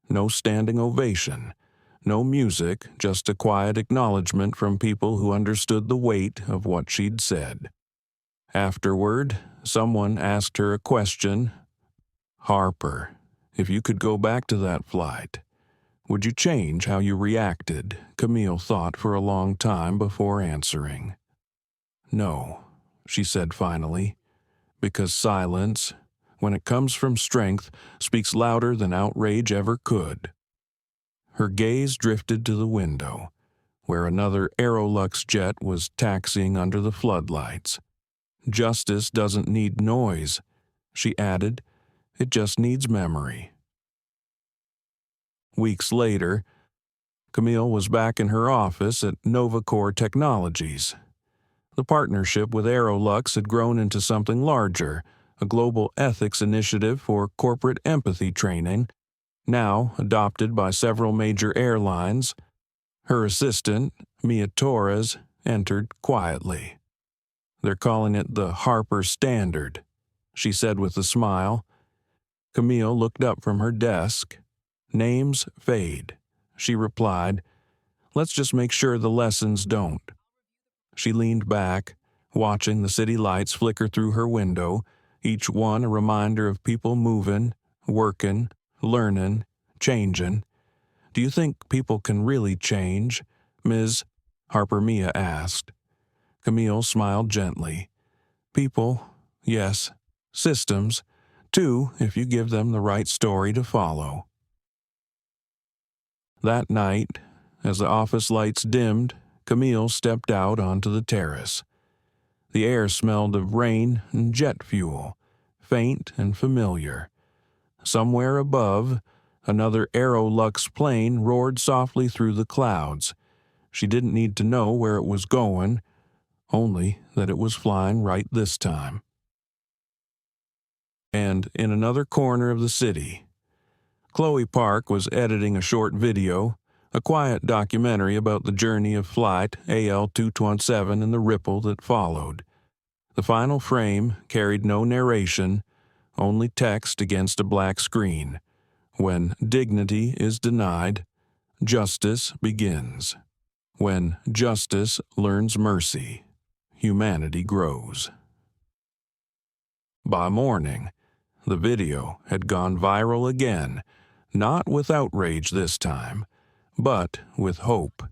No standing ovation. No music, just a quiet acknowledgement from people who understood the weight of what she'd said. Afterward, someone asked her a question. "Harper, if you could go back to that flight, would you change how you reacted?" Camille thought for a long time before answering. "No," she said finally, "because silence, when it comes from strength, speaks louder than outrage ever could." Her gaze drifted to the window, where another Aerolux jet was taxiing under the floodlights. "Justice doesn't need noise," she added. "It just needs memory." Weeks later, Camille was back in her office at NovaCore Technologies. The partnership with Aerolux had grown into something larger, a global ethics initiative for corporate empathy training, now adopted by several major airlines. Her assistant, Mia Torres, entered quietly. "They're calling it the Harper Standard," she said with a smile. Camille looked up from her desk. "Names fade," she replied. "Let's just make sure the lessons don't." She leaned back, watching the city lights flicker through her window, each one a reminder of people moving, working, learning, changing. "Do you think people can really change, Ms. Harper?" Mia asked. Camille smiled gently. "People, yes. Systems, too, if you give them the right story to follow." That night, as the office lights dimmed, Camille stepped out onto the terrace. The air smelled of rain and jet fuel, faint and familiar. Somewhere above, another Aerolux plane roared softly through the clouds. She didn't need to know where it was going, only that it was flying right this time. And in another corner of the city, Chloe Park was editing a short video, a quiet documentary about the journey of Flight AL-227 and the ripple that followed. The final frame carried no narration, only text against a black screen. "When dignity is denied, justice begins. When justice learns mercy, humanity grows." By morning, the video had gone viral again, not with outrage this time, but with hope.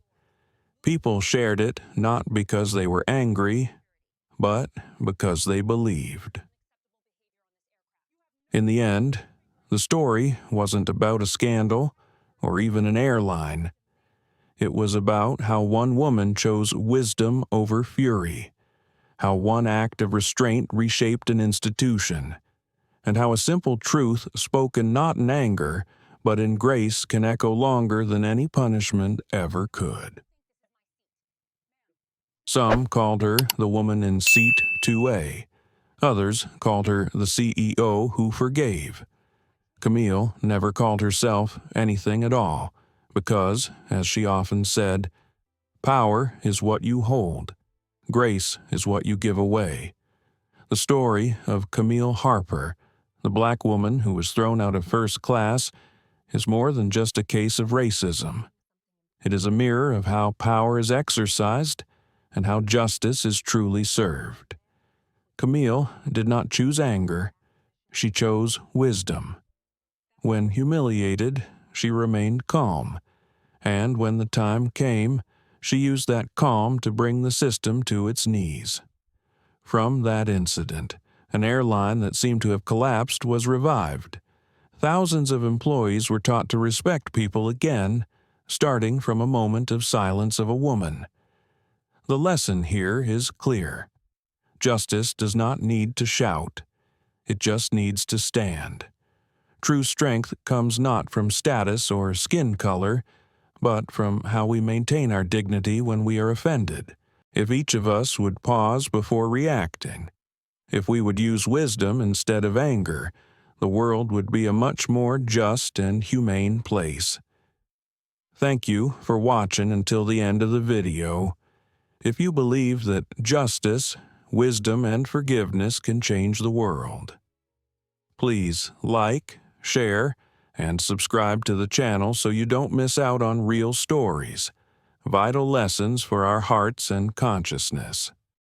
People shared it not because they were angry, but because they believed. In the end, the story wasn't about a scandal or even an airline. It was about how one woman chose wisdom over fury, how one act of restraint reshaped an institution, and how a simple truth spoken not in anger, but in grace can echo longer than any punishment ever could. Some called her the woman in seat 2A. Others called her the CEO who forgave. Camille never called herself anything at all, because, as she often said, power is what you hold. Grace is what you give away. The story of Camille Harper, the black woman who was thrown out of first class, is more than just a case of racism. It is a mirror of how power is exercised and how justice is truly served. Camille did not choose anger. She chose wisdom. When humiliated, she remained calm, and when the time came, she used that calm to bring the system to its knees. From that incident, an airline that seemed to have collapsed was revived. Thousands of employees were taught to respect people again, starting from a moment of silence of a woman. The lesson here is clear. Justice does not need to shout. It just needs to stand. True strength comes not from status or skin color, but from how we maintain our dignity when we are offended. If each of us would pause before reacting, if we would use wisdom instead of anger, the world would be a much more just and humane place. Thank you for watching until the end of the video. If you believe that justice, wisdom, and forgiveness can change the world, Please like, share, and subscribe to the channel so you don't miss out on real stories, vital lessons for our hearts and consciousness.